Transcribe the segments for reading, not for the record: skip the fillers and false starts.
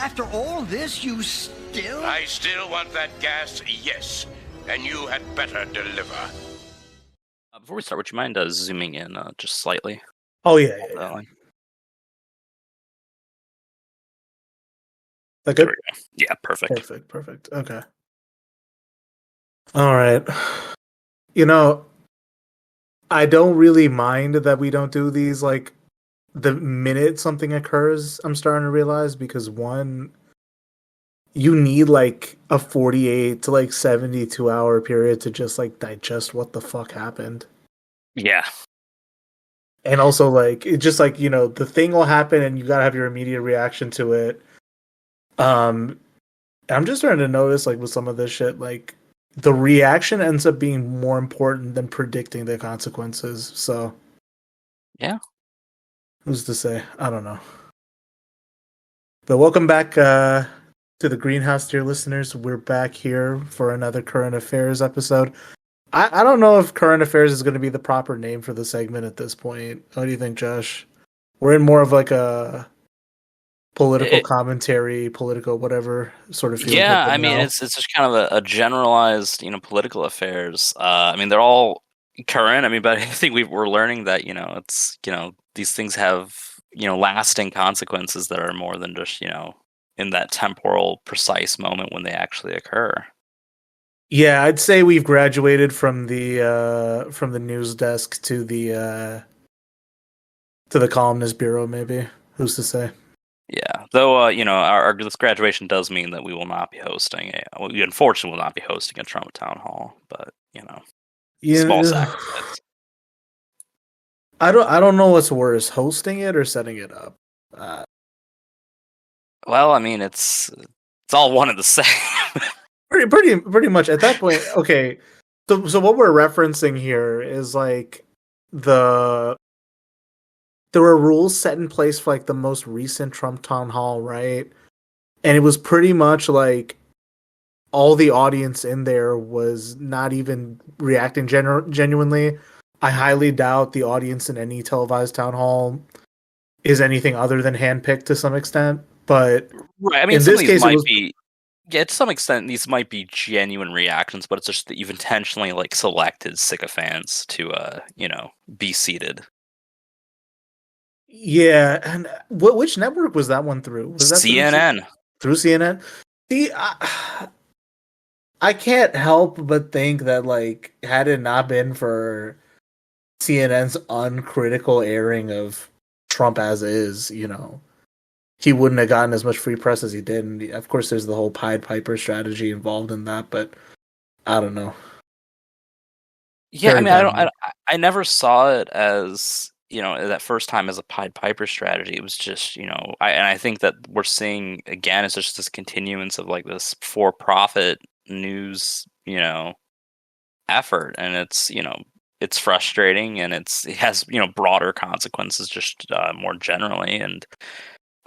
After all this, you still... I still want that gas, yes. And you had better deliver. Before we start, would you mind zooming in just slightly? Oh, yeah. That good? Yeah, perfect. Perfect. Okay. All right. You know, I don't really mind that we don't do these, like, the minute something occurs, I'm starting to realize, because one, you need, like, a 48 to, like, 72 hour period to just, like, digest what the fuck happened. Yeah. And also, like, it just, like, you know, the thing will happen and you gotta have your immediate reaction to it. I'm just starting to notice, like, with some of this shit, like, the reaction ends up being more important than predicting the consequences. So, yeah, who's to say? I don't know. But welcome back to the Greenhouse, dear listeners. We're back here for another current affairs episode. I don't know if current affairs is going to be the proper name for the segment at this point. What do you think, Josh? We're in more of like a political commentary, political whatever sort of feel. Yeah, I mean, it's just kind of a generalized, political affairs. I mean, they're all current. I mean, but I think we're learning that, it's, these things have, lasting consequences that are more than just, in that temporal, precise moment when they actually occur. Yeah, I'd say we've graduated from the news desk to the columnist bureau. Maybe, who's to say? Yeah, though, our this graduation does mean that we will not be hosting we unfortunately will not be hosting a Trump town hall, but small sacrifice. I don't know what's worse, hosting it or setting it up. Well, I mean, it's all one and the same. pretty much at that point. Okay, so what we're referencing here is like there were rules set in place for like the most recent Trump town hall, right? And it was pretty much like all the audience in there was not even reacting genuinely. I highly doubt the audience in any televised town hall is anything other than handpicked to some extent. But right, I mean, in this case, yeah, to some extent, these might be genuine reactions, but it's just that you've intentionally like selected sycophants to be seated. Yeah, and which network was that one through? Was that CNN? Through CNN? See, I can't help but think that, like, had it not been for CNN's uncritical airing of Trump as is, he wouldn't have gotten as much free press as he did. And of course, there's the whole Pied Piper strategy involved in that, but I don't know. Yeah, I mean, I never saw it as that first time as a Pied Piper strategy. It was just I think that we're seeing again it's just this continuance of like this for-profit news effort, and it's frustrating, and it has broader consequences just more generally, and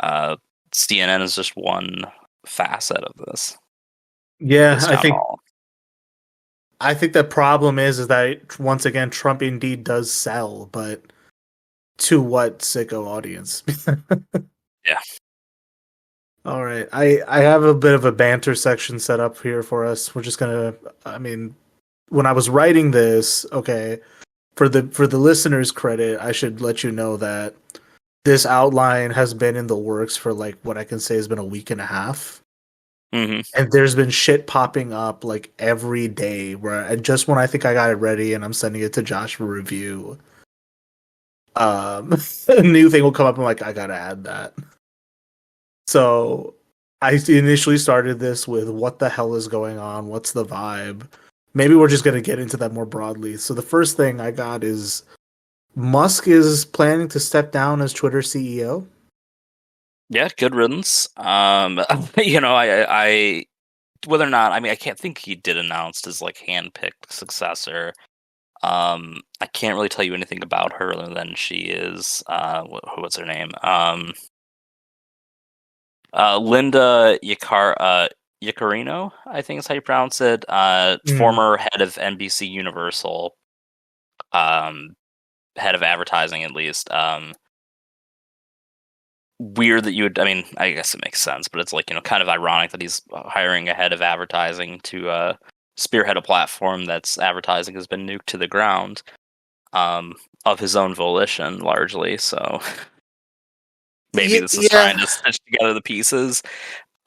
CNN is just one facet of this. Yeah, I think the problem is that once again Trump indeed does sell, but to what sicko audience? Yeah. All right, I have a bit of a banter section set up here for us. We're just gonna, I mean, when I was writing this, okay, for the listeners' credit, I should let you know that this outline has been in the works for like what I can say has been a week and a half. Mm-hmm. And there's been shit popping up like every day and just when I think I got it ready and I'm sending it to Josh for review, a new thing will come up and like, I gotta add that. So I initially started this with what the hell is going on? What's the vibe? Maybe we're just going to get into that more broadly. So the first thing I got is Musk is planning to step down as Twitter CEO. Yeah, good riddance. I whether or not, I mean, I can't think he did announce his like handpicked successor. I can't really tell you anything about her other than she is what's her name? Linda Yaccarino, I think is how you pronounce it. Former head of NBC Universal, head of advertising at least. weird that you would. I mean, I guess it makes sense, but it's like, kind of ironic that he's hiring a head of advertising to spearhead a platform that's advertising has been nuked to the ground, of his own volition, largely. So maybe this is trying to stitch together the pieces.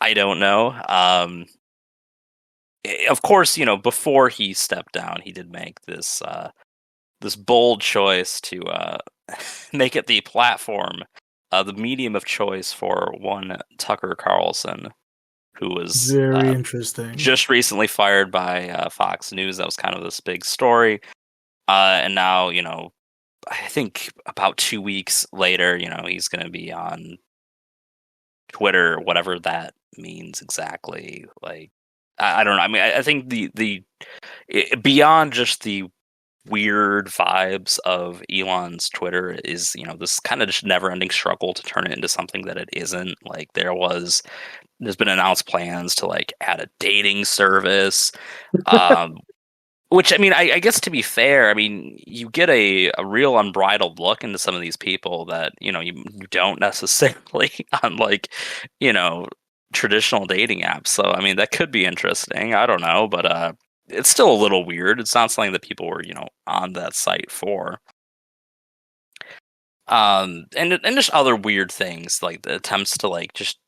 I don't know. Of course, before he stepped down, he did make this bold choice to make it the platform, the medium of choice for one Tucker Carlson, who was very interesting. just recently fired by Fox News. That was kind of this big story. And now, I think about 2 weeks later, he's going to be on Twitter, whatever that means exactly. Like, I don't know. I mean, I think beyond just the weird vibes of Elon's Twitter is, this kind of just never-ending struggle to turn it into something that it isn't. Like, there's been announced plans to like add a dating service, which, I mean, I guess, to be fair, I mean, you get a real unbridled look into some of these people that, you don't necessarily on, like, traditional dating apps. So, I mean, that could be interesting. I don't know, but it's still a little weird. It's not something that people were, on that site for. And just other weird things, like the attempts to, like, just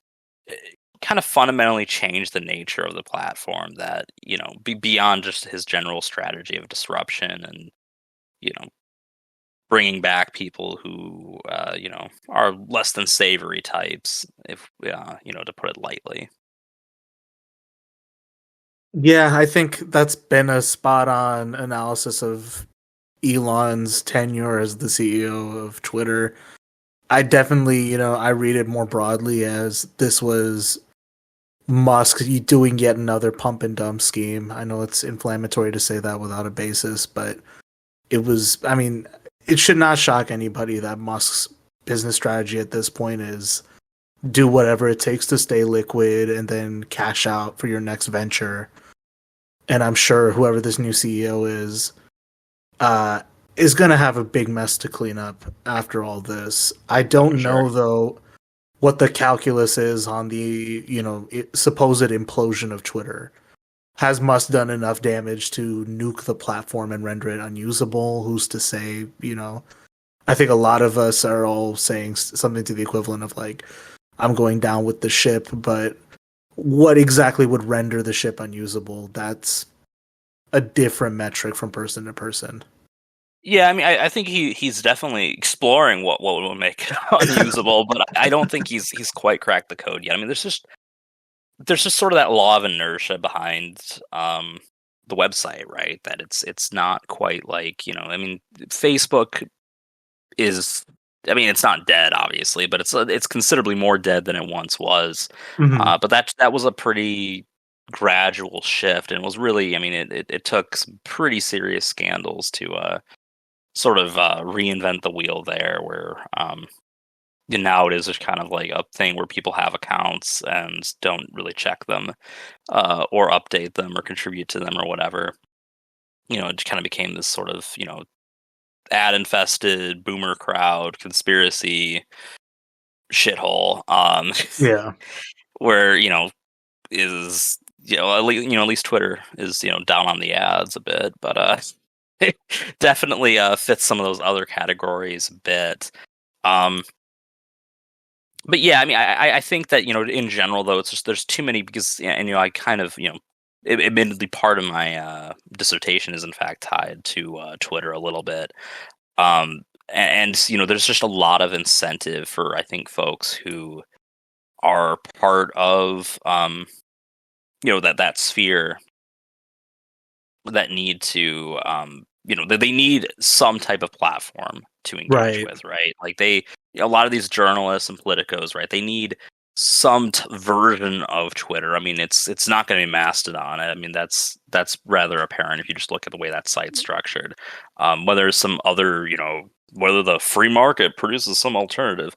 kind of fundamentally change the nature of the platform, that, be beyond just his general strategy of disruption and, bringing back people who, are less than savory types, if, to put it lightly. Yeah, I think that's been a spot on analysis of Elon's tenure as the CEO of Twitter. I definitely, I read it more broadly as this was Musk doing yet another pump and dump scheme. I know it's inflammatory to say that without a basis, but it was, I mean, it should not shock anybody that Musk's business strategy at this point is do whatever it takes to stay liquid and then cash out for your next venture. And I'm sure whoever this new CEO is going to have a big mess to clean up after all this. I don't know, though, what the calculus is on the, supposed implosion of Twitter. Has Musk done enough damage to nuke the platform and render it unusable? Who's to say, I think a lot of us are all saying something to the equivalent of, like, I'm going down with the ship, but what exactly would render the ship unusable? That's a different metric from person to person. Yeah, I mean, I think he's definitely exploring what would make it unusable, but I don't think he's quite cracked the code yet. I mean, there's just sort of that law of inertia behind the website, right? That it's not quite like, I mean, Facebook is, I mean, it's not dead, obviously, but it's considerably more dead than it once was. Mm-hmm. But that was a pretty gradual shift, and was really, I mean, it took some pretty serious scandals to sort of reinvent the wheel there, where now it is just kind of like a thing where people have accounts and don't really check them or update them or contribute to them or whatever. It just kind of became this sort of, ad infested boomer crowd conspiracy shithole. Yeah. Where, is, at least Twitter is, down on the ads a bit, but it definitely fits some of those other categories a bit. But yeah, I mean, I think that, in general, though, it's just there's too many, because, and, I kind of, admittedly, part of my dissertation is in fact tied to Twitter a little bit. And there's just a lot of incentive for, I think, folks who are part of, that sphere, that need to, they need some type of platform to engage with, right? Like a lot of these journalists and politicos, right? They need some version of Twitter. I mean, it's not going to be Mastodon. I mean, that's rather apparent if you just look at the way that site's structured. Whether there's some other, whether the free market produces some alternative,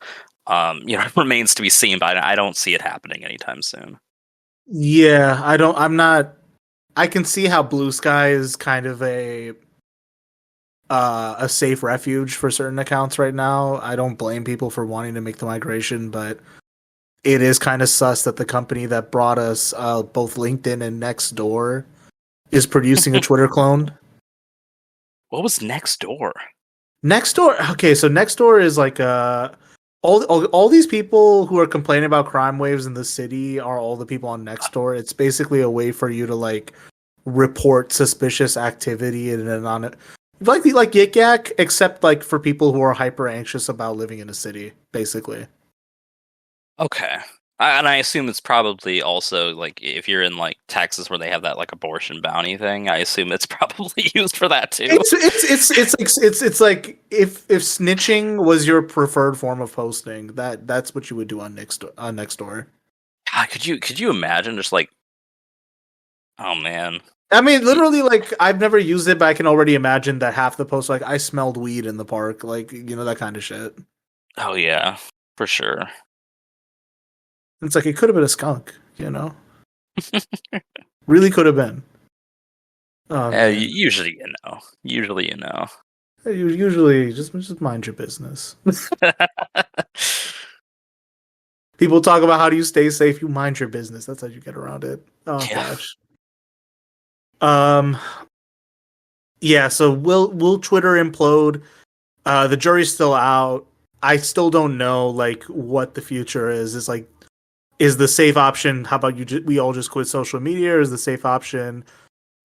remains to be seen. But I don't see it happening anytime soon. Yeah, I'm not. I can see how Blue Sky is kind of a a safe refuge for certain accounts right now. I don't blame people for wanting to make the migration, but it is kind of sus that the company that brought us both LinkedIn and Nextdoor is producing a Twitter clone. What was next door? Nextdoor, okay, so Nextdoor is like all these people who are complaining about crime waves in the city are all the people on Nextdoor. It's basically a way for you to like report suspicious activity in an on like Yik Yak, except like for people who are hyper anxious about living in a city, basically. Okay. And I assume it's probably also like if you're in like Texas where they have that like abortion bounty thing, I assume it's probably used for that too. It's like if snitching was your preferred form of posting, that's what you would do on Nextdoor. God, could you imagine just like, oh man. I mean, literally, like I've never used it, but I can already imagine that half the posts like I smelled weed in the park, like that kind of shit. Oh yeah, for sure. It's like it could have been a skunk, really could have been. Usually you know. Usually, just mind your business. People talk about how do you stay safe. You mind your business. That's how you get around it. Oh Yeah. gosh. Yeah. So will Twitter implode? The jury's still out. I still don't know like what the future is. It's like, is the safe option? How about we all just quit social media? Or is the safe option?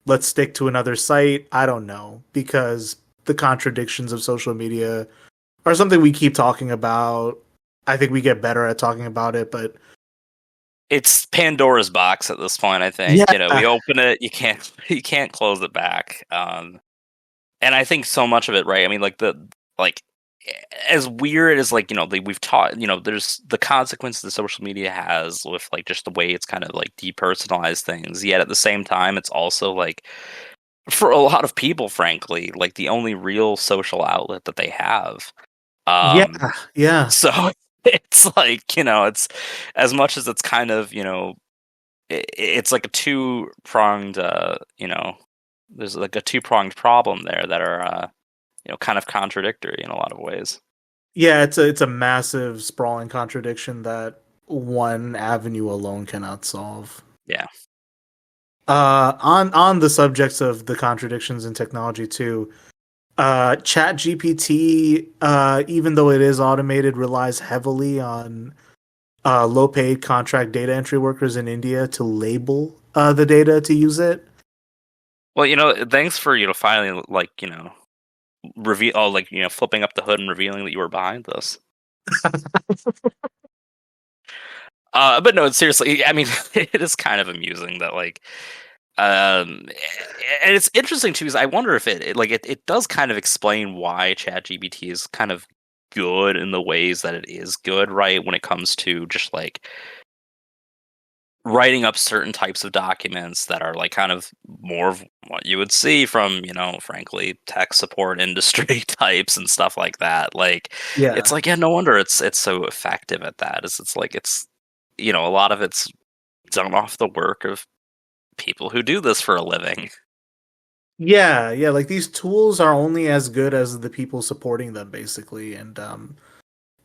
Let's stick to another site. I don't know, because the contradictions of social media are something we keep talking about. I think we get better at talking about it, but it's Pandora's box at this point, I think. Yeah. We open it, you can't close it back. And I think so much of it, right? I mean, like as weird as we've taught, there's the consequences that social media has with like just the way it's kind of like depersonalized things. Yet at the same time, it's also like for a lot of people, frankly, like the only real social outlet that they have. Yeah. So it's like, it's as much as it's kind of, it's like a two-pronged, there's like a two-pronged problem there that are, kind of contradictory in a lot of ways. Yeah, it's a massive sprawling contradiction that one avenue alone cannot solve. Yeah. On the subjects of the contradictions in technology too, Chat GPT, even though it is automated, relies heavily on low-paid contract data entry workers in India to label the data to use it. Well, thanks for finally reveal flipping up the hood and revealing that you were behind this. But no, seriously, I mean, it is kind of amusing that and it's interesting too, because I wonder if it does kind of explain why ChatGPT is kind of good in the ways that it is good, right? When it comes to just like writing up certain types of documents that are like kind of more of what you would see from, frankly, tech support industry types and stuff like that. Like, Yeah. it's like, yeah, no wonder it's so effective at that. It's like a lot of it's done off the work of people who do this for a living. Yeah, like these tools are only as good as the people supporting them, basically, and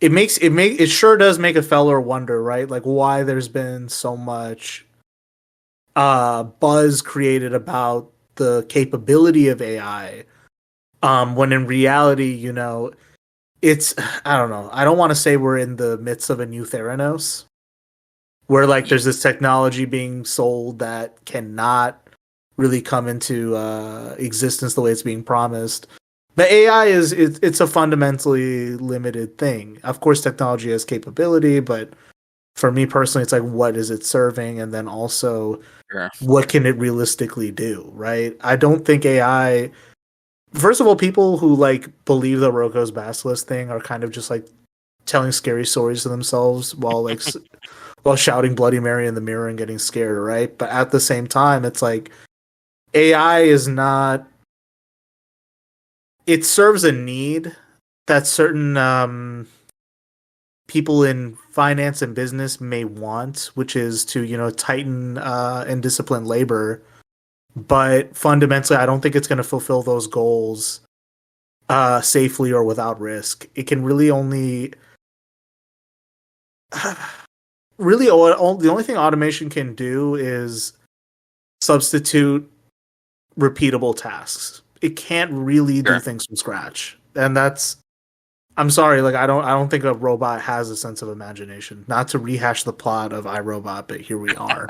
it sure does make a feller wonder, right? Like why there's been so much buzz created about the capability of AI, when in reality, it's I don't know. I don't want to say we're in the midst of a new Theranos, where like there's this technology being sold that cannot really come into existence the way it's being promised. But AI it's a fundamentally limited thing. Of course, technology has capability, but for me personally, it's like, what is it serving? And then also, Sure. what can it realistically do, right? I don't think AI... First of all, people who like believe the Roko's Basilisk thing are kind of just like telling scary stories to themselves while while shouting Bloody Mary in the mirror and getting scared, right? But at the same time, it's like AI is not... It serves a need that certain people in finance and business may want, which is to, tighten and discipline labor. But fundamentally, I don't think it's going to fulfill those goals safely or without risk. It can really only really the only thing automation can do is substitute repeatable tasks. It can't really do Sure. things from scratch. And that's I'm sorry, like I don't think a robot has a sense of imagination. Not to rehash the plot of iRobot, but here we are.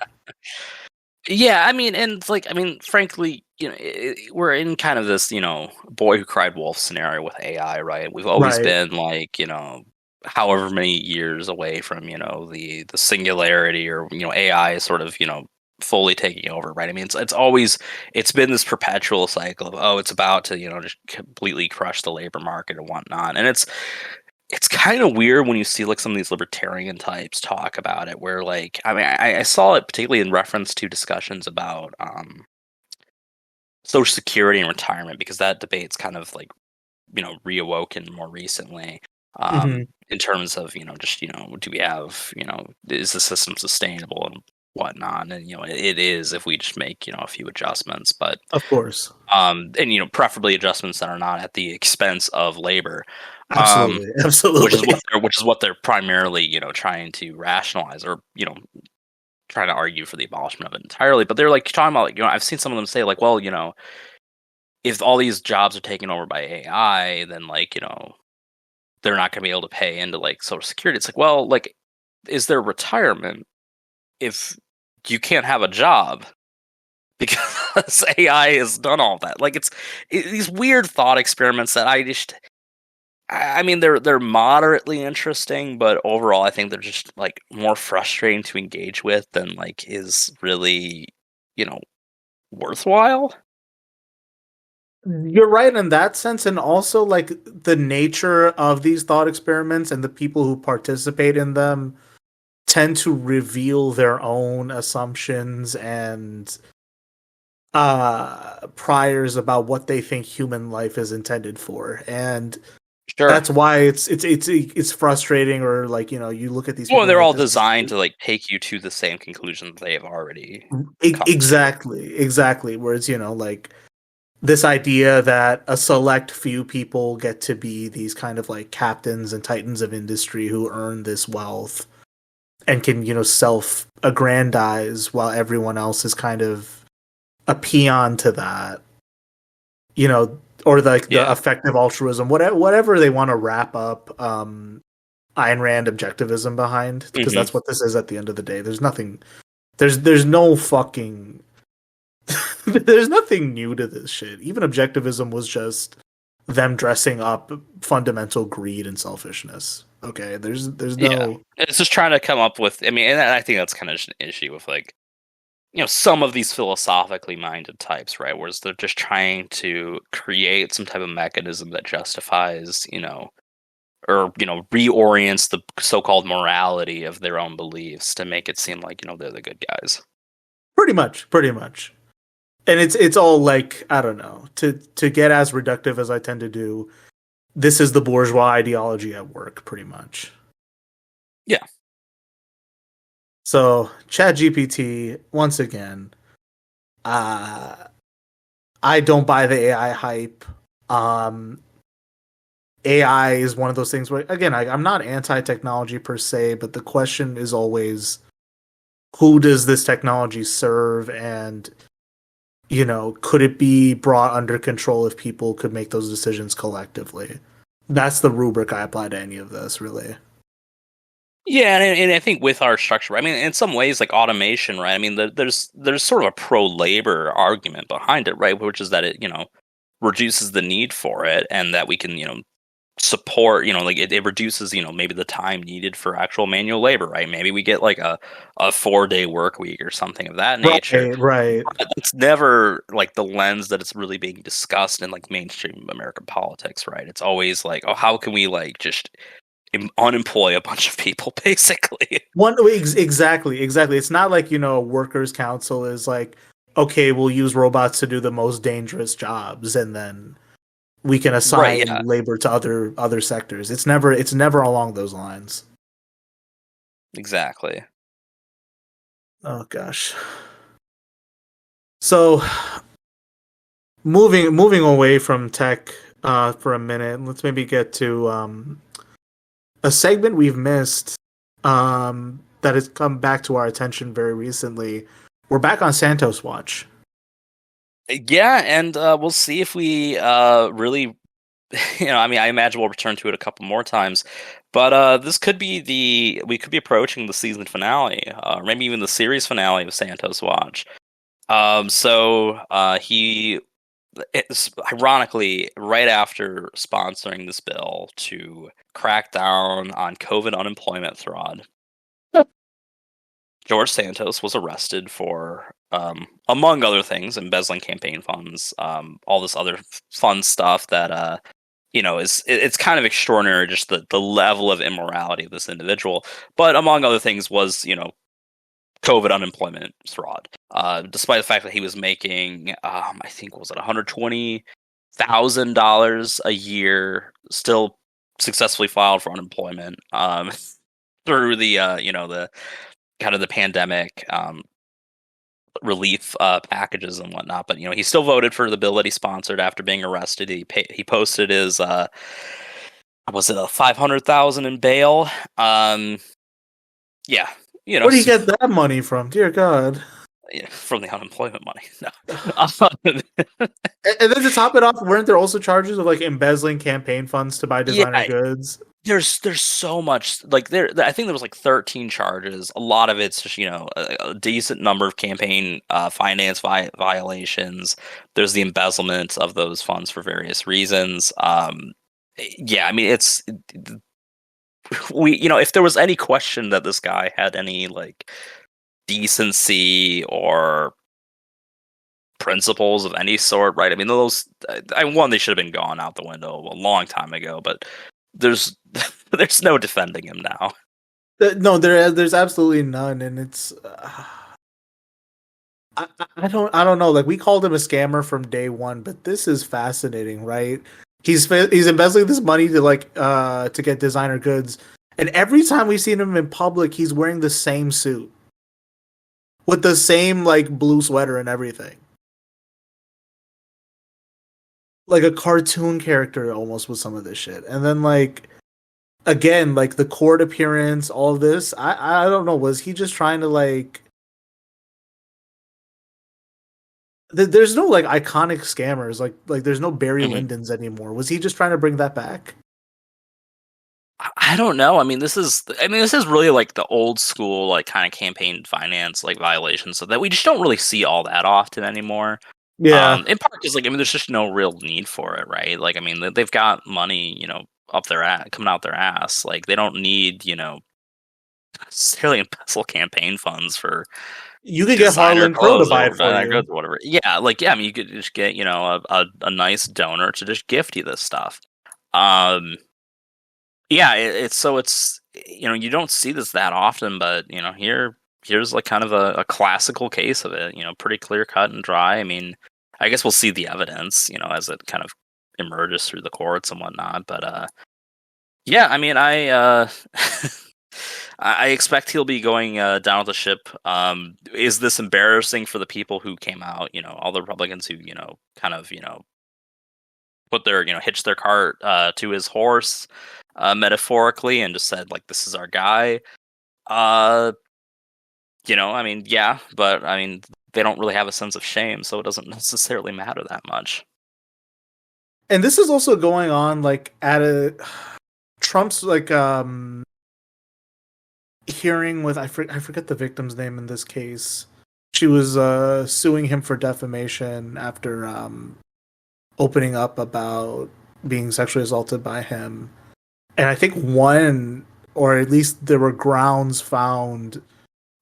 Yeah, I mean, and like, I mean, frankly, we're in kind of this, boy who cried wolf scenario with AI, right? We've always Right. been like, however many years away from, the singularity or, AI sort of, fully taking over, right? I mean, it's been this perpetual cycle of, oh, it's about to, just completely crush the labor market and whatnot. And it's kind of weird when you see like some of these libertarian types talk about it, where like, I mean, I saw it particularly in reference to discussions about Social Security and retirement, because that debate's kind of like, reawoken more recently, Mhm. in terms of, just, do we have, is the system sustainable and whatnot? And, it is if we just make, a few adjustments, but, Of course. and, preferably adjustments that are not at the expense of labor. Um, Absolutely. which is Absolutely. what they're primarily, trying to rationalize, or, trying to argue for the abolishment of it entirely. But they're like talking about, like, I've seen some of them say like, well, if all these jobs are taken over by AI, then like, they're not going to be able to pay into like Social Security. It's like, well, like, is there retirement if you can't have a job because AI has done all that? Like, these weird thought experiments that I mean, they're moderately interesting, but overall, I think they're just like more frustrating to engage with than like is really, you know, worthwhile. You're right in that sense, and also like the nature of these thought experiments and the people who participate in them tend to reveal their own assumptions and priors about what they think human life is intended for. And Sure. that's why it's frustrating, or like, you look at these Well, people and they're you're like, all this designed is to like take you to the same conclusion that they've already come to. exactly. Whereas, like this idea that a select few people get to be these kind of like captains and titans of industry who earn this wealth and can, self aggrandize while everyone else is kind of a peon to that, or like the Yeah. effective altruism, whatever they want to wrap up Ayn Rand objectivism behind, because Hmm. that's what this is at the end of the day. There's nothing, there's no fucking, there's nothing new to this shit. Even objectivism was just them dressing up fundamental greed and selfishness. Okay, there's Yeah. no It's just trying to come up with, I mean, and I think that's kind of just an issue with like, some of these philosophically minded types, right? Whereas they're just trying to create some type of mechanism that justifies, or, reorients the so-called morality of their own beliefs to make it seem like, they're the good guys. pretty much. And it's all like, I don't know, to get as reductive as I tend to do. This is the bourgeois ideology at work, pretty much. Yeah. So ChatGPT, once again, uh, I don't buy the AI hype. Um, AI is one of those things where, again, I'm not anti-technology per se, but the question is always, who does this technology serve, and could it be brought under control if people could make those decisions collectively? That's the rubric I apply to any of this, really. Yeah, and I think with our structure, I mean, in some ways, like automation, right? I mean, there's sort of a pro labor argument behind it, right? Which is that it, reduces the need for it, and that we can, support, like it reduces, maybe the time needed for actual manual labor, right? Maybe we get like a 4-day work week or something of that nature. Right. But it's never like the lens that it's really being discussed in like mainstream American politics, right? It's always like, oh, how can we like just unemploy a bunch of people, basically. Exactly. It's not like, a workers' council is like, okay, we'll use robots to do the most dangerous jobs, and then we can Right, assign yeah. labor to other sectors. It's never along those lines. Exactly. Oh gosh. So moving away from tech for a minute. Let's maybe get to a segment we've missed that has come back to our attention very recently. We're back on Santos Watch. Yeah, and we'll see if we really, I mean, I imagine we'll return to it a couple more times, but this could be we could be approaching the season finale, or maybe even the series finale of Santos Watch. He, it's ironically right after sponsoring this bill to crack down on COVID unemployment fraud, George Santos was arrested for, among other things, embezzling campaign funds, all this other fun stuff that, it's kind of extraordinary, just the level of immorality of this individual. But among other things was, COVID unemployment fraud. Despite the fact that he was making, I think, was it $120,000 a year, still successfully filed for unemployment through the kind of the pandemic relief packages and whatnot. But he still voted for the bill that he sponsored after being arrested. He posted his was it a $500,000 in bail? Yeah, Where do you get that money from? Dear God. Yeah, from the unemployment money. No. And then to top it off, weren't there also charges of like embezzling campaign funds to buy designer goods? There's so much, like I think there was like 13 charges. A lot of it's just a decent number of campaign finance violations. There's the embezzlement of those funds for various reasons. Yeah, I mean it's if there was any question that this guy had any like decency or principles of any sort, right? I mean, those they should have been gone out the window a long time ago, but there's no defending him now. No, there's absolutely none, and it's I don't know. Like, we called him a scammer from day one, but this is fascinating, right? He's embezzling this money to get designer goods, and every time we've seen him in public, he's wearing the same suit with the same like blue sweater and everything, like a cartoon character almost with some of this shit. And then like again, like the court appearance, all of this, I don't know. Was he just trying to like? There's no like iconic scammers like there's no Barry Lyndons anymore. Was he just trying to bring that back? I don't know. I mean, this is really like the old school, like kind of campaign finance, like violations, so that we just don't really see all that often anymore. Yeah. In part because there's just no real need for it, right? Like, I mean, they've got money, up their ass, coming out their ass. Like, they don't need, necessarily embezzle campaign funds for. You could get Harlan Crow to buy it for you. Goods or whatever. Yeah, I mean, you could just get, a nice donor to just gift you this stuff. Yeah, it's you don't see this that often, but here's like kind of a classical case of it. Pretty clear cut and dry. I mean, I guess we'll see the evidence, as it kind of emerges through the courts and whatnot. But yeah, I mean, I I expect he'll be going down with the ship. Is this embarrassing for the people who came out? All the Republicans who kind of put their hitched their cart to his horse. Metaphorically, and just said like, this is our guy. I mean, yeah, but I mean, they don't really have a sense of shame, so it doesn't necessarily matter that much. And this is also going on like at a Trump's like hearing with I forget the victim's name in this case. She was suing him for defamation after opening up about being sexually assaulted by him. And I think or at least there were grounds found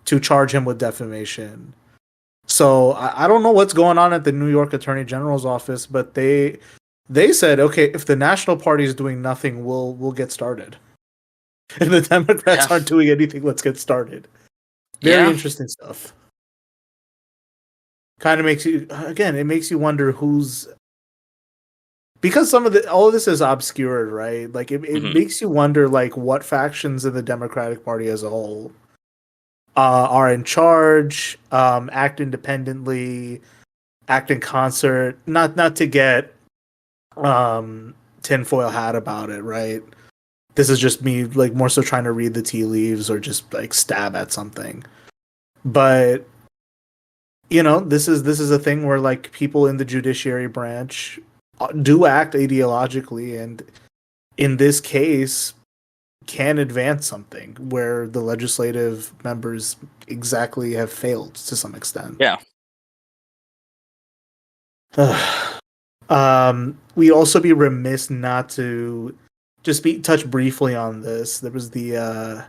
to charge him with defamation. So I don't know what's going on at the New York Attorney General's office, but they said, okay, if the National Party is doing nothing, we'll get started. And the Democrats aren't doing anything, let's get started. Very interesting stuff. Kind of makes you wonder who's. Because all of this is obscured, right? Like it makes you wonder, like, what factions in the Democratic Party as a whole are in charge, act independently, act in concert. Not to get tinfoil hat about it, right? This is just me, like, more so trying to read the tea leaves or just like stab at something. But this is a thing where like people in the judiciary branch do act ideologically, and in this case, can advance something where the legislative members exactly have failed to some extent. Yeah. We'd also be remiss not to just touch briefly on this. There was the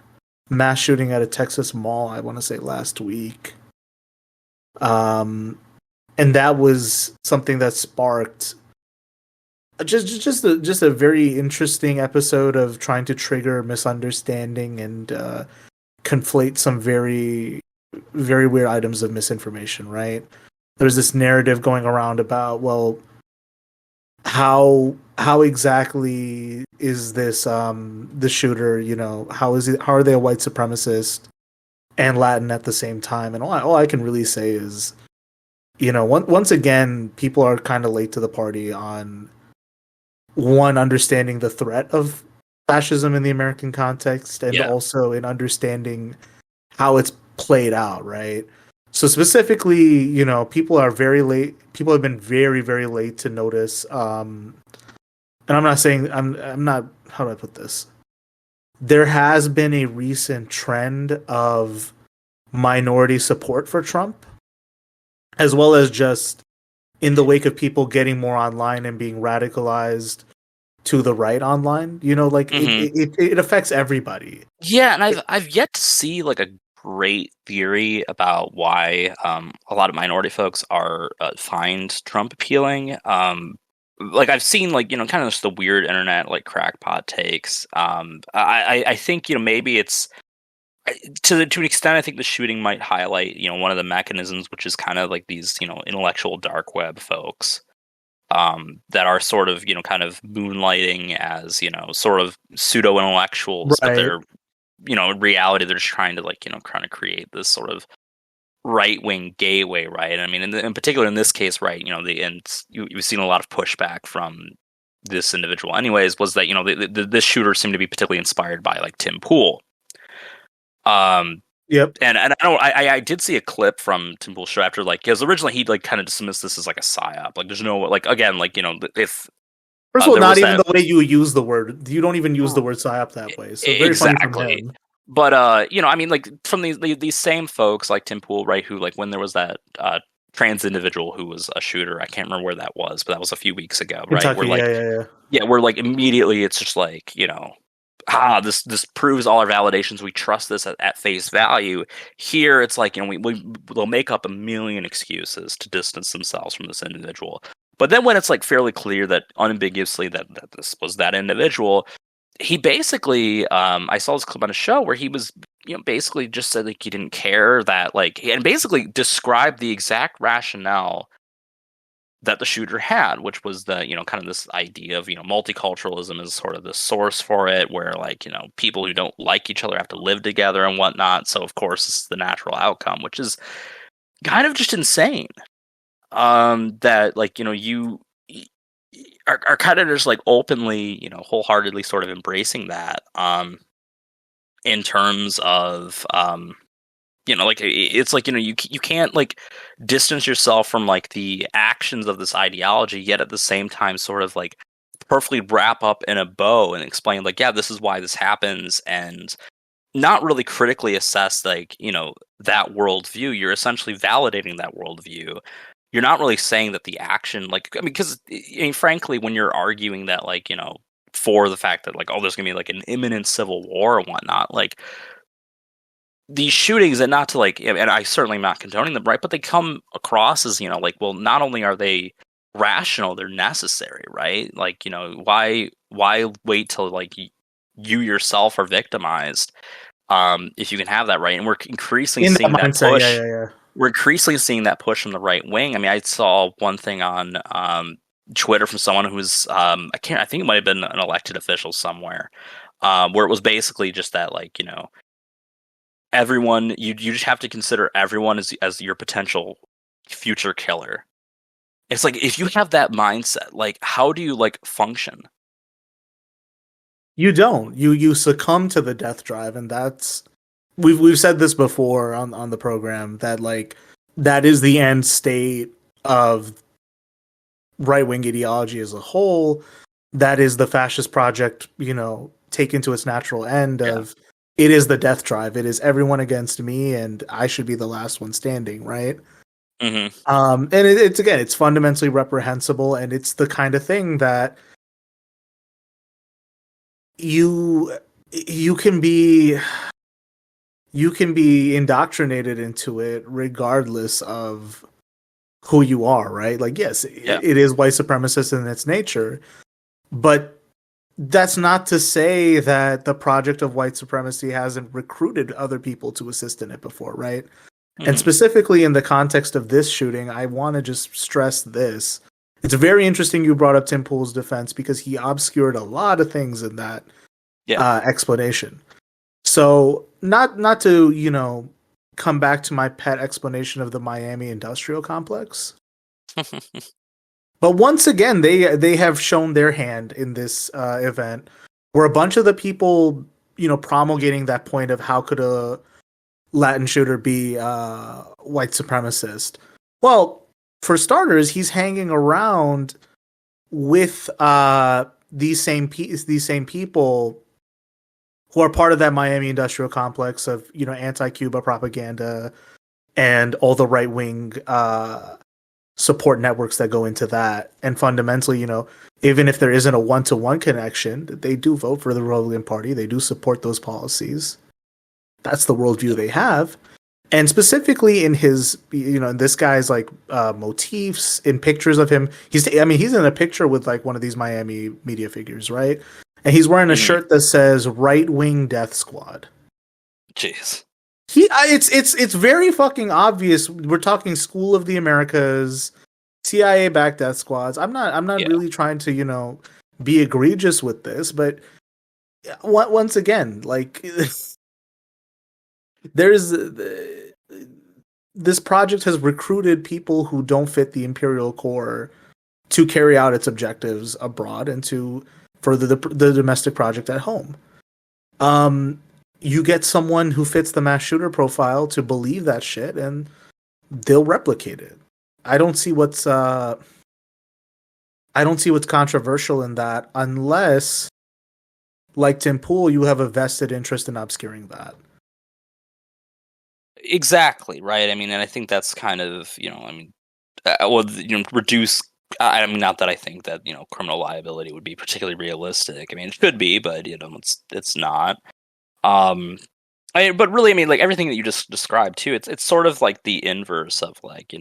mass shooting at a Texas mall, I want to say last week. And that was something that sparked just a very interesting episode of trying to trigger misunderstanding and conflate some very, very weird items of misinformation, right? There's this narrative going around about, well, how exactly is this the shooter, how are they a white supremacist and Latin at the same time? And all I can really say is, once again, people are kind of late to the party on one, understanding the threat of fascism in the American context, and also in understanding how it's played out, right? So specifically, people are very late. People have been very, very late to notice. And I'm not saying I'm not. How do I put this? There has been a recent trend of minority support for Trump, as well as just in the wake of people getting more online and being radicalized to the right online. It affects everybody. Yeah, and I've yet to see like a great theory about why a lot of minority folks are find Trump appealing. Like I've seen like kind of just the weird internet like crackpot takes. I think maybe it's to an extent. I think the shooting might highlight one of the mechanisms, which is kind of like these intellectual dark web folks. That are sort of kind of moonlighting as sort of pseudo intellectuals, right. but they're in reality they're just trying to kind of create this sort of right wing gateway, right? I mean, in particular in this case, right? You've seen a lot of pushback from this individual, anyways. Was that this shooter seemed to be particularly inspired by like Tim Pool. Yep. And I did see a clip from Tim Pool's show after because originally he like kind of dismissed this as like a psyop. Like there's no like again like if first of all, not even the way you use the word. You don't even use the word psyop that way. So very funny from him. But I mean like from these same folks like Tim Pool, right? Who like when there was that trans individual who was a shooter, I can't remember where that was, but that was a few weeks ago, right? Kentucky, we're like immediately it's just like this proves all our validations. We trust this at face value. Here, it's like they'll make up a million excuses to distance themselves from this individual. But then when it's like fairly clear that unambiguously that this was that individual, he basically I saw this clip on a show where he was basically just said like he didn't care that and basically described the exact rationale that the shooter had, which was the kind of this idea of multiculturalism is sort of the source for it, where people who don't like each other have to live together and whatnot. So of course this is the natural outcome, which is kind of just insane. That you are kind of just like openly wholeheartedly sort of embracing that in terms of it's like you can't like distance yourself from like the actions of this ideology, yet at the same time sort of like perfectly wrap up in a bow and explain like, yeah, this is why this happens, and not really critically assess like that worldview. You're essentially validating that worldview. You're not really saying that the action because frankly, when you're arguing that for the fact that there's gonna be like an imminent civil war and whatnot, these shootings, and not to and I certainly am not condoning them, right? But they come across as well, not only are they rational, they're necessary, right? Why wait till you yourself are victimized if you can have that, right? And we're increasingly seeing that push. Yeah. We're increasingly seeing that push from the right wing. I mean, I saw one thing on Twitter from someone who's I think it might have been an elected official somewhere, where it was basically just that everyone, you just have to consider everyone as your potential future killer. It's like if you have that mindset, like how do you like function? You don't. You succumb to the death drive, and that's we've said this before on the program that like that is the end state of right wing ideology as a whole. That is the fascist project, taken to its natural end of it is the death drive. It is everyone against me, and I should be the last one standing, right? Mm-hmm. And it's again, it's fundamentally reprehensible, and it's the kind of thing that you you can be indoctrinated into it regardless of who you are, right? Like, yes, it is white supremacist in its nature, but that's not to say that the project of white supremacy hasn't recruited other people to assist in it before, right? Mm-hmm. And specifically in the context of this shooting, I want to just stress this. It's very interesting you brought up Tim Pool's defense because he obscured a lot of things in that explanation. So not to, come back to my pet explanation of the Miami industrial complex. But once again, they have shown their hand in this event where a bunch of the people, promulgating that point of how could a Latin shooter be white supremacist. Well, for starters, he's hanging around with these same people who are part of that Miami industrial complex of anti-Cuba propaganda and all the right wing support networks that go into that. And fundamentally, even if there isn't a one-to-one connection, they do vote for the Republican Party. They do support those policies. That's the worldview they have. And specifically in his, this guy's like motifs in pictures of him. He's in a picture with like one of these Miami media figures, right? And he's wearing a shirt that says "Right Wing Death Squad." Jeez. It's very fucking obvious. We're talking School of the Americas, CIA-backed death squads. I'm not really trying to be egregious with this, but once again, like this project has recruited people who don't fit the imperial core to carry out its objectives abroad and to further the domestic project at home. You get someone who fits the mass shooter profile to believe that shit, and they'll replicate it. I don't see what's controversial in that, unless, like Tim Pool, you have a vested interest in obscuring that. Exactly, right? I mean, and I think that's kind of, reduce. I mean, not that I think that criminal liability would be particularly realistic. I mean, it could be, but it's not. But really, I mean, like everything that you just described too, it's sort of like the inverse of like,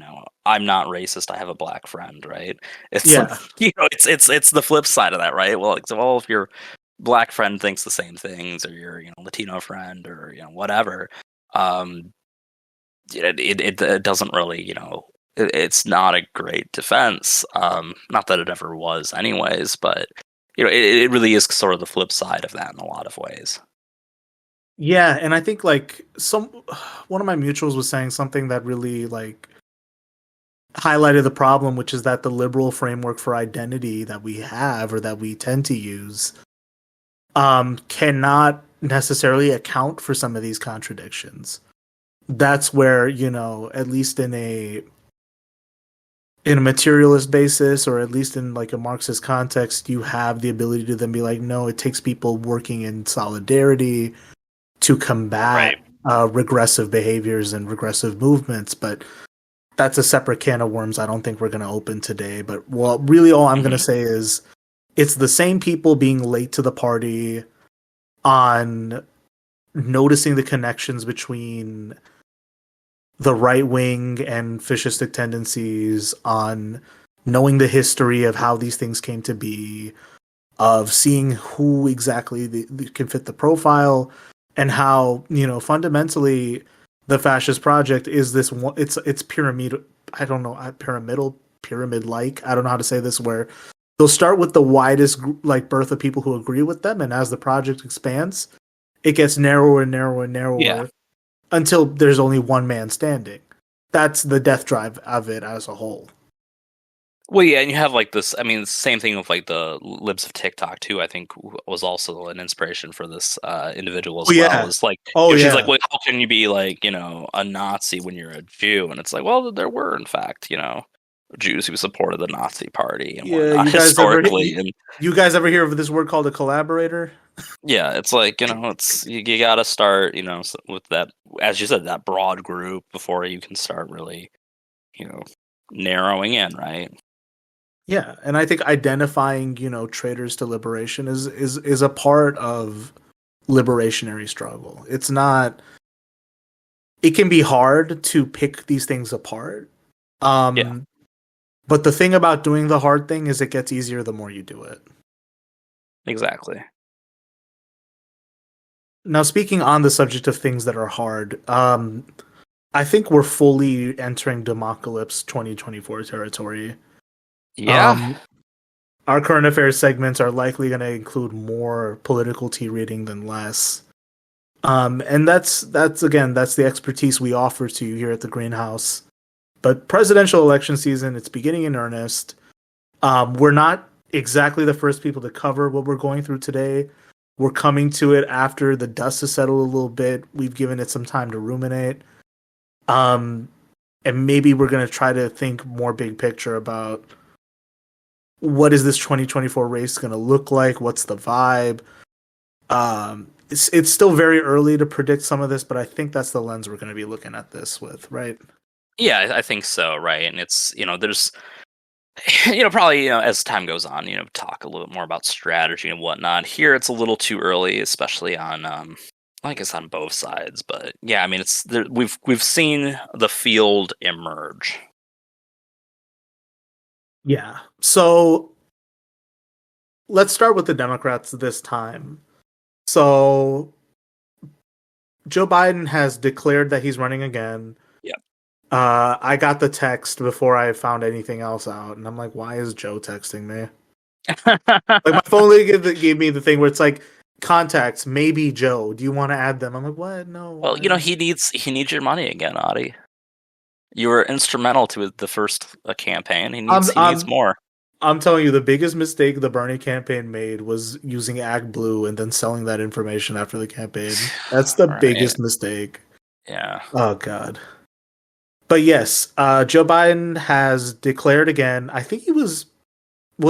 I'm not racist, I have a black friend, right? It's like, it's the flip side of that, right? Well, if your black friend thinks the same things, or your Latino friend, or whatever, it doesn't really, it's not a great defense. Not that it ever was, anyways, but it really is sort of the flip side of that in a lot of ways. Yeah, and I think like one of my mutuals was saying something that really like highlighted the problem, which is that the liberal framework for identity that we have or that we tend to use cannot necessarily account for some of these contradictions. That's where, at least in a materialist basis, or at least in like a Marxist context, you have the ability to then be like, no, it takes people working in solidarity to combat regressive behaviors and regressive movements. But that's a separate can of worms I don't think we're going to open today. But really all I'm going to say is it's the same people being late to the party on noticing the connections between the right wing and fascistic tendencies, on knowing the history of how these things came to be, of seeing who exactly can fit the profile, and how fundamentally the fascist project is this one. It's pyramid. I don't know, pyramid-like. I don't know how to say this. Where they'll start with the widest like berth of people who agree with them, and as the project expands, it gets narrower and narrower and narrower until there's only one man standing. That's the death drive of it as a whole. Well, yeah, and you have like this. I mean, same thing with like the libs of TikTok too. I think was also an inspiration for this individual as Oh, well. yeah. It's like, Oh, she's like, yeah. well, how can you be like, a Nazi when you're a Jew? And it's like, well, there were in fact, Jews who supported the Nazi Party and Yeah, whatnot historically, and you guys ever hear of this word called a collaborator? yeah, it's like it's you got to start, with that, as you said, that broad group before you can start really, you know, narrowing in, right? Yeah, and I think identifying, traitors to liberation is a part of liberationary struggle. It's not. It can be hard to pick these things apart. Yeah, But the thing about doing the hard thing is it gets easier the more you do it. exactly. Now, speaking on the subject of things that are hard, I think we're fully entering Democalypse 2024 territory. Yeah. Um, our current affairs segments are likely going to include more political tea reading than less. And that's the expertise we offer to you here at the Greenhouse. But presidential election season, it's beginning in earnest. We're not exactly the first people to cover what we're going through today. We're coming to it after the dust has settled a little bit. We've given it some time to ruminate. And maybe we're going to try to think more big picture about what is this 2024 race going to look like? What's the vibe? It's still very early to predict some of this, but I think that's the lens we're going to be looking at this with, right? Yeah, I think so, right? And it's, there's, probably, as time goes on, talk a little bit more about strategy and whatnot. Here, it's a little too early, especially on, I guess on both sides. But yeah, I mean, it's there, we've seen the field emerge. Yeah. So let's start with the Democrats this time. So Joe Biden has declared that he's running again. Yeah. I got the text before I found anything else out, and I'm like, why is Joe texting me? Like, my phone gave me the thing where it's like, contacts, maybe Joe. Do you want to add them? I'm like, what? No. Well, he needs your money again, Audie. You were instrumental to the first campaign. He needs more. I'm telling you, the biggest mistake the Bernie campaign made was using AgBlue and then selling that information after the campaign. That's the biggest mistake. Yeah. Oh, God. But yes, Joe Biden has declared again. I think was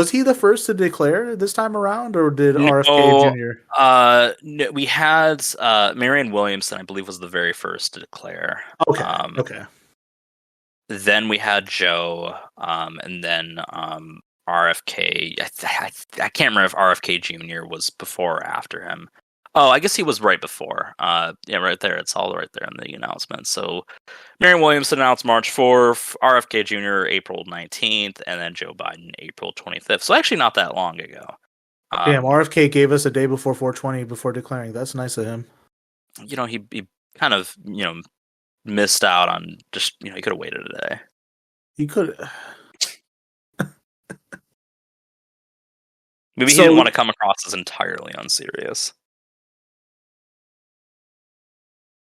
he the first to declare this time around, or did RFK Jr.? No, we had Marianne Williamson, I believe, was the very first to declare. Okay. Okay. Then we had Joe, and then RFK. I can't remember if RFK Jr. was before or after him. Oh, I guess he was right before. Yeah, right there. It's all right there in the announcement. So Marianne Williamson announced March 4th, RFK Jr. April 19th, and then Joe Biden April 25th. So actually not that long ago. Damn, RFK gave us a day before 420 before declaring. That's nice of him. He kind of, missed out on just, he could have waited a day. He could. Maybe he didn't want to come across as entirely unserious.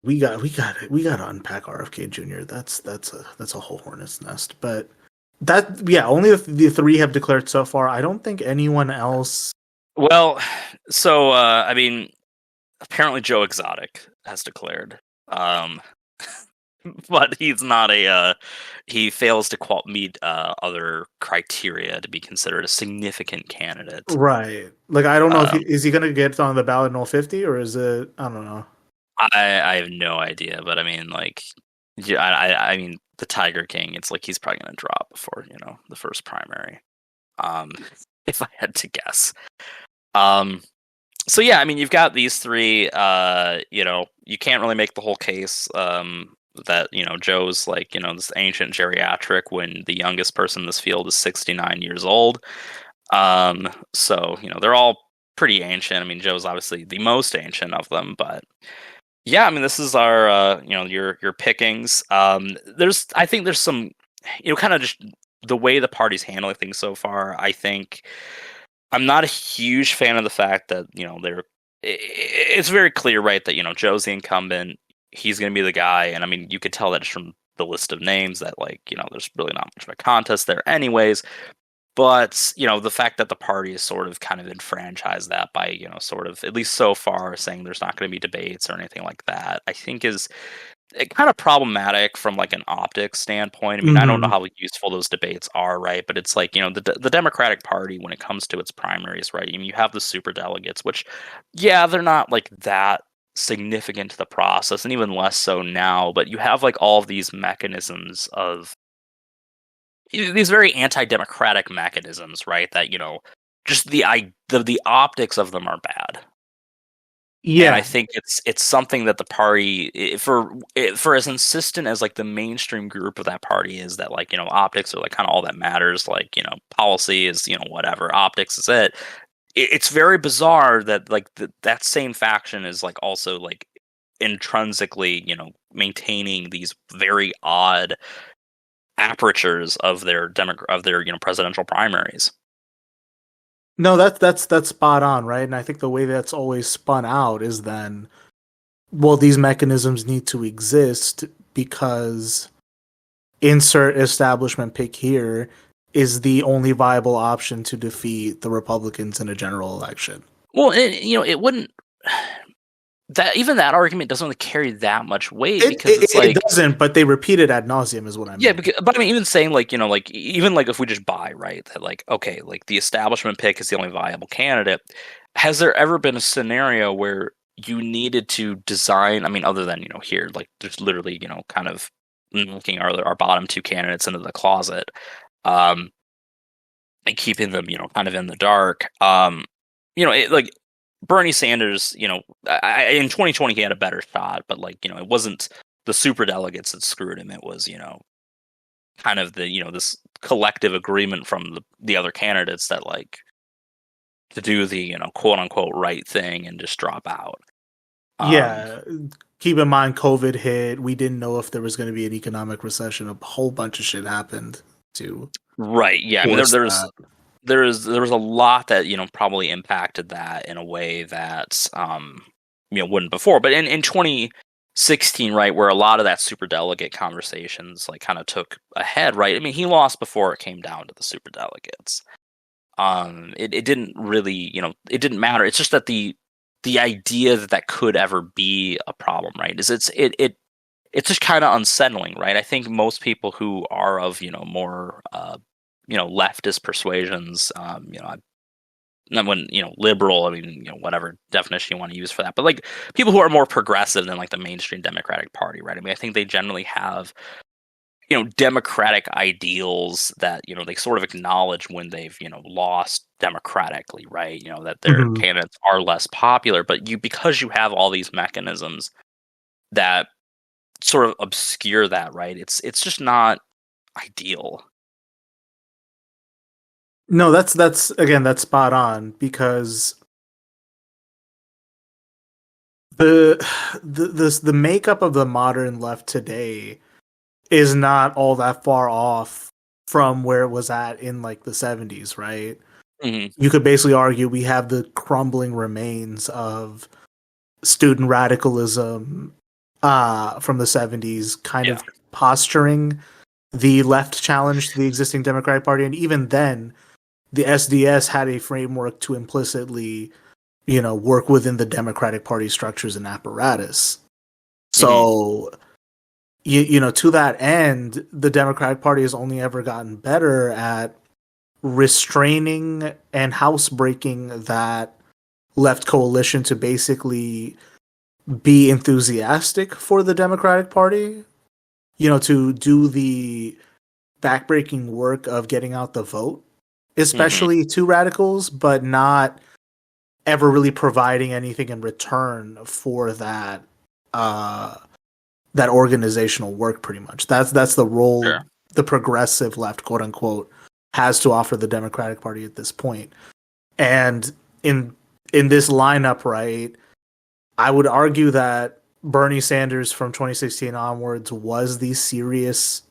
We got to unpack RFK Jr. That's a whole hornet's nest. But only the three have declared so far. I don't think anyone else. Well, so I mean, apparently Joe Exotic has declared, but he's not he fails to meet other criteria to be considered a significant candidate. Right. Like, I don't know if is he going to get on the ballot in 50, or is it? I don't know. I have no idea, but I mean, like, yeah, I mean, the Tiger King. It's like he's probably going to drop before the first primary. If I had to guess. So yeah, I mean, you've got these three. You can't really make the whole case that Joe's like this ancient geriatric when the youngest person in this field is 69 years old. So they're all pretty ancient. I mean, Joe's obviously the most ancient of them, but yeah, I mean, this is our your pickings. I think there's some kind of just the way the party's handling things so far. I think I'm not a huge fan of the fact that it's very clear, right, that Joe's the incumbent. He's going to be the guy, and I mean, you could tell that just from the list of names that, like, there's really not much of a contest there anyways. But, the fact that the party is sort of kind of enfranchised that by, sort of, at least so far, saying there's not going to be debates or anything like that, I think is kind of problematic from like an optics standpoint. I mean, I don't know how useful those debates are, right? But it's like, the Democratic Party, when it comes to its primaries, right? I mean, you have the super delegates, which, yeah, they're not like that significant to the process, and even less so now, but you have like all of these mechanisms of these very anti-democratic mechanisms, right? That, just the optics of them are bad. Yeah, and I think it's something that the party, for as insistent as like the mainstream group of that party is, that like, optics are like kind of all that matters, like, policy is, whatever, optics is it. It's very bizarre that like that same faction is like also like intrinsically, maintaining these very odd apertures of their presidential primaries. no, that's spot on, right? And I think the way that's always spun out is then, well, these mechanisms need to exist because insert establishment pick here is the only viable option to defeat the Republicans in a general election. Well, it wouldn't. That argument doesn't really carry that much weight, because it's like, it doesn't, but they repeat it ad nauseum, is what I mean. yeah, but I mean, even saying like, like, even like if we just buy, right, that like, okay, like the establishment pick is the only viable candidate, has there ever been a scenario where you needed to design, I mean, other than, here, like there's literally, kind of looking our bottom two candidates into the closet, and keeping them, kind of in the dark, like Bernie Sanders, in 2020 he had a better shot, but like, it wasn't the super delegates that screwed him. It was, kind of the, this collective agreement from the other candidates that like to do the, quote unquote right thing and just drop out. Yeah. Keep in mind, COVID hit. We didn't know if there was going to be an economic recession. A whole bunch of shit happened to. Right. Yeah. I mean, there was a lot that, probably impacted that in a way that, wouldn't before. But in 2016, right, where a lot of that super delegate conversations like kind of took ahead, right? I mean, he lost before it came down to the super delegates. It didn't really, it didn't matter. It's just that the idea that could ever be a problem, right, is it's just kind of unsettling, right? I think most people who are of, more leftist persuasions, when, liberal, I mean, whatever definition you want to use for that, but like people who are more progressive than like the mainstream Democratic Party, right? I mean, I think they generally have, democratic ideals that, they sort of acknowledge when they've, lost democratically, right? That their candidates are less popular, but because you have all these mechanisms that sort of obscure that, right? It's just not ideal. No, that's again, that's spot on, because the makeup of the modern left today is not all that far off from where it was at in like the 70s, right? Mm-hmm. You could basically argue we have the crumbling remains of student radicalism from the 70s, kind of posturing the left challenge to the existing Democratic Party. And even then, the SDS had a framework to implicitly, work within the Democratic Party structures and apparatus. So, to that end, the Democratic Party has only ever gotten better at restraining and housebreaking that left coalition to basically be enthusiastic for the Democratic Party, to do the backbreaking work of getting out the vote, especially to radicals, but not ever really providing anything in return for that that organizational work. Pretty much that's the role the progressive left, quote unquote, has to offer the Democratic Party at this point. And in this lineup, right, I would argue that Bernie Sanders from 2016 onwards was the serious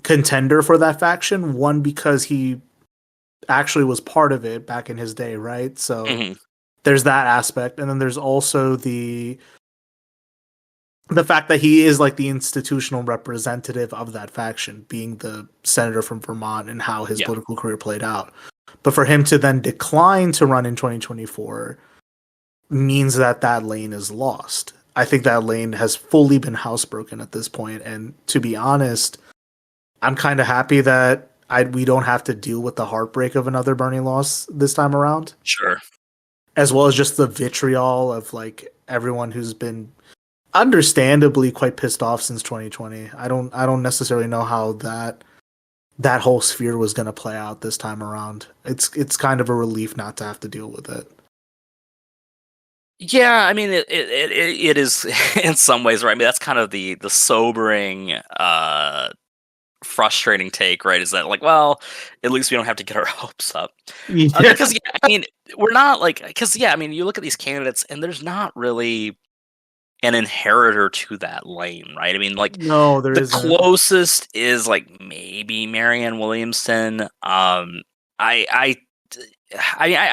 contender for that faction. One, because he actually was part of it back in his day, right? So there's that aspect. And then there's also the the fact that he is like the institutional representative of that faction, being the senator from Vermont and how his political career played out. But for him to then decline to run in 2024 means that that lane is lost. I think that lane has fully been housebroken at this point. And to be honest, I'm kind of happy that we don't have to deal with the heartbreak of another Bernie loss this time around. Sure. As well as just the vitriol of like everyone who's been understandably quite pissed off since 2020. I don't necessarily know how that whole sphere was going to play out this time around. It's kind of a relief not to have to deal with it. Yeah, I mean it is in some ways, right? I mean that's kind of the sobering, frustrating take, right? Is that like, well, at least we don't have to get our hopes up. Because I mean, we're not like, because I mean, you look at these candidates and there's not really an inheritor to that lane, right? I mean, like, no, there the isn't. Closest is like maybe Marianne Williamson. I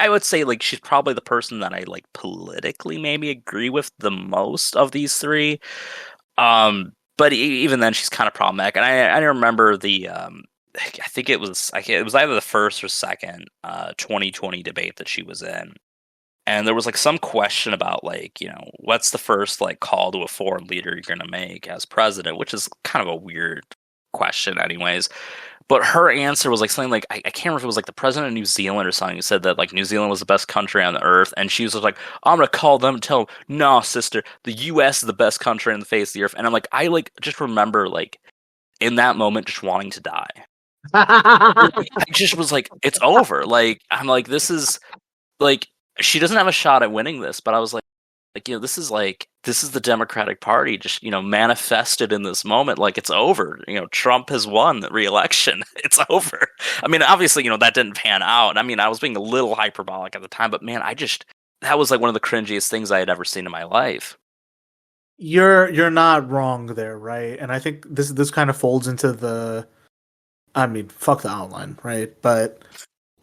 would say like she's probably the person that I like politically maybe agree with the most of these three. But even then, she's kind of problematic. And I remember I think it was either the first or second 2020 debate that she was in. And there was like some question about like, what's the first like call to a foreign leader you're going to make as president, which is kind of a weird question anyways. But her answer was like something like, I can't remember if it was like the president of New Zealand or something who said that like New Zealand was the best country on the earth. And she was like, I'm going to call them and tell them, no, sister, the US is the best country on the face of the earth. And I'm like, I like just remember like in that moment just wanting to die. I just was like, it's over. Like, I'm like, this is like, she doesn't have a shot at winning this, but I was like, this is the Democratic Party just, manifested in this moment. Like, it's over. Trump has won the re-election. It's over. I mean, obviously, that didn't pan out. I mean, I was being a little hyperbolic at the time, but man, that was like one of the cringiest things I had ever seen in my life. You're not wrong there, right? And I think this kind of folds into fuck the outline, right? But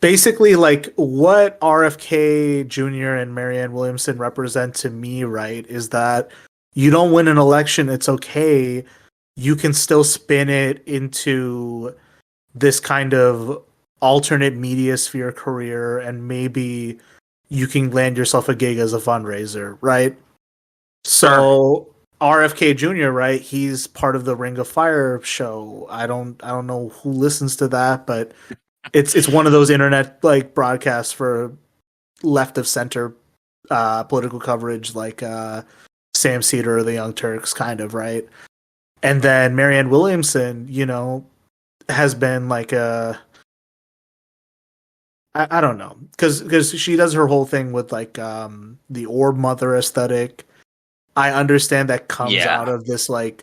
basically, like, what RFK Jr. and Marianne Williamson represent to me, right, is that you don't win an election, it's okay. You can still spin it into this kind of alternate media sphere career, and maybe you can land yourself a gig as a fundraiser, right? So RFK Jr., right, he's part of the Ring of Fire show. I don't know who listens to that, but it's one of those internet like broadcasts for left of center political coverage, like Sam Cedar or the Young Turks, kind of, right? And then Marianne Williamson, has been like I don't know, because she does her whole thing with like the orb mother aesthetic. I understand that comes out of this like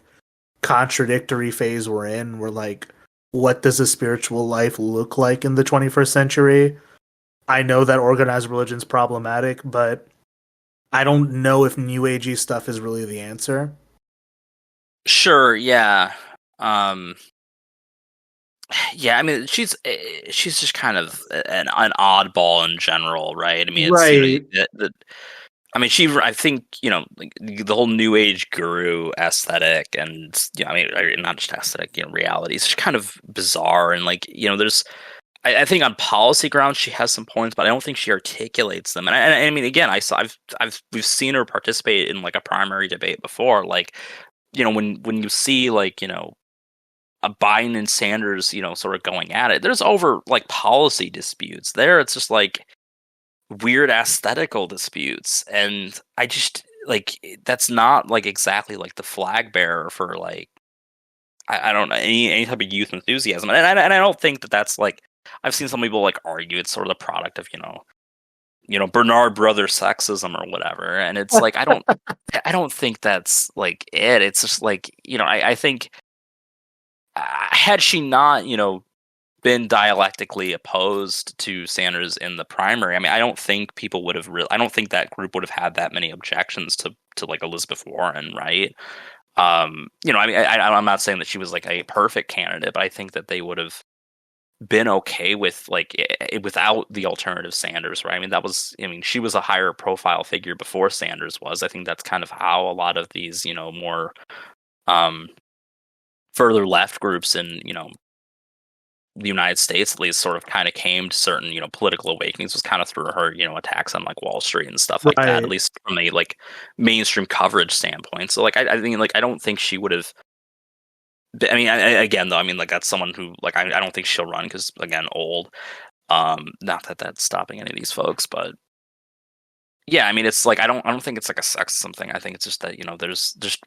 contradictory phase we're in, where like, what does a spiritual life look like in the 21st century? I know that organized religion's problematic, but I don't know if New Agey stuff is really the answer. Sure, yeah. Yeah, I mean, she's just kind of an oddball in general, right? I mean, it's, right. I mean, I think, like the whole New Age guru aesthetic and, I mean, not just aesthetic, reality is just kind of bizarre. And like, I think on policy grounds, she has some points, but I don't think she articulates them. And I mean, again, we've seen her participate in like a primary debate before. Like, when you see like, a Biden and Sanders, sort of going at it, there's over like policy disputes there. It's just like weird aesthetical disputes, and I just like that's not like exactly like the flag bearer for like I don't know any type of youth enthusiasm, and I don't think that's like, I've seen some people like argue it's sort of the product of Bernard Brothers sexism or whatever, and it's like I don't think that's like it. It's just like I think had she not been dialectically opposed to Sanders in the primary, I mean, I don't think people would have I don't think that group would have had that many objections to like Elizabeth Warren, right? I mean, I'm not saying that she was like a perfect candidate, but I think that they would have been okay with without the alternative Sanders, right? I mean, she was a higher profile figure before Sanders was. I think that's kind of how a lot of these, more further left groups in, the United States at least sort of kind of came to certain, political awakenings was kind of through her, attacks on like Wall Street and stuff like that, at least from a like mainstream coverage standpoint. So like, I think like, I don't think she would have, I mean, again though, I mean, like that's someone who like, I don't think she'll run because again, old, not that that's stopping any of these folks, but yeah, I mean, it's like, I don't think it's like a sexism thing. I think it's just that, there's just,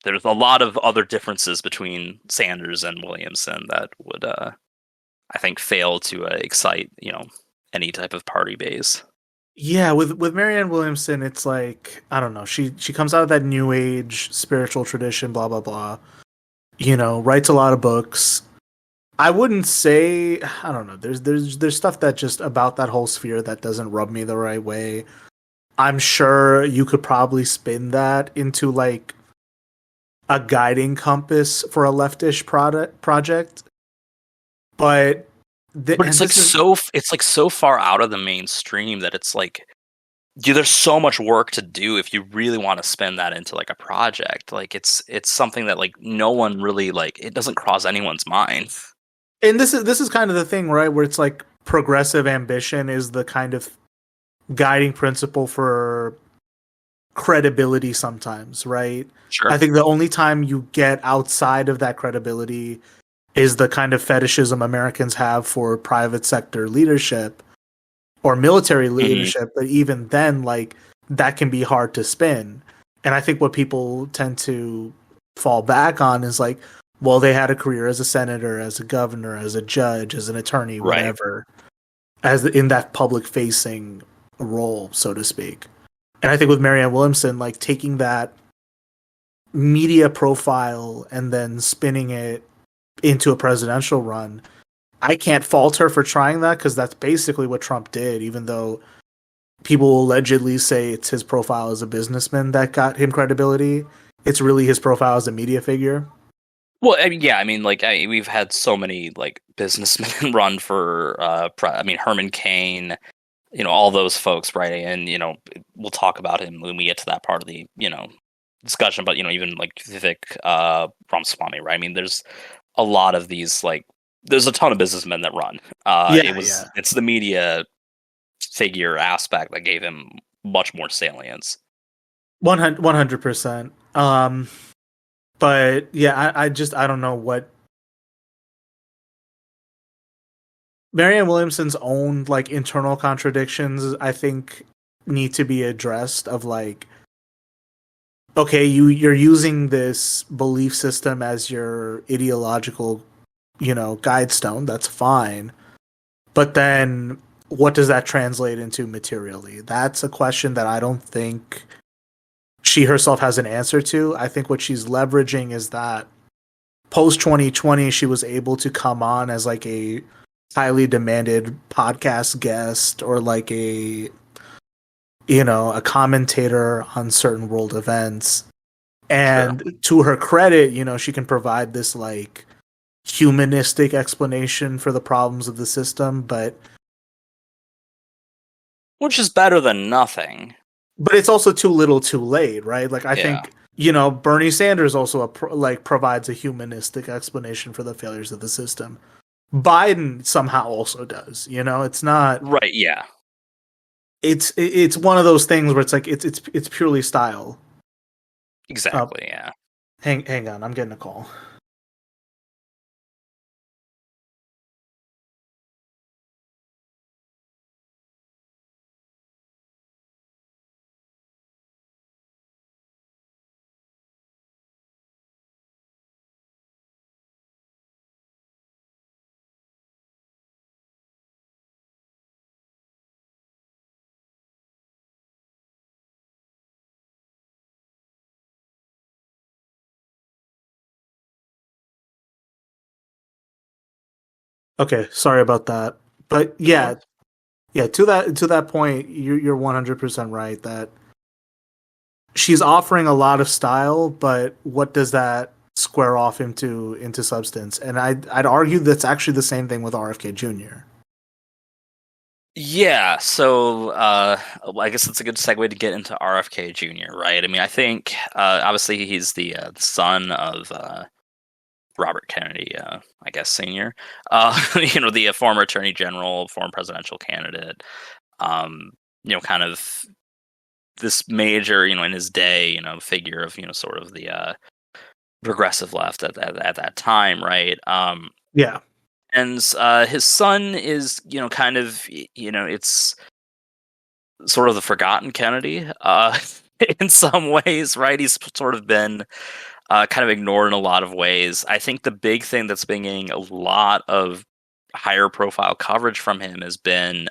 there's a lot of other differences between Sanders and Williamson that would, I think, fail to excite, any type of party base. Yeah, with Marianne Williamson, it's like, I don't know. She comes out of that new age spiritual tradition, blah blah blah. Writes a lot of books. I wouldn't say, I don't know. There's stuff that just about that whole sphere that doesn't rub me the right way. I'm sure you could probably spin that into like a guiding compass for a leftish project, but it's like so far out of the mainstream that it's like, dude, there's so much work to do if you really want to spin that into like a project. Like it's something that like no one really like, it doesn't cross anyone's mind. And this is kind of the thing, right? Where it's like progressive ambition is the kind of guiding principle for credibility sometimes, right? Sure. I think the only time you get outside of that credibility is the kind of fetishism Americans have for private sector leadership or military leadership. But even then, like, that can be hard to spin. And I think what people tend to fall back on is like, well, they had a career as a senator, as a governor, as a judge, as an attorney, whatever, as in that public facing role, so to speak. And I think with Marianne Williamson, like taking that media profile and then spinning it into a presidential run, I can't fault her for trying that because that's basically what Trump did, even though people allegedly say it's his profile as a businessman that got him credibility. It's really his profile as a media figure. Well, I mean, yeah, I mean, like, we've had so many, like, businessmen run for, Herman Cain, all those folks, right? And, we'll talk about him when we get to that part of the, discussion, but, even, like, Vivek Ramaswamy, right? I mean, there's a lot of these, like, there's a ton of businessmen that run. It's the media figure aspect that gave him much more salience. 100%. But yeah, I don't know what Marianne Williamson's own like internal contradictions I think need to be addressed of like, okay, you're using this belief system as your ideological, guide stone, that's fine. But then what does that translate into materially? That's a question that I don't think she herself has an answer to. I think what she's leveraging is that post 2020, she was able to come on as like a highly demanded podcast guest or like a commentator on certain world events. And to her credit, she can provide this like humanistic explanation for the problems of the system, but which is better than nothing. But it's also too little too late, right? Like, I think, Bernie Sanders also provides a humanistic explanation for the failures of the system. Biden somehow also does, it's not... Right, yeah. It's one of those things where it's like, it's purely style. Exactly, yeah. Hang on, I'm getting a call. Okay, sorry about that. But yeah, to that point, you're 100% right that she's offering a lot of style, but what does that square off into substance. And I'd argue that's actually the same thing with RFK Jr. Yeah, so I guess it's a good segue to get into RFK Jr., right? I mean, I think obviously he's the son of Robert Kennedy, I guess Senior, the former Attorney General, former presidential candidate, kind of this major, in his day, figure of, sort of the progressive left at that time, right? Yeah. And his son is, kind of, it's sort of the forgotten Kennedy, in some ways, right? He's sort of been kind of ignored in a lot of ways. I think the big thing that's been getting a lot of higher profile coverage from him has been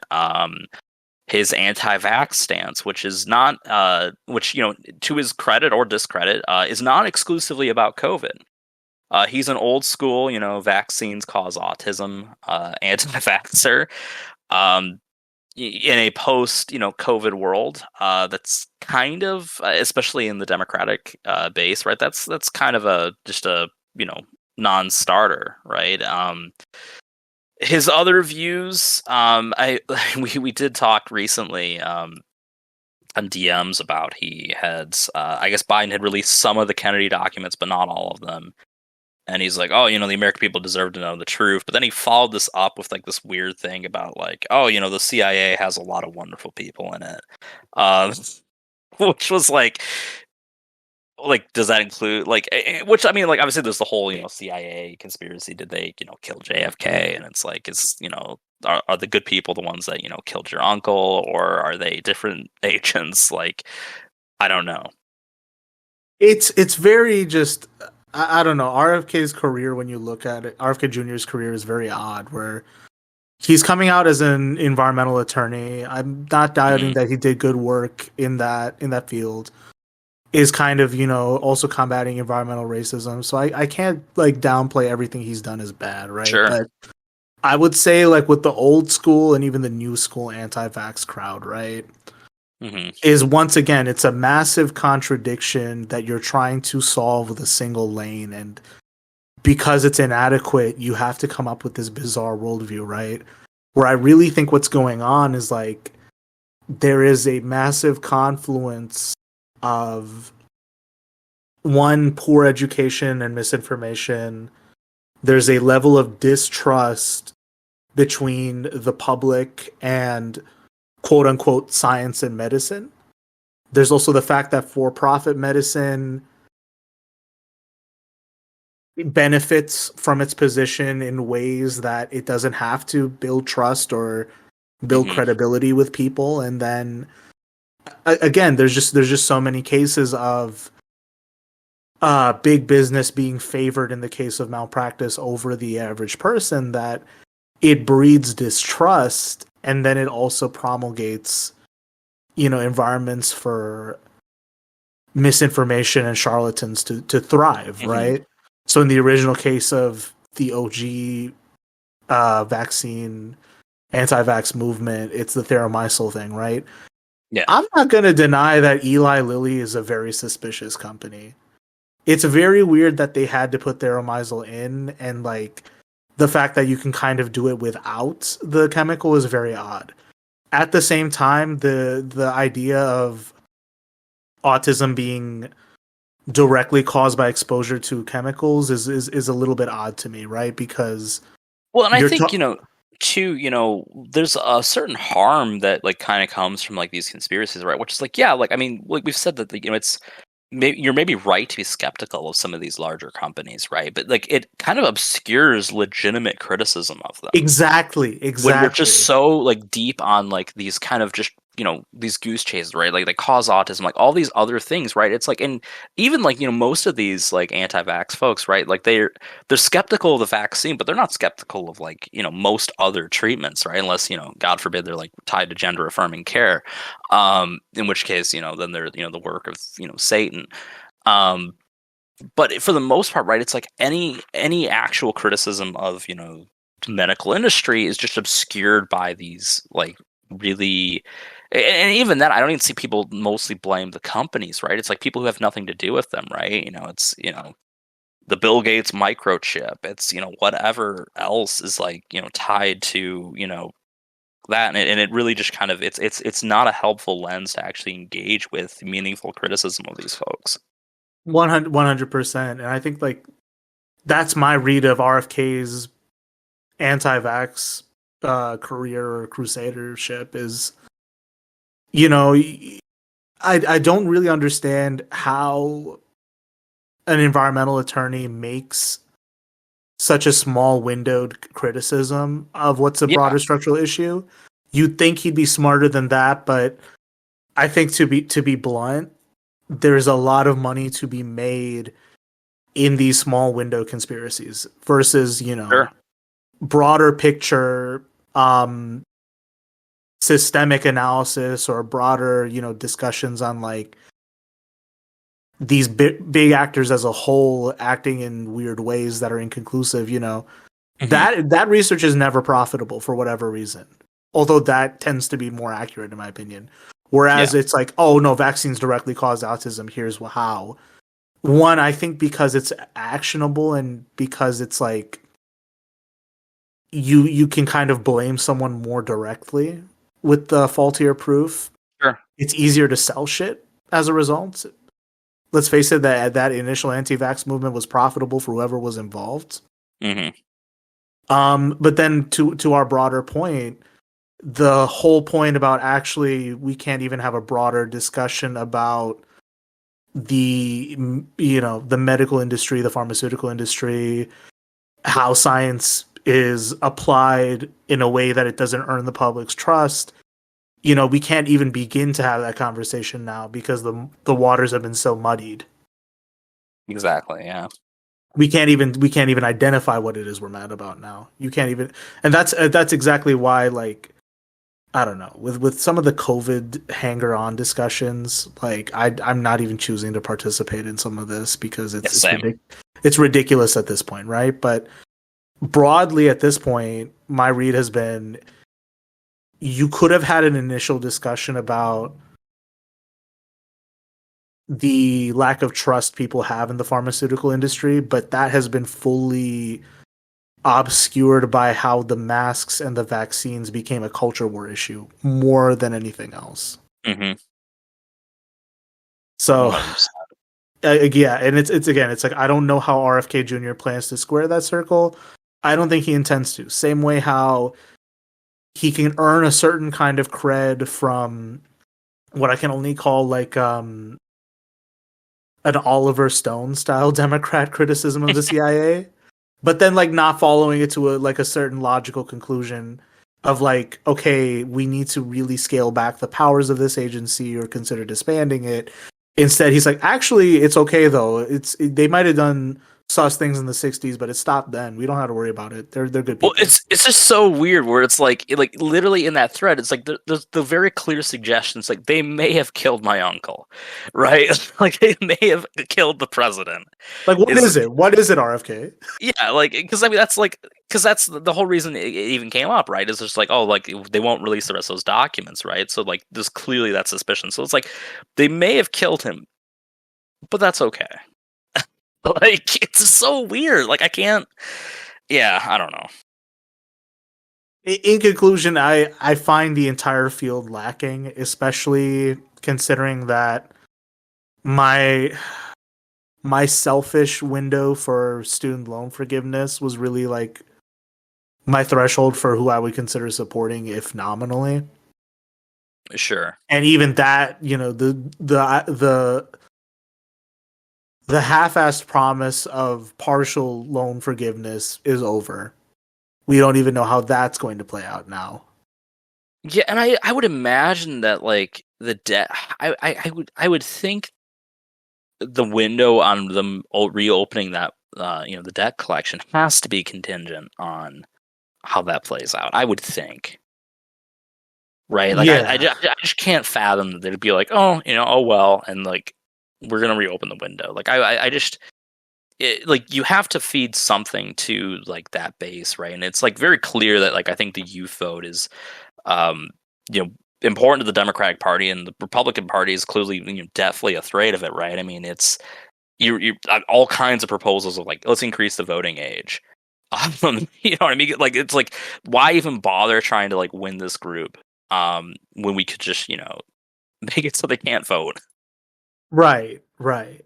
his anti-vax stance, which is not, to his credit or discredit, is not exclusively about COVID. He's an old school, vaccines cause autism, anti-vaxxer. In a post, COVID world, that's kind of, especially in the Democratic base, right? That's kind of just a non-starter, right? His other views, we did talk recently on DMs about he had, I guess Biden had released some of the Kennedy documents, but not all of them. And he's like, oh, the American people deserve to know the truth. But then he followed this up with like this weird thing about like, oh, the CIA has a lot of wonderful people in it. Which was like, does that include which, I mean, like, obviously there's the whole, CIA conspiracy. Did they, kill JFK? And it's like, are the good people the ones that, killed your uncle, or are they different agents? Like, I don't know. It's very just, I don't know. RFK's career, when you look at it, RFK Jr.'s career is very odd, where he's coming out as an environmental attorney. I'm not doubting that he did good work in that field. Is kind of, also combating environmental racism. So I can't like downplay everything he's done as bad, right? Sure. But I would say like with the old school and even the new school anti-vax crowd, right? Is once again, it's a massive contradiction that you're trying to solve with a single lane, and because it's inadequate, you have to come up with this bizarre worldview, right? Where I really think what's going on is like there is a massive confluence of one, poor education and misinformation. There's a level of distrust between the public and quote unquote science and medicine. There's also the fact that for-profit medicine benefits from its position in ways that it doesn't have to build trust or build credibility with people. And then again, there's just so many cases of big business being favored in the case of malpractice over the average person that it breeds distrust, and then it also promulgates, environments for misinformation and charlatans to thrive, right? So in the original case of the OG vaccine anti-vax movement, it's the Theromycin thing, right? Yeah. I'm not going to deny that Eli Lilly is a very suspicious company. It's very weird that they had to put Theromycin in, and like the fact that you can kind of do it without the chemical is very odd. At the same time, the idea of autism being directly caused by exposure to chemicals is a little bit odd to me, right? Because and I think too, there's a certain harm that like kind of comes from like these conspiracies, right? Which is like, yeah, like I mean, like we've said that it's you're maybe right to be skeptical of some of these larger companies, right? But like it kind of obscures legitimate criticism of them. Exactly. When we're just so like deep on like these kind of just these goose chases, right? Like they cause autism, like all these other things, right? It's like, and even like most of these like anti-vax folks, right? Like they're skeptical of the vaccine, but they're not skeptical of like most other treatments, right? Unless God forbid they're like tied to gender affirming care, in which case then they're the work of Satan. But for the most part, right? It's like any actual criticism of medical industry is just obscured by these like really. And even then, I don't even see people mostly blame the companies, right? It's like people who have nothing to do with them, right? It's the Bill Gates microchip. It's, whatever else is like, tied to, that, and it really just kind of it's not a helpful lens to actually engage with meaningful criticism of these folks. 100%. And I think like that's my read of RFK's anti-vax career or crusadership is, I don't really understand how an environmental attorney makes such a small windowed criticism of what's a broader structural issue. You'd think he'd be smarter than that, but I think to be blunt, there's a lot of money to be made in these small window conspiracies versus, Sure. broader picture systemic analysis or broader, discussions on like these big actors as a whole acting in weird ways that are inconclusive, that research is never profitable for whatever reason. Although that tends to be more accurate in my opinion. Whereas it's like, oh no, vaccines directly cause autism. Here's how. One, I think because it's actionable and because it's like you can kind of blame someone more directly with the faultier proof. Sure. It's easier to sell shit as a result. Let's face it, that initial anti-vax movement was profitable for whoever was involved. Mm-hmm. But then to our broader point, the whole point about actually we can't even have a broader discussion about the the medical industry, the pharmaceutical industry, how science is applied in a way that it doesn't earn the public's trust. We can't even begin to have that conversation now because the waters have been so muddied. Exactly. Yeah. We can't even identify what it is we're mad about now. You can't even, and that's exactly why, like, I don't know, with some of the COVID hanger-on discussions, like I'm not even choosing to participate in some of this because it's ridiculous at this point, right? But broadly at this point, my read has been you could have had an initial discussion about the lack of trust people have in the pharmaceutical industry, but that has been fully obscured by how the masks and the vaccines became a culture war issue more than anything else. Mm-hmm. So, yeah, and it's like I don't know how RFK Jr. plans to square that circle. I don't think he intends to. Same way how he can earn a certain kind of cred from what I can only call like an Oliver Stone style Democrat criticism of the CIA, but then like not following it to a certain logical conclusion of like, okay, we need to really scale back the powers of this agency or consider disbanding it. Instead, he's like, actually, it's okay though. They might have done sus things in the 60s, but it stopped then. We don't have to worry about it. They're good people. Well, it's just so weird where it's like literally in that thread, it's like the very clear suggestions, like they may have killed my uncle, right? Like they may have killed the president. Like what is it? What is it, RFK? Yeah, like because I mean that's the whole reason it even came up, right? Is just like, oh, like they won't release the rest of those documents, right? So like there's clearly that suspicion. So it's like they may have killed him, but that's okay. Like it's so weird. Like I can't. Yeah, I don't know. In conclusion, I find the entire field lacking, especially considering that my selfish window for student loan forgiveness was really like my threshold for who I would consider supporting, if nominally. Sure. And even that, the half-assed promise of partial loan forgiveness is over. We don't even know how that's going to play out now. Yeah, and I would imagine that like the debt, I would think the window on them reopening that the debt collection has to be contingent on how that plays out. I would think, right? Like I just can't fathom that they'd be like, oh well, and like we're gonna reopen the window. Like I just. Like you have to feed something to like that base, right? And it's like very clear that like I think the youth vote is, important to the Democratic Party, and the Republican Party is clearly definitely afraid of it, right? I mean, it's you all kinds of proposals of like, let's increase the voting age. You know what I mean? Like, it's like, why even bother trying to like win this group when we could just, you know, make it so they can't vote? Right, right.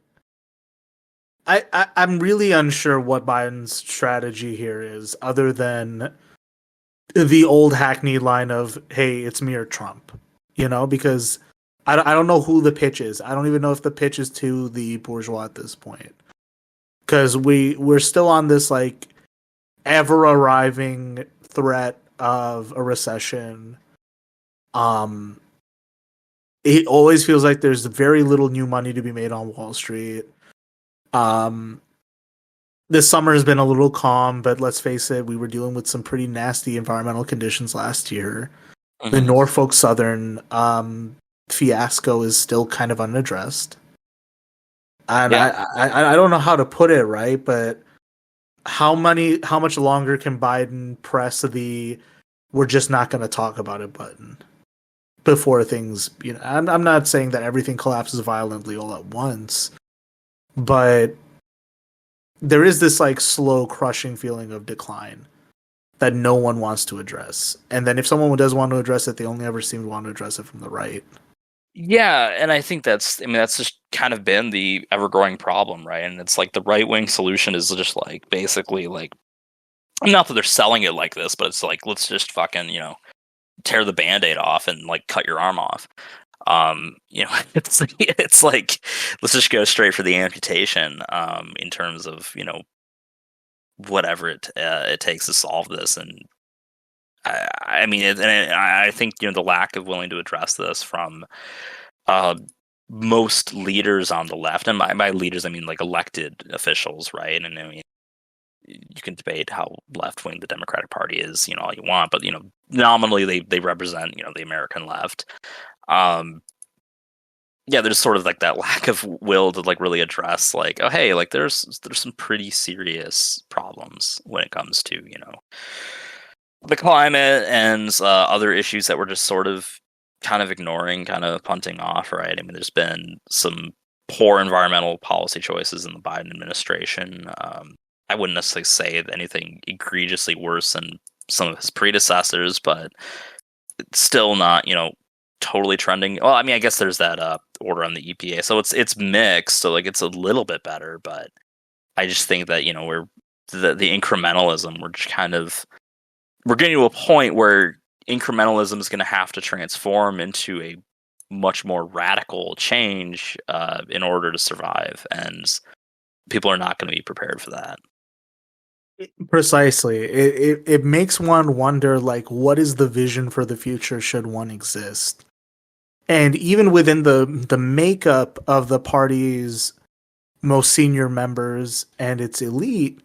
I'm really unsure what Biden's strategy here is, other than the old hackneyed line of, "Hey, it's me or Trump," you know, because I don't know who the pitch is. I don't even know if the pitch is to the bourgeois at this point, because we're still on this like ever arriving threat of a recession. It always feels like there's very little new money to be made on Wall Street. Um, this summer has been a little calm, but let's face it, we were dealing with some pretty nasty environmental conditions last year. The Norfolk Southern fiasco is still kind of unaddressed. And Yeah. I don't know how to put it, right? But how much longer can Biden press the "we're just not going to talk about it" button before things, you know, I'm not saying that everything collapses violently all at once, but there is this like slow crushing feeling of decline that no one wants to address. And then if someone does want to address it, they only ever seem to want to address it from the right. Yeah, and I think that's just kind of been the ever-growing problem, right? And it's like the right-wing solution is just like basically like, not that they're selling it like this, but it's like, let's just fucking, you know, tear the Band-Aid off and like cut your arm off. You know, it's like, let's just go straight for the amputation in terms of, you know, whatever it takes to solve this. And I mean, I think, you know, the lack of willing to address this from uh, most leaders on the left, and by leaders I mean like elected officials, right? And I mean, you can debate how left wing the Democratic Party is, you know, all you want, but you know, nominally they represent, you know, the American left. Yeah, there's sort of like that lack of will to like really address like, oh hey, like there's some pretty serious problems when it comes to, you know, the climate and other issues that we're just sort of kind of ignoring, kind of punting off, right? I mean, there's been some poor environmental policy choices in the Biden administration. I wouldn't necessarily say anything egregiously worse than some of his predecessors, but it's still not, you know, totally trending. Well, I mean, I guess there's that order on the EPA, so it's mixed. So like, it's a little bit better, but I just think that, you know, we're the incrementalism. We're getting to a point where incrementalism is going to have to transform into a much more radical change in order to survive, and people are not going to be prepared for that. Precisely. It makes one wonder, like, what is the vision for the future should one exist? And even within the makeup of the party's most senior members and its elite,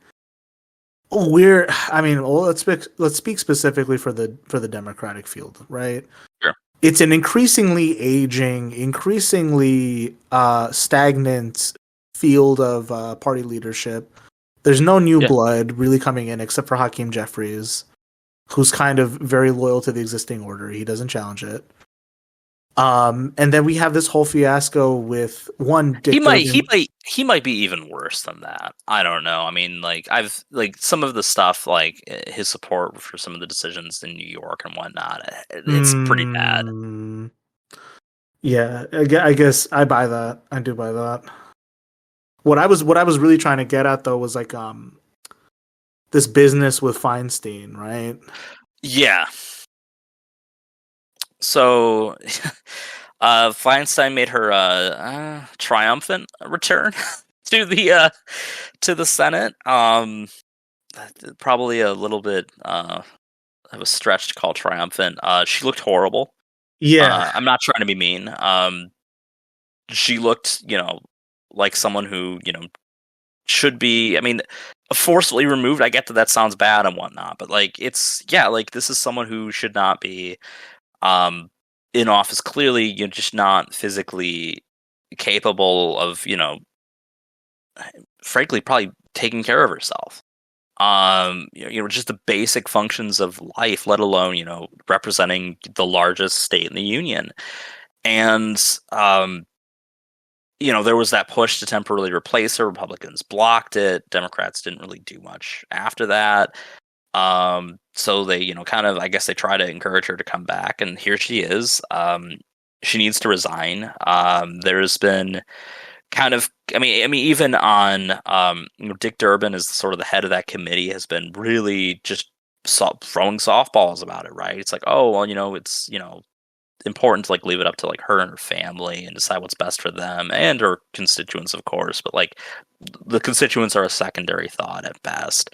let's speak specifically for the Democratic field, right? Sure. It's an increasingly aging, increasingly stagnant field of party leadership. There's no new blood really coming in except for Hakeem Jeffries, who's kind of very loyal to the existing order. He doesn't challenge it. And then we have this whole fiasco with one. He might be even worse than that. I don't know. I mean, like, I've like some of the stuff, like his support for some of the decisions in New York and whatnot. It's pretty bad. Yeah, I guess I buy that. I do buy that. What I was really trying to get at though was like this business with Feinstein, right? Yeah. So, Feinstein made her triumphant return to the Senate. Probably a little bit of a stretch to call triumphant. She looked horrible. Yeah, I'm not trying to be mean. She looked, you know, like someone who, you know, should be. I mean, forcefully removed. I get that sounds bad and whatnot, but like, like this is someone who should not be in office. Clearly, you're just not physically capable of, you know, frankly, probably taking care of herself. You know, just the basic functions of life, let alone, you know, representing the largest state in the union. And there was that push to temporarily replace her. Republicans blocked it. Democrats didn't really do much after that. So they, kind of, I guess they try to encourage her to come back, and here she is. She needs to resign. There's been kind of, even on, Dick Durbin is sort of the head of that committee, has been really just throwing softballs about it, right? It's like, oh, well, it's, important to like leave it up to like her and her family and decide what's best for them and her constituents, of course, but like the constituents are a secondary thought at best.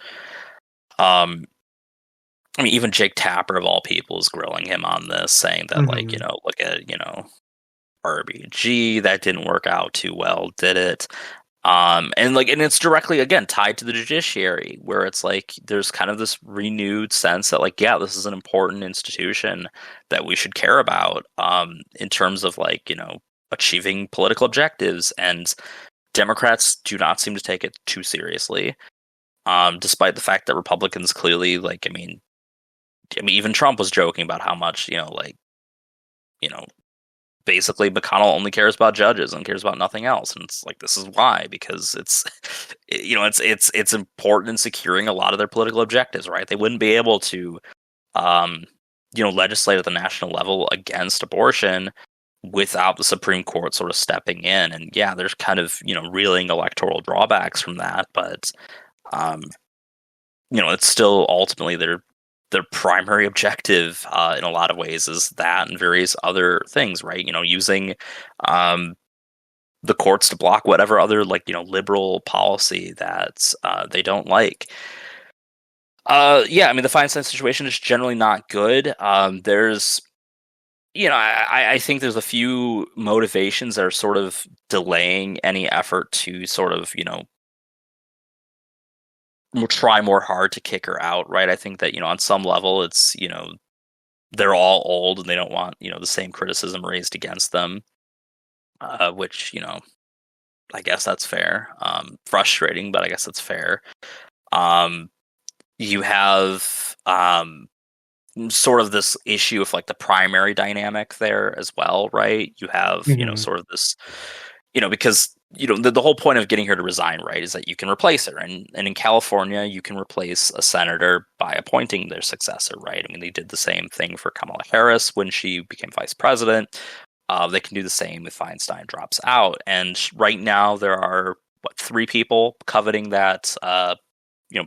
Even Jake Tapper of all people is grilling him on this, saying that like, look at, RBG, that didn't work out too well, did it? And it's directly again tied to the judiciary, where it's like there's kind of this renewed sense that like, yeah, this is an important institution that we should care about, in terms of like, achieving political objectives, and Democrats do not seem to take it too seriously, despite the fact that Republicans clearly, like, even Trump was joking about how much, basically McConnell only cares about judges and cares about nothing else, and it's like, this is why, because it's it's important in securing a lot of their political objectives, right? They wouldn't be able to legislate at the national level against abortion without the Supreme Court sort of stepping in, and yeah, there's kind of reeling electoral drawbacks from that, but it's still ultimately their primary objective, in a lot of ways, is that and various other things, right? Using the courts to block whatever other liberal policy that they don't like. The Feinstein situation is generally not good. There's, I think there's a few motivations that are sort of delaying any effort to sort of, try more hard to kick her out, right? I think that, on some level it's, they're all old and they don't want, the same criticism raised against them, which, I guess that's fair. Frustrating, but I guess that's fair. You have sort of this issue of like the primary dynamic there as well, right? You have, sort of this, because the whole point of getting her to resign, right, is that you can replace her, and in California you can replace a senator by appointing their successor, right? They did the same thing for Kamala Harris when she became vice president. They can do the same if Feinstein drops out, and right now there are 3 people coveting that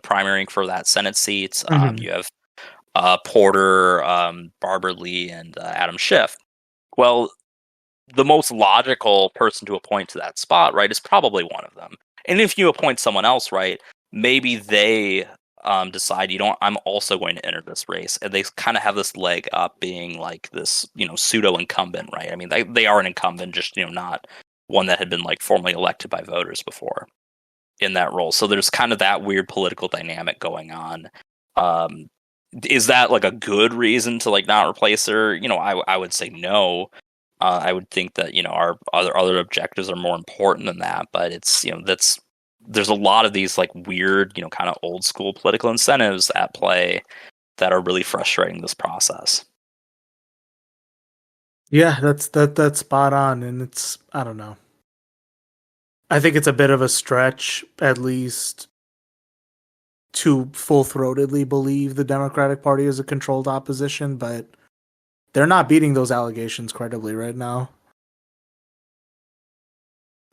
primarying for that Senate seat. You have Porter, Barbara Lee, and Adam Schiff. Well, the most logical person to appoint to that spot, right, is probably one of them. And if you appoint someone else, right, maybe they decide, I'm also going to enter this race, and they kind of have this leg up being like this, pseudo incumbent, right? They are an incumbent, just not one that had been like formally elected by voters before in that role. So there's kind of that weird political dynamic going on. Is that like a good reason to like not replace her? I would say no. I would think that our other objectives are more important than that, but it's there's a lot of these like weird kind of old school political incentives at play that are really frustrating this process. Yeah, that's spot on, and it's, I don't know. I think it's a bit of a stretch, at least, to full-throatedly believe the Democratic Party is a controlled opposition, but they're not beating those allegations credibly right now.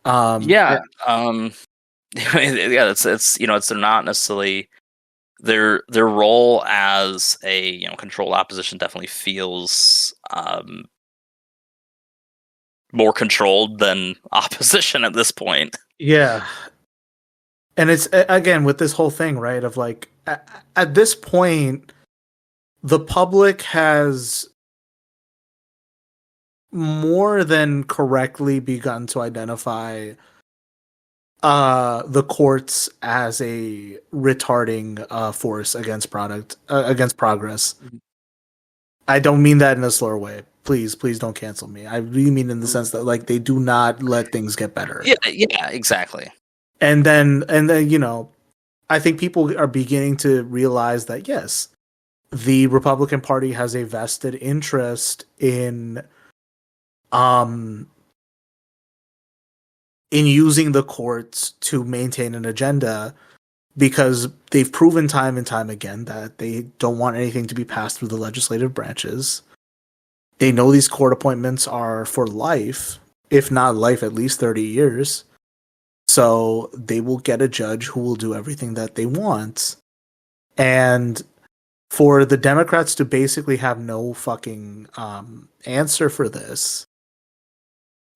Yeah, it's they're not necessarily their role as a controlled opposition definitely feels more controlled than opposition at this point. Yeah, and it's again with this whole thing, right? Of like at this point, the public has more than correctly begun to identify the courts as a retarding force against progress. Mm-hmm. I don't mean that in a slur way. Please don't cancel me. I really mean in the sense that like they do not let things get better. Yeah, exactly. And then I think people are beginning to realize that yes, the Republican Party has a vested interest in in using the courts to maintain an agenda, because they've proven time and time again that they don't want anything to be passed through the legislative branches. They know these court appointments are for life, if not life, at least 30 years. So they will get a judge who will do everything that they want. And for the Democrats to basically have no fucking answer for this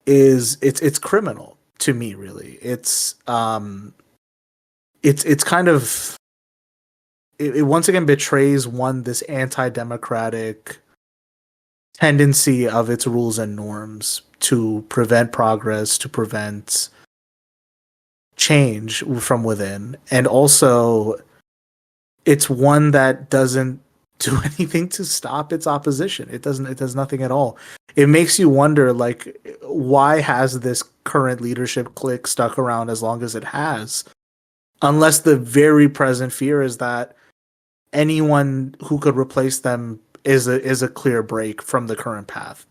it's criminal to me, really. It's kind of it once again betrays this anti-democratic tendency of its rules and norms to prevent progress, to prevent change from within. And also, it's one that doesn't do anything to stop its opposition. It does nothing at all. It makes you wonder, like, why has this current leadership clique stuck around as long as it has? Unless the very present fear is that anyone who could replace them is a clear break from the current path.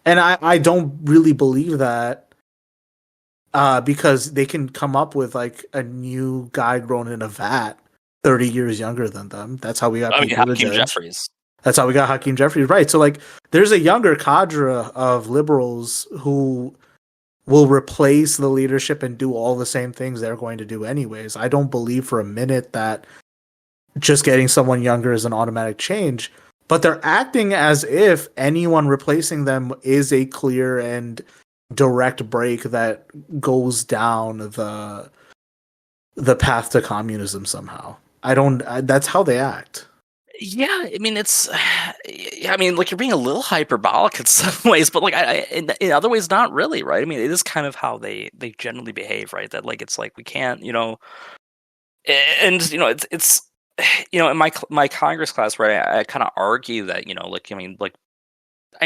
And I don't really believe that, because they can come up with like a new guy grown in a vat 30 years younger than them. That's how we got Hakeem Jeffries. That's how we got Hakeem Jeffries, right? So like, there's a younger cadre of liberals who will replace the leadership and do all the same things they're going to do anyways. I don't believe for a minute that just getting someone younger is an automatic change, but they're acting as if anyone replacing them is a clear and direct break that goes down the path to communism somehow. That's how they act. Yeah, I mean, like, you're being a little hyperbolic in some ways, but like, in other ways, not really, right? I mean, it is kind of how they generally behave, right? That like, it's like, we can't, and it's in my Congress class, right? I kind of argue that,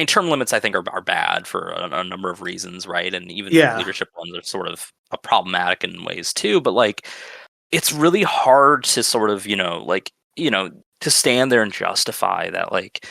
term limits I think are bad for a number of reasons, right? And even the leadership ones are sort of problematic in ways too. But like, it's really hard to sort of to stand there and justify that, like,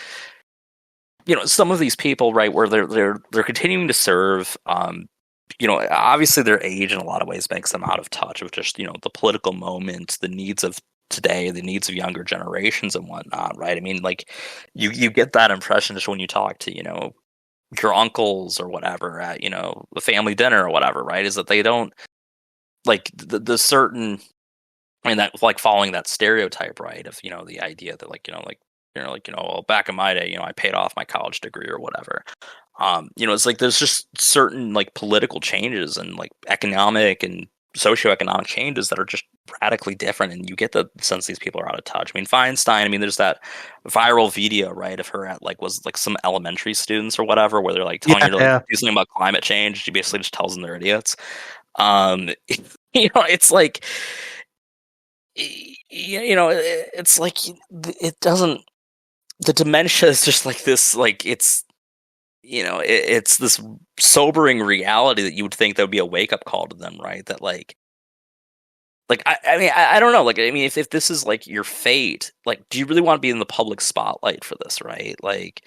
some of these people, right, where they're continuing to serve. Obviously their age in a lot of ways makes them out of touch with just the political moment, the needs of today, the needs of younger generations and whatnot, right? I mean, like, you get that impression just when you talk to your uncles or whatever at the family dinner or whatever, right? Is that they don't like the certain, and that, like, following that stereotype, right, of the idea that well, back in my day, I paid off my college degree or whatever. It's like there's just certain like political changes and like economic and socioeconomic changes that are just radically different, and you get the sense these people are out of touch. I mean, Feinstein, I mean, there's that viral video, right, of her at was some elementary students or whatever, where they're like telling her to do something about climate change. She basically just tells them they're idiots. It's like, it's like, it doesn't, the dementia is just like this, like, it's this sobering reality that you would think that would be a wake-up call to them, right? That like I mean, I don't know, like, I mean, if this is like your fate, like, do you really want to be in the public spotlight for this, right? Like,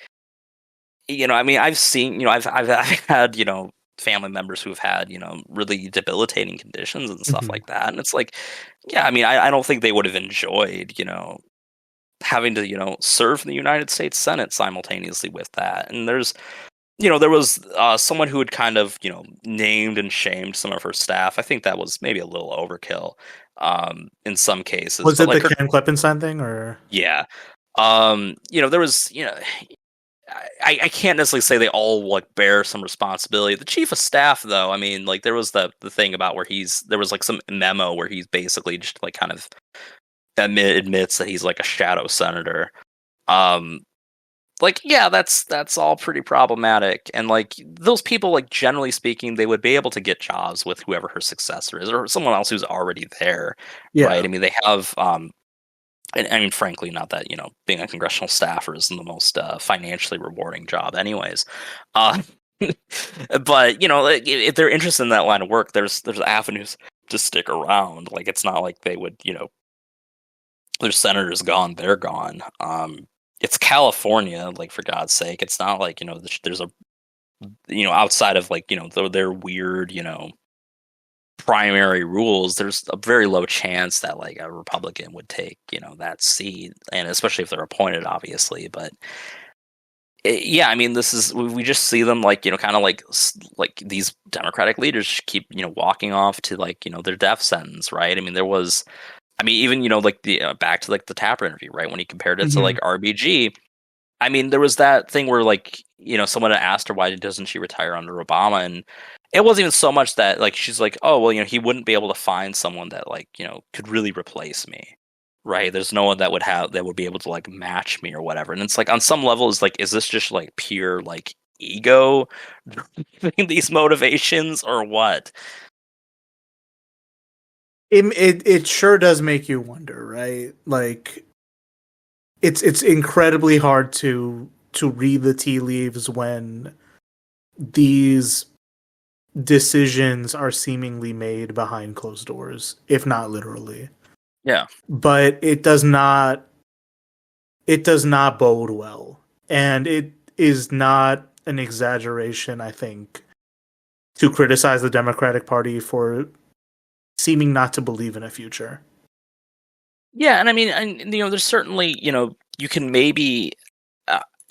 I mean, I've seen, I've had, family members who've had, really debilitating conditions and stuff like that. And it's like, yeah, I mean, I don't think they would have enjoyed, having to, serve in the United States Senate simultaneously with that. And there was someone who had kind of, named and shamed some of her staff. I think that was maybe a little overkill in some cases. Was it like the Ken Klippenstein thing, or? Yeah. There was, I can't necessarily say they all like bear some responsibility. The chief of staff, though, I mean, like, there was the thing about where there was like some memo where he's basically just like kind of admits that he's like a shadow senator. Like, yeah, that's all pretty problematic. And like, those people, like, generally speaking, they would be able to get jobs with whoever her successor is, or someone else who's already there. Yeah. Right? I mean, they have and I mean, frankly, not that, being a congressional staffer isn't the most financially rewarding job anyways. But, if they're interested in that line of work, there's avenues to stick around. Like, it's not like they would, their senator's gone, they're gone. It's California, like, for God's sake. It's not like, there's a, outside of like, their weird, primary rules, there's a very low chance that like a Republican would take, that seat, and especially if they're appointed, obviously. But yeah, I mean, we just see them like, kind of like these Democratic leaders just keep, walking off to like, their death sentence, right? I mean, there was, I mean, even, like the back to like the Tapper interview, right? When he compared it to like RBG, I mean, there was that thing where like, someone had asked her why doesn't she retire under Obama, and it wasn't even so much that like she's like, oh well, he wouldn't be able to find someone that like could really replace me, right? There's no one that would be able to like match me or whatever. And it's like on some level, is like, is this just like pure like ego these motivations or what? It sure does make you wonder, right? Like it's incredibly hard to read the tea leaves when these decisions are seemingly made behind closed doors, if not literally. Yeah. But it does not bode well. And it is not an exaggeration, I think, to criticize the Democratic Party for seeming not to believe in a future. Yeah, and I mean, there's certainly, you can maybe.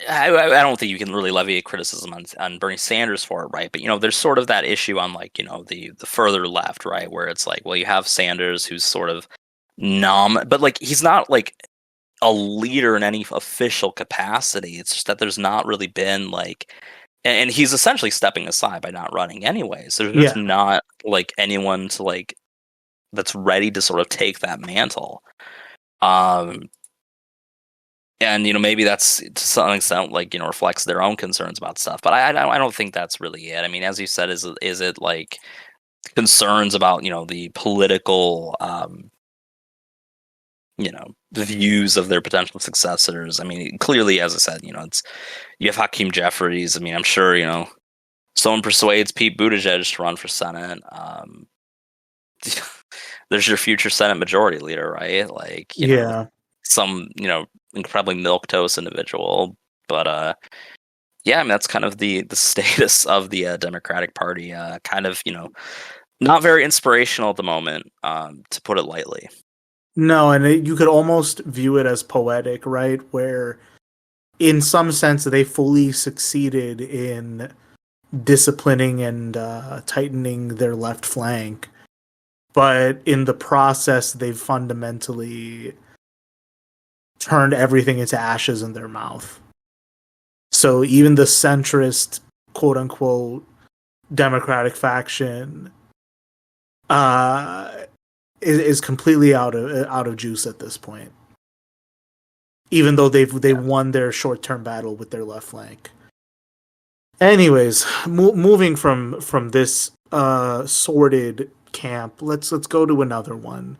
I don't think you can really levy a criticism on Bernie Sanders for it, right? But there's sort of that issue on like the further left, right, where it's like, well, you have Sanders who's sort of numb, but like he's not like a leader in any official capacity. It's just that there's not really been like, and he's essentially stepping aside by not running anyways. There's just not like anyone to like that's ready to sort of take that mantle. And maybe that's to some extent like reflects their own concerns about stuff, but I don't think that's really it. I mean, as you said, is it like concerns about the political the views of their potential successors? I mean, clearly, as I said, it's you have Hakeem Jeffries. I mean, I'm sure someone persuades Pete Buttigieg to run for Senate. There's your future Senate Majority Leader, right? Like, some incredibly milquetoast individual, but yeah, I mean that's kind of the status of the Democratic Party. Kind of not very inspirational at the moment, to put it lightly. No, and you could almost view it as poetic, right? Where, in some sense, they fully succeeded in disciplining and tightening their left flank, but in the process, they've fundamentally turned everything into ashes in their mouth. So even the centrist, quote unquote, Democratic faction is completely out of juice at this point. Even though they've won their short-term battle with their left flank. Anyways, moving from this sordid camp, let's go to another one.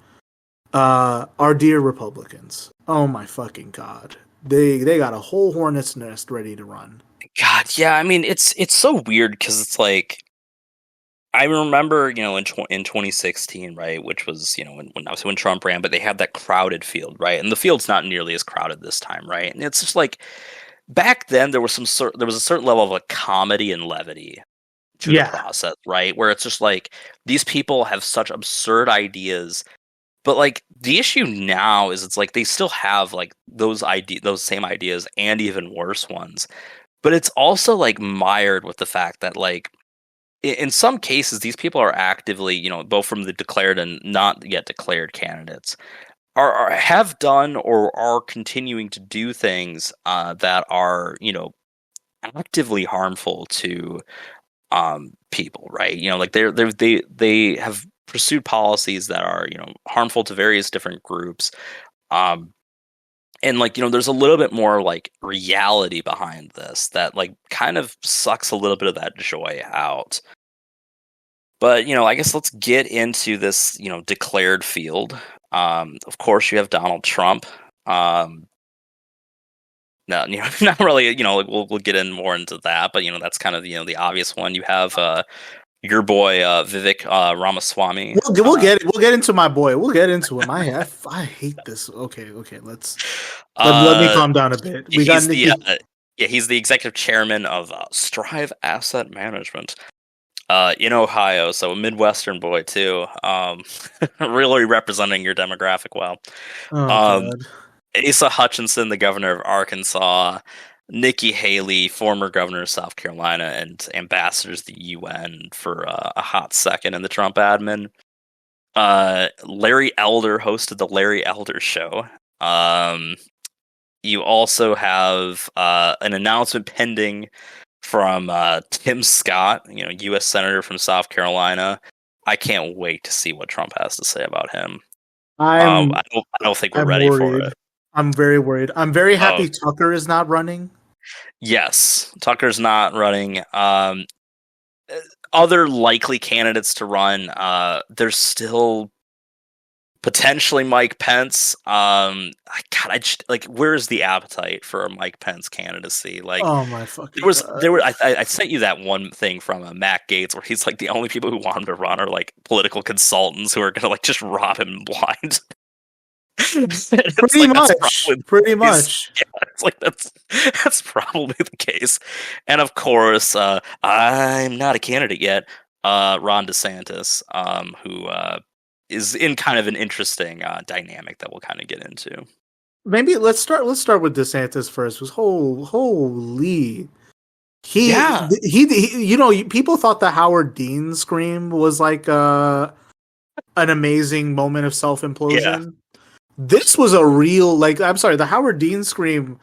Our dear Republicans. Oh my fucking god. They got a whole hornet's nest ready to run. God, yeah, I mean it's so weird because it's like I remember, in 2016, right, which was, when Trump ran, but they had that crowded field, right? And the field's not nearly as crowded this time, right? And it's just like back then there was a certain level of like comedy and levity to the process, right? Where it's just like these people have such absurd ideas. But like the issue now is it's like they still have like those same ideas and even worse ones. But it's also like mired with the fact that like in some cases these people are actively, both from the declared and not yet declared candidates are have done or are continuing to do things that are, actively harmful to people, right? Like they have pursued policies that are harmful to various different groups, and like there's a little bit more like reality behind this that like kind of sucks a little bit of that joy out. But I guess let's get into this declared field. Of course you have Donald Trump. No, not really. Like we'll get in more into that, but that's kind of the obvious one. You have your boy Vivek Ramaswamy. We'll get into my boy. We'll get into him. I hate this. Okay. Let's let me calm down a bit. He's the executive chairman of Strive Asset Management. in Ohio, so a Midwestern boy too. Really representing your demographic well. Oh Um, god. Asa Hutchinson, the governor of Arkansas, Nikki Haley, former governor of South Carolina, and ambassadors to the UN for a hot second in the Trump admin. Larry Elder hosted the Larry Elder Show. You also have an announcement pending from Tim Scott, U.S. Senator from South Carolina. I can't wait to see what Trump has to say about him. I'm I don't think we're I'm ready for worried. it. I'm very worried. I'm very Oh, happy Tucker is not running. yes, Tucker's not running. Other likely candidates to run, there's still potentially Mike Pence. God, where's the appetite for a Mike Pence candidacy? Like, Oh my fucking god. I sent you that one thing from Matt Gaetz where he's like the only people who want him to run are like political consultants who are gonna like just rob him blind. It's Pretty like that's much. probably Pretty the case. much. Yeah, it's like that's probably the case. And of course, I'm not a candidate yet. Ron DeSantis, who is in kind of an interesting dynamic that we'll kind of get into. Maybe let's start with DeSantis first. Was holy Yeah, people thought the Howard Dean scream was like an amazing moment of self yeah. implosion. This was a real, like, I'm sorry, the Howard Dean scream,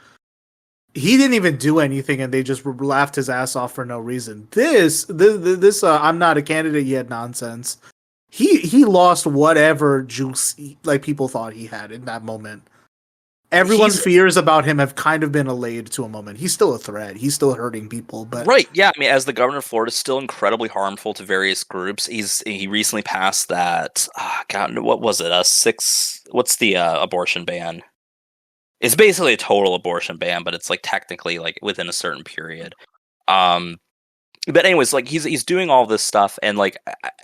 he didn't even do anything and they just laughed his ass off for no reason. This I'm not a candidate yet nonsense. He lost whatever juice like people thought he had in that moment. Everyone's fears about him have kind of been allayed to a moment. He's still a threat. He's still hurting people, but Right, yeah. I mean, as the governor of Florida, is still incredibly harmful to various groups. He recently passed that. God, what was it? What's the abortion ban? It's basically a total abortion ban, but it's like technically like within a certain period. Um, but anyways, like he's doing all this stuff, and like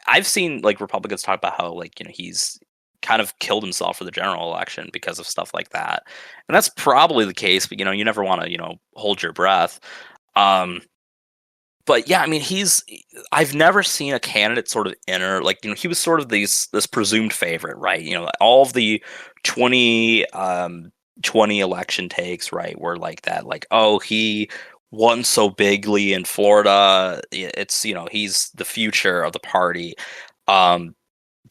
I've seen like Republicans talk about how like he's kind of killed himself for the general election because of stuff like that, and that's probably the case. But you never want to hold your breath. Um, but yeah, I mean, I've never seen a candidate sort of enter, like, he was sort of this presumed favorite, right? All of the 2020 election takes, right, were like that, like, oh, he won so bigly in Florida. It's, he's the future of the party. Um,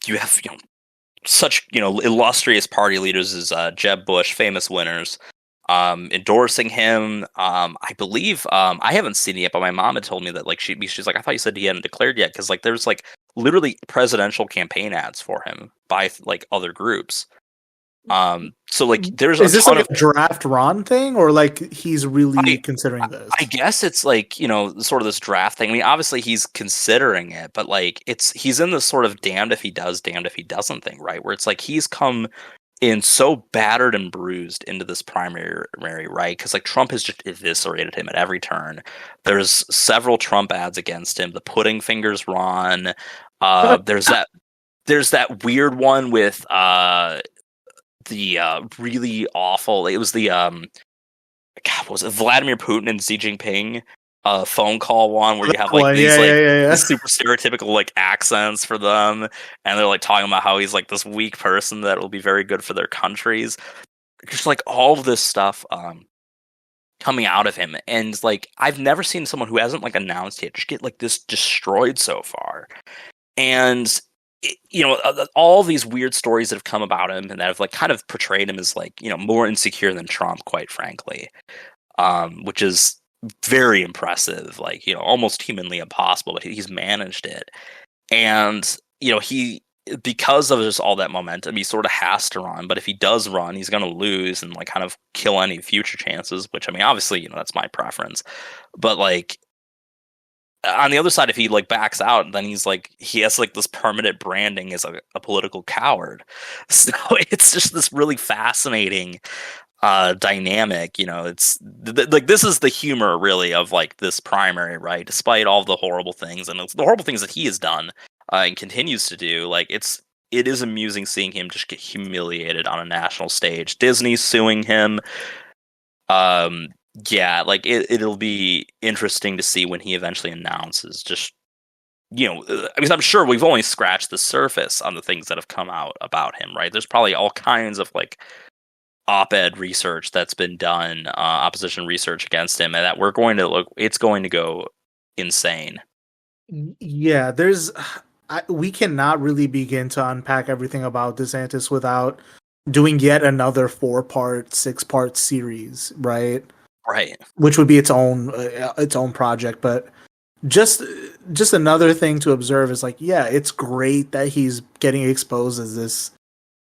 you have, such, illustrious party leaders as Jeb Bush, famous winners, endorsing him. I believe I haven't seen it yet, but my mom had told me that like she's like, I thought you said he hadn't declared yet, because like there's like literally presidential campaign ads for him by like other groups. So like there's is a this ton like of a draft Ron thing, or like he's really I considering this? I guess it's like, sort of this draft thing. I mean, obviously he's considering it, but like he's in this sort of damned if he does, damned if he doesn't thing, right? Where it's like he's come in so battered and bruised into this primary, right? Because like Trump has just eviscerated him at every turn. There's several Trump ads against him. The pudding fingers Ron. There's that weird one with the really awful. It was the what was it, Vladimir Putin and Xi Jinping phone call one where you have like these yeah. super stereotypical like accents for them, and they're like talking about how he's like this weak person that will be very good for their countries. Just like all of this stuff coming out of him, and like I've never seen someone who hasn't like announced yet just get like this destroyed so far. And all these weird stories that have come about him and that have like kind of portrayed him as like more insecure than Trump, quite frankly, which is very impressive, like almost humanly impossible, but he's managed it. And he, because of just all that momentum, he sort of has to run, but if he does run, he's going to lose and like kind of kill any future chances, which I mean, obviously that's my preference, but like on the other side, if he like backs out, then he has like this permanent branding as a political coward. So it's just this really fascinating dynamic. It's like this is the humor really of like this primary, right? Despite all the horrible things and the horrible things that he has done and continues to do, like it is amusing seeing him just get humiliated on a national stage. Disney suing him. Yeah, like it'll be interesting to see when he eventually announces just I mean, I'm sure we've only scratched the surface on the things that have come out about him, right? There's probably all kinds of like op-ed research that's been done, opposition research against him, and that it's going to go insane. Yeah, we cannot really begin to unpack everything about DeSantis without doing yet another 4-part, 6-part series, right? Right. Which would be its own project, but just another thing to observe is like, yeah, it's great that he's getting exposed as this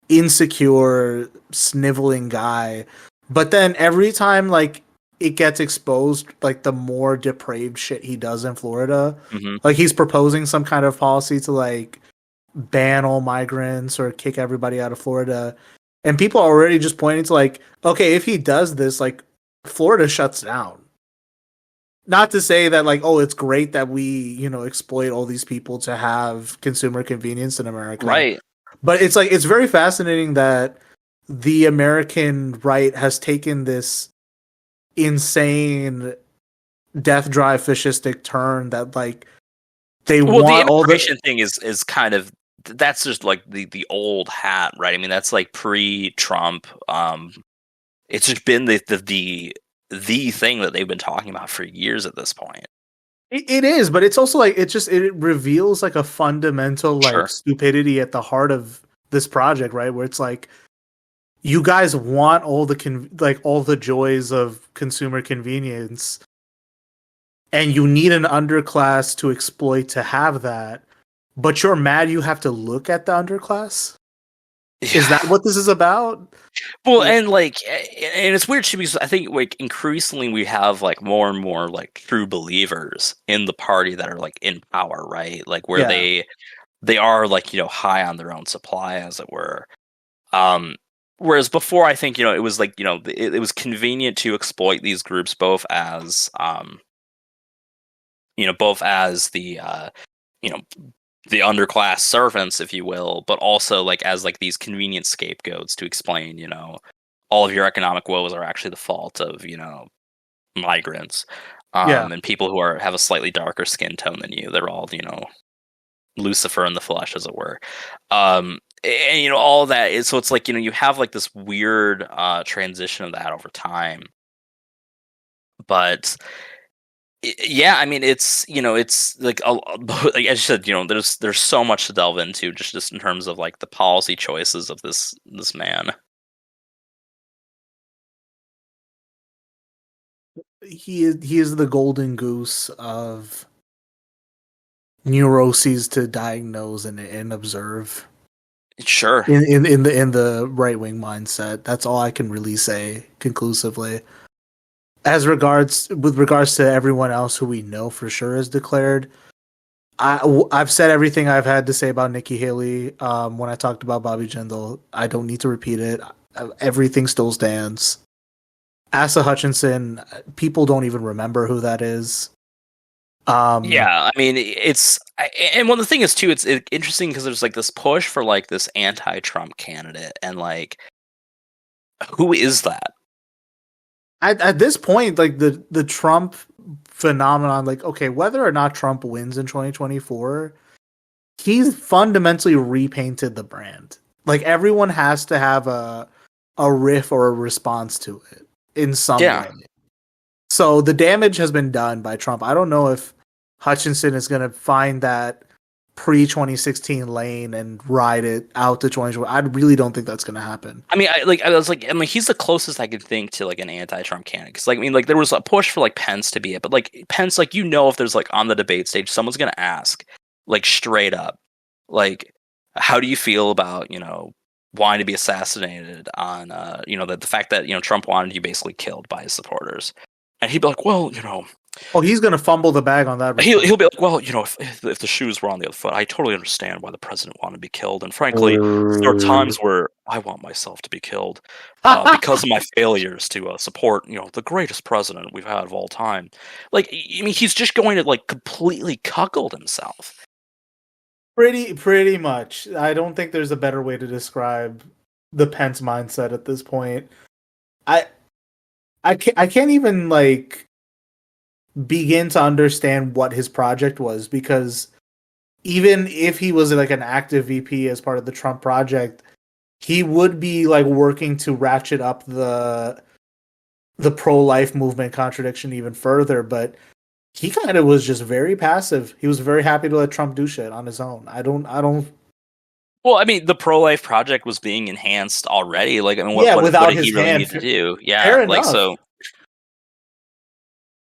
insecure, sniveling guy, but then every time like it gets exposed, like the more depraved shit he does in Florida, like he's proposing some kind of policy to like ban all migrants or kick everybody out of Florida, and people are already just pointing to like, okay, if he does this, like Florida shuts down. Not to say that like, oh, it's great that we, exploit all these people to have consumer convenience in America. Right. But it's like, it's very fascinating that the American right has taken this insane death drive fascistic turn that like they want the all the immigration thing is kind of, that's just like the old hat, right? I mean, that's like pre-Trump. It's just been the thing that they've been talking about for years at this point. It is, but it's also like it reveals like a fundamental like stupidity at the heart of this project, right? Where it's like you guys want all the joys of consumer convenience, and you need an underclass to exploit to have that, but you're mad you have to look at the underclass. Yeah. Is that what this is about? Well, and it's weird too, because I think like increasingly we have like more and more like true believers in the party that are like in power, right? Like where they are like, high on their own supply, as it were. Whereas before, I think, it was like, it was convenient to exploit these groups both as the underclass servants, if you will, but also like as like these convenient scapegoats to explain, all of your economic woes are actually the fault of, migrants, and people who have a slightly darker skin tone than you. They're all, Lucifer in the flesh, as it were. And all that is, so it's like, you have like this weird transition of that over time. But yeah, I mean, it's like like as you said, there's so much to delve into just in terms of like the policy choices of this man. He is the golden goose of neuroses to diagnose and observe. Sure. In the right wing mindset, that's all I can really say conclusively. With regards to everyone else who we know for sure is declared, I've said everything I've had to say about Nikki Haley. When I talked about Bobby Jindal, I don't need to repeat it. Everything still stands. Asa Hutchinson, people don't even remember who that is. Yeah, I mean, and one of the thing is too, it's interesting because there's like this push for like this anti-Trump candidate, and like, who is that? At this point, like the Trump phenomenon, like, okay, whether or not Trump wins in 2024, he's fundamentally repainted the brand. Like everyone has to have a riff or a response to it in some way. So the damage has been done by Trump. I don't know if Hutchinson is going to find that pre-2016 lane and ride it out to 2020. I really don't think that's going to happen. I mean, he's the closest I could think to like an anti-Trump candidate. Because like, I mean, like there was a push for like Pence to be it, but like Pence, like, if there's like on the debate stage, someone's going to ask like straight up, like, how do you feel about, wanting to be assassinated on, the fact that, Trump wanted you basically killed by his supporters. And he'd be like, well, Oh, he's going to fumble the bag on that. He'll be like, well, if the shoes were on the other foot, I totally understand why the president wanted to be killed. And frankly, there are times where I want myself to be killed because of my failures to support, the greatest president we've had of all time. Like, I mean, he's just going to like completely cuckold himself. Pretty much. I don't think there's a better way to describe the Pence mindset at this point. I can't even like begin to understand what his project was, because even if he was like an active VP as part of the Trump project, he would be like working to ratchet up the pro-life movement contradiction even further. But he kind of was just very passive. He was very happy to let Trump do shit on his own. I don't. Well, I mean, the pro-life project was being enhanced already. Like, I mean, what without did his he really hand. need to do? Yeah, Fair like enough. so.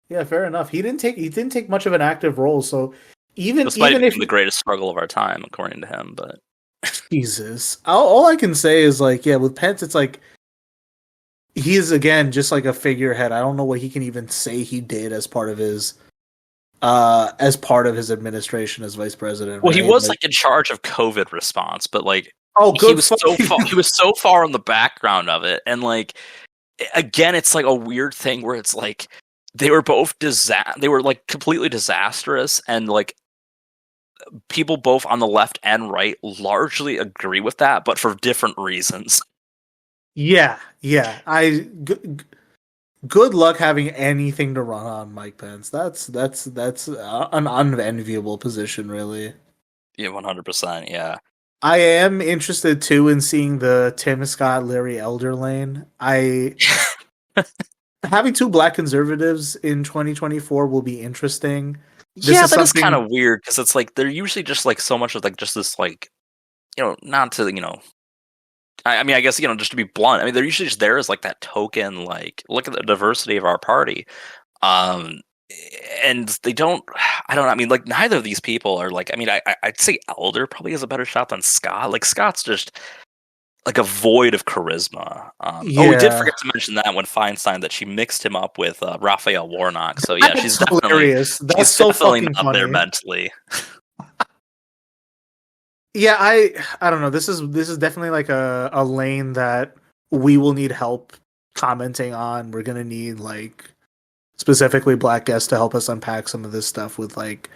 Yeah, fair enough. He didn't take much of an active role. So This might even have if been the greatest struggle of our time, according to him. But Jesus, all I can say is like, yeah, with Pence, it's like he is again just like a figurehead. I don't know what he can even say he did as part of his administration as vice president. well, right? he was like in charge of COVID response, but like good. He was so far in the background of it, and like again, it's like a weird thing where it's like they were both they were like completely disastrous, and like people both on the left and right largely agree with that, but for different reasons. Yeah. Good luck having anything to run on, Mike Pence. That's an unenviable position, really. Yeah, 100%. Yeah. I am interested too in seeing the Tim Scott Larry Elder lane. Having two black conservatives in 2024 will be interesting. That is kind of weird because it's like they're usually just like so much of like just this like, not to I mean, I guess just to be blunt, I mean they're usually just there as like that token, like look at the diversity of our party, and they don't. I don't know. I mean, like neither of these people are like. I mean, I'd say Elder probably has a better shot than Scott. Like Scott's just like a void of charisma. Oh, we did forget to mention that when Feinstein that she mixed him up with Raphael Warnock. So yeah, she's hilarious. That's so definitely fucking funny. There mentally. Yeah, I don't know. This is definitely like a lane that we will need help commenting on. We're gonna need like specifically black guests to help us unpack some of this stuff with like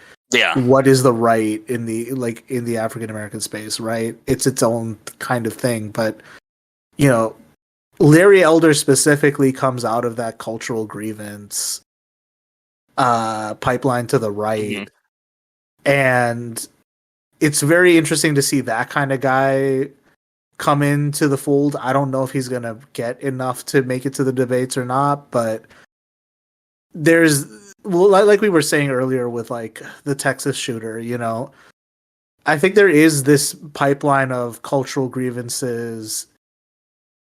what is the right in the African American space, right? It's its own kind of thing, but Larry Elder specifically comes out of that cultural grievance pipeline to the right, and it's very interesting to see that kind of guy come into the fold. I don't know if he's gonna get enough to make it to the debates or not, but there's like we were saying earlier with like the Texas shooter, I think there is this pipeline of cultural grievances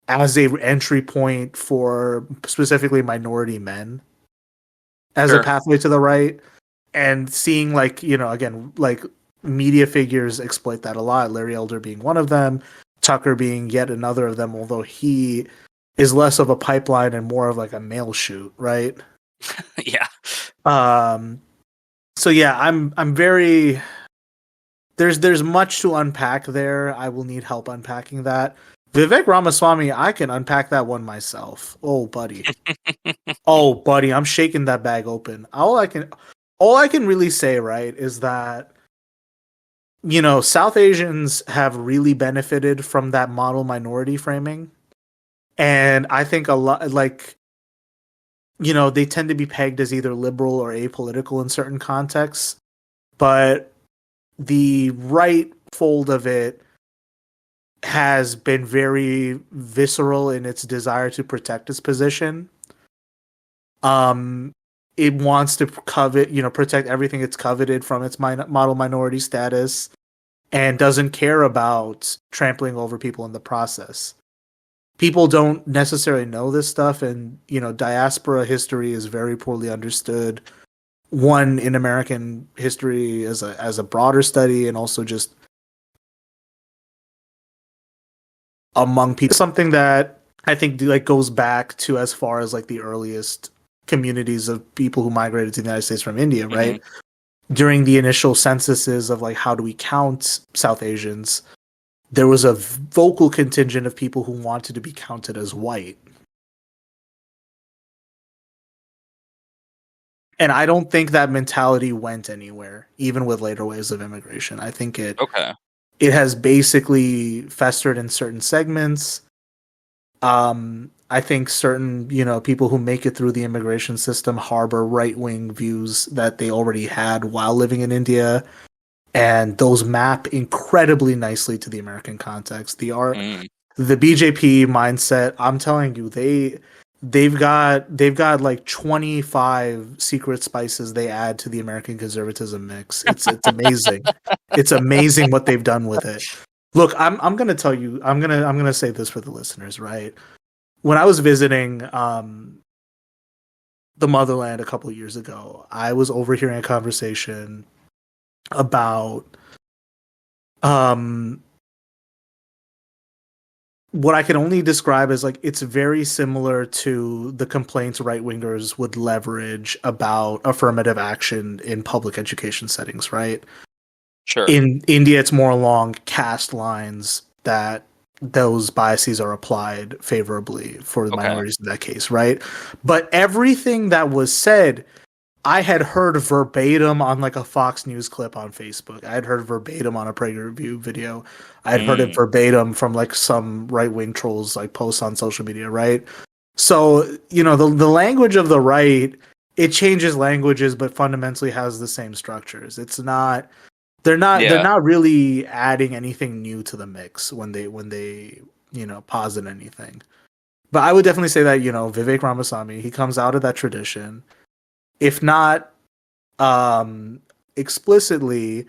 as a entry point for specifically minority men as a pathway to the right, and seeing like again like media figures exploit that a lot. Larry Elder being one of them, Tucker being yet another of them, although he is less of a pipeline and more of like a mail shoot, right? Yeah. So yeah, I'm very there's much to unpack there. I will need help unpacking that. Vivek Ramaswamy, I can unpack that one myself. Oh buddy. I'm shaking that bag open. All I can really say, right, is that South Asians have really benefited from that model minority framing. And I think a lot, like, they tend to be pegged as either liberal or apolitical in certain contexts. But the right fold of it has been very visceral in its desire to protect its position. It wants to protect everything it's coveted from its model minority status, and doesn't care about trampling over people in the process. People don't necessarily know this stuff, and diaspora history is very poorly understood. One, in American history as a broader study, and also just among people. Something that I think like goes back to as far as like the earliest communities of people who migrated to the United States from India, right? During the initial censuses of like how do we count South Asians, there was a vocal contingent of people who wanted to be counted as white. And I don't think that mentality went anywhere, even with later waves of immigration. I think it has basically festered in certain segments. I think certain, people who make it through the immigration system harbor right-wing views that they already had while living in India. and those map incredibly nicely to the American context. The Mm. BJP mindset, I'm telling you, they've got like 25 secret spices they add to the American conservatism mix. It's amazing. It's amazing what they've done with it. Look, I'm gonna tell you, I'm gonna say this for the listeners, right? When I was visiting the motherland a couple of years ago, I was overhearing a conversation about what I can only describe as like it's very similar to the complaints right wingers would leverage about affirmative action in public education settings, right? Sure. In India, it's more along caste lines that those biases are applied favorably for the minorities in that case, right? But everything that was said, I had heard verbatim on like a Fox News clip on Facebook. I had heard verbatim on a PragerU video. I had heard it verbatim from like some right wing trolls like posts on social media, right? So, you know, the language of the right, it changes languages, but fundamentally has the same structures. It's not they're not really adding anything new to the mix when they you know posit anything. But I would definitely say that, you know, Vivek Ramaswamy, he comes out of that tradition. If not explicitly,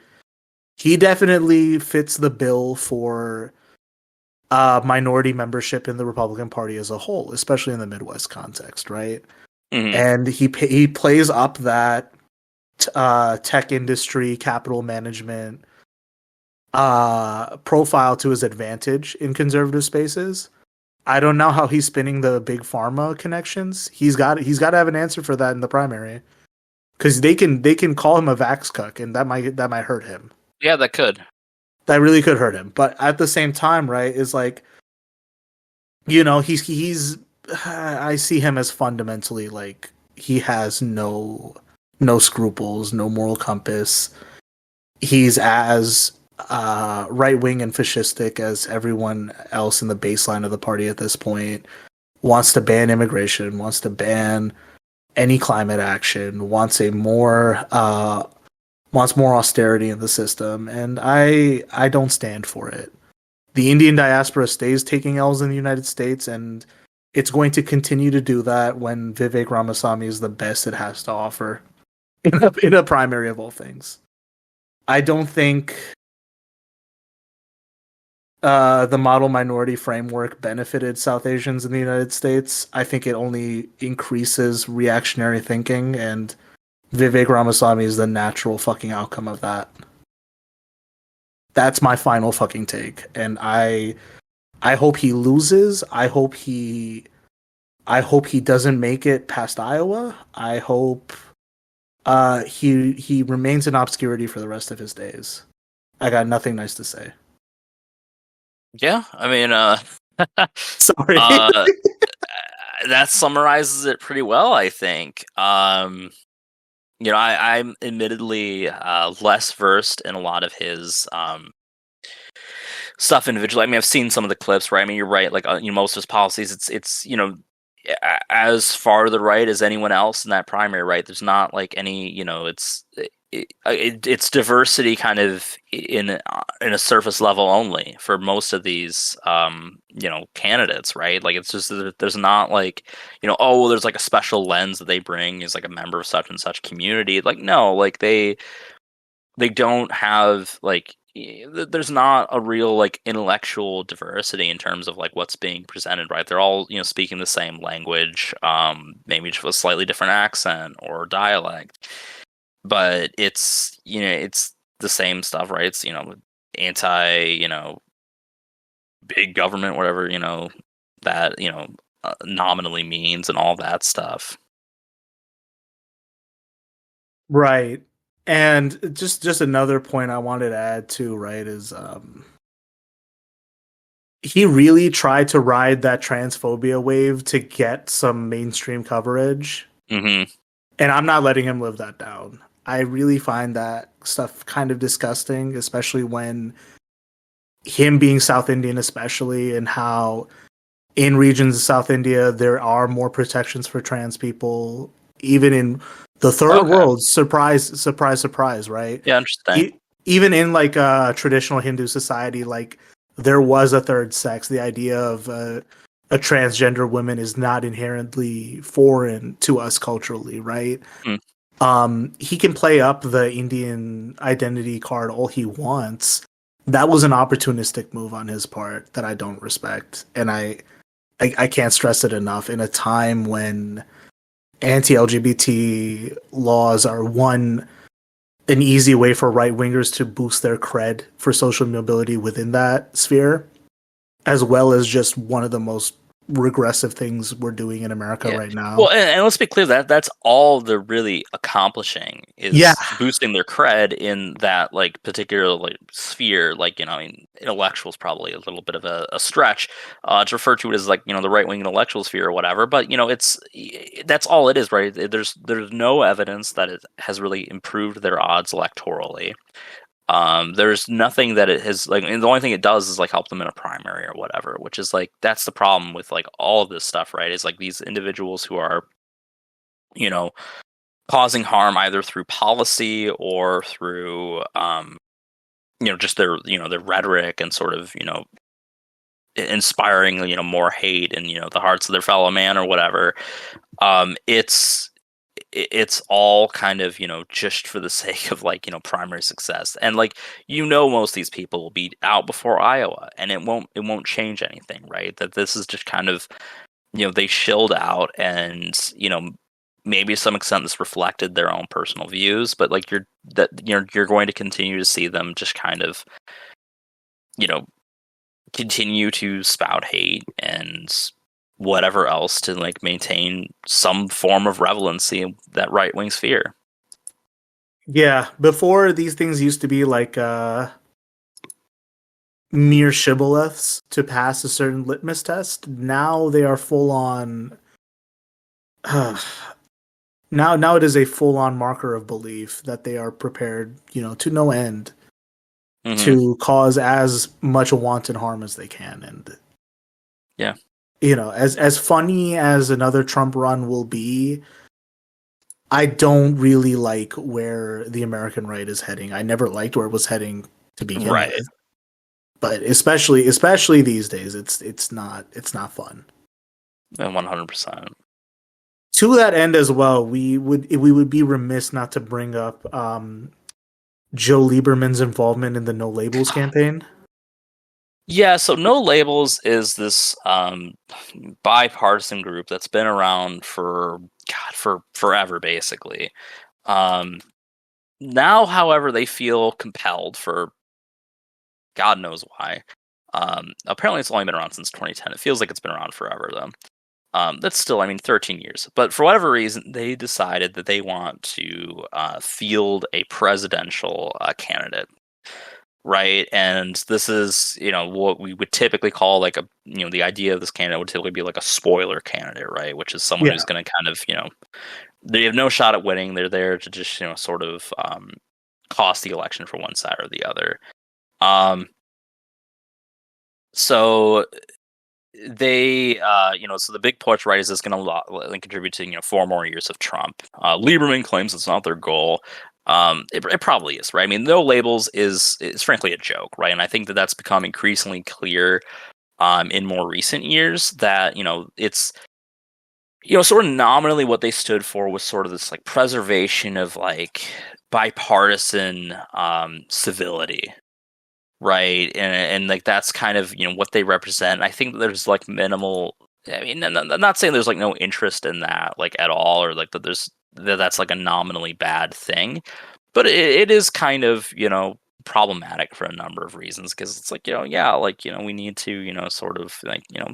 he definitely fits the bill for minority membership in the Republican Party as a whole, especially in the Midwest context, right? Mm-hmm. And he plays up that tech industry, capital management profile to his advantage in conservative spaces. I don't know how he's spinning the big pharma connections. He's got to have an answer for that in the primary, because they can call him a vax cuck, and that might hurt him. Yeah, that could. That really could hurt him. But at the same time, right, is like, you know, he's I see him as fundamentally like he has no scruples, no moral compass. He's as right wing and fascistic as everyone else in the baseline of the party at this point. Wants to ban immigration, wants to ban any climate action, wants more austerity in the system, and I don't stand for it. The Indian diaspora stays taking L's in the United States, and it's going to continue to do that when Vivek Ramaswamy is the best it has to offer in a primary of all things. I don't think the model minority framework benefited South Asians in the United States. I think it only increases reactionary thinking, and Vivek Ramaswamy is the natural fucking outcome of that. That's my final fucking take, and I hope he loses. I hope he doesn't make it past Iowa. I hope he remains in obscurity for the rest of his days. I got nothing nice to say. Yeah, I mean, sorry. That summarizes it pretty well, I think. You know, I'm admittedly less versed in a lot of his stuff individually. I mean, I've seen some of the clips, right? I mean, you're right. Like, you know, most of his policies, it's you know, as far to the right as anyone else in that primary, right? There's not like any, you know, it's diversity kind of in a surface level only for most of these you know, candidates, right? Like, it's just that there's not like, you know, oh, well, there's like a special lens that they bring as like a member of such and such community. Like, no, like they don't have like, there's not a real like intellectual diversity in terms of like what's being presented, right? They're all, you know, speaking the same language, maybe just with a slightly different accent or dialect, but it's, you know, it's the same stuff, right? It's, you know, anti, you know, big government, whatever, you know, that, you know, nominally means and all that stuff. Right. And just another point I wanted to add too, right, is he really tried to ride that transphobia wave to get some mainstream coverage. Mm-hmm. And I'm not letting him live that down. I really find that stuff kind of disgusting, especially when him being South Indian, especially, and how in regions of South India there are more protections for trans people, even in the third world. Surprise, surprise, surprise, right? Yeah, interesting. even in like a traditional Hindu society, like there was a third sex. The idea of a transgender woman is not inherently foreign to us culturally, right? Mm. He can play up the Indian identity card all he wants. That was an opportunistic move on his part that I don't respect, and I can't stress it enough. In a time when anti-LGBT laws are an easy way for right wingers to boost their cred for social mobility within that sphere, as well as just one of the most regressive things we're doing in America right now. Well, and let's be clear that that's all they're really accomplishing is boosting their cred in that like particular like sphere. Like, you know, I mean, intellectual is probably a little bit of a stretch to refer to it as like, you know, the right wing intellectual sphere or whatever. But you know, that's all it is, right? There's no evidence that it has really improved their odds electorally. There's nothing that it has like, and the only thing it does is like help them in a primary or whatever, which is like that's the problem with like all of this stuff, right? Is like these individuals who are, you know, causing harm either through policy or through, you know, just their, you know, their rhetoric and sort of, you know, inspiring, you know, more hate in, you know, the hearts of their fellow man or whatever. It's all kind of, you know, just for the sake of like, you know, primary success. And like, you know, most of these people will be out before Iowa and it won't change anything, right? That this is just kind of, you know, they shilled out and, you know, maybe to some extent this reflected their own personal views, but like you're going to continue to see them just kind of, you know, continue to spout hate and whatever else to like maintain some form of relevancy in that right wing sphere. Yeah, before these things used to be like mere shibboleths to pass a certain litmus test. Now they are full on. Now it is a full on marker of belief that they are prepared, you know, to no end to cause as much wanton harm as they can. And yeah, you know, as funny as another Trump run will be, I don't really like where the American right is heading. I never liked where it was heading to begin with. But especially these days, it's not fun. 100%. To that end as well, we would be remiss not to bring up Joe Lieberman's involvement in the No Labels campaign. Yeah, so No Labels is this bipartisan group that's been around for forever, basically. Now, however, they feel compelled for God knows why. Apparently, it's only been around since 2010. It feels like it's been around forever, though. That's still, I mean, 13 years. But for whatever reason, they decided that they want to field a presidential candidate. Right, and this is, you know, what we would typically call like a, you know, the idea of this candidate would typically be like a spoiler candidate, right? Which is someone who's going to kind of, you know, they have no shot at winning. They're there to just, you know, sort of cost the election for one side or the other. So they, you know, so the big push, right, is this going to contribute to, you know, 4 more years of Trump. Lieberman claims it's not their goal. It probably is, right? I mean, No Labels is frankly a joke, right? And I think that that's become increasingly clear in more recent years that, you know, it's, you know, sort of nominally what they stood for was sort of this like preservation of like bipartisan civility, right? And like that's kind of, you know, what they represent. I think that there's like minimal, I mean, I'm not saying there's like no interest in that like at all, or like that that's like a nominally bad thing, but it is kind of, you know, problematic for a number of reasons, because it's like, you know, yeah, like, you know, we need to, you know, sort of like, you know,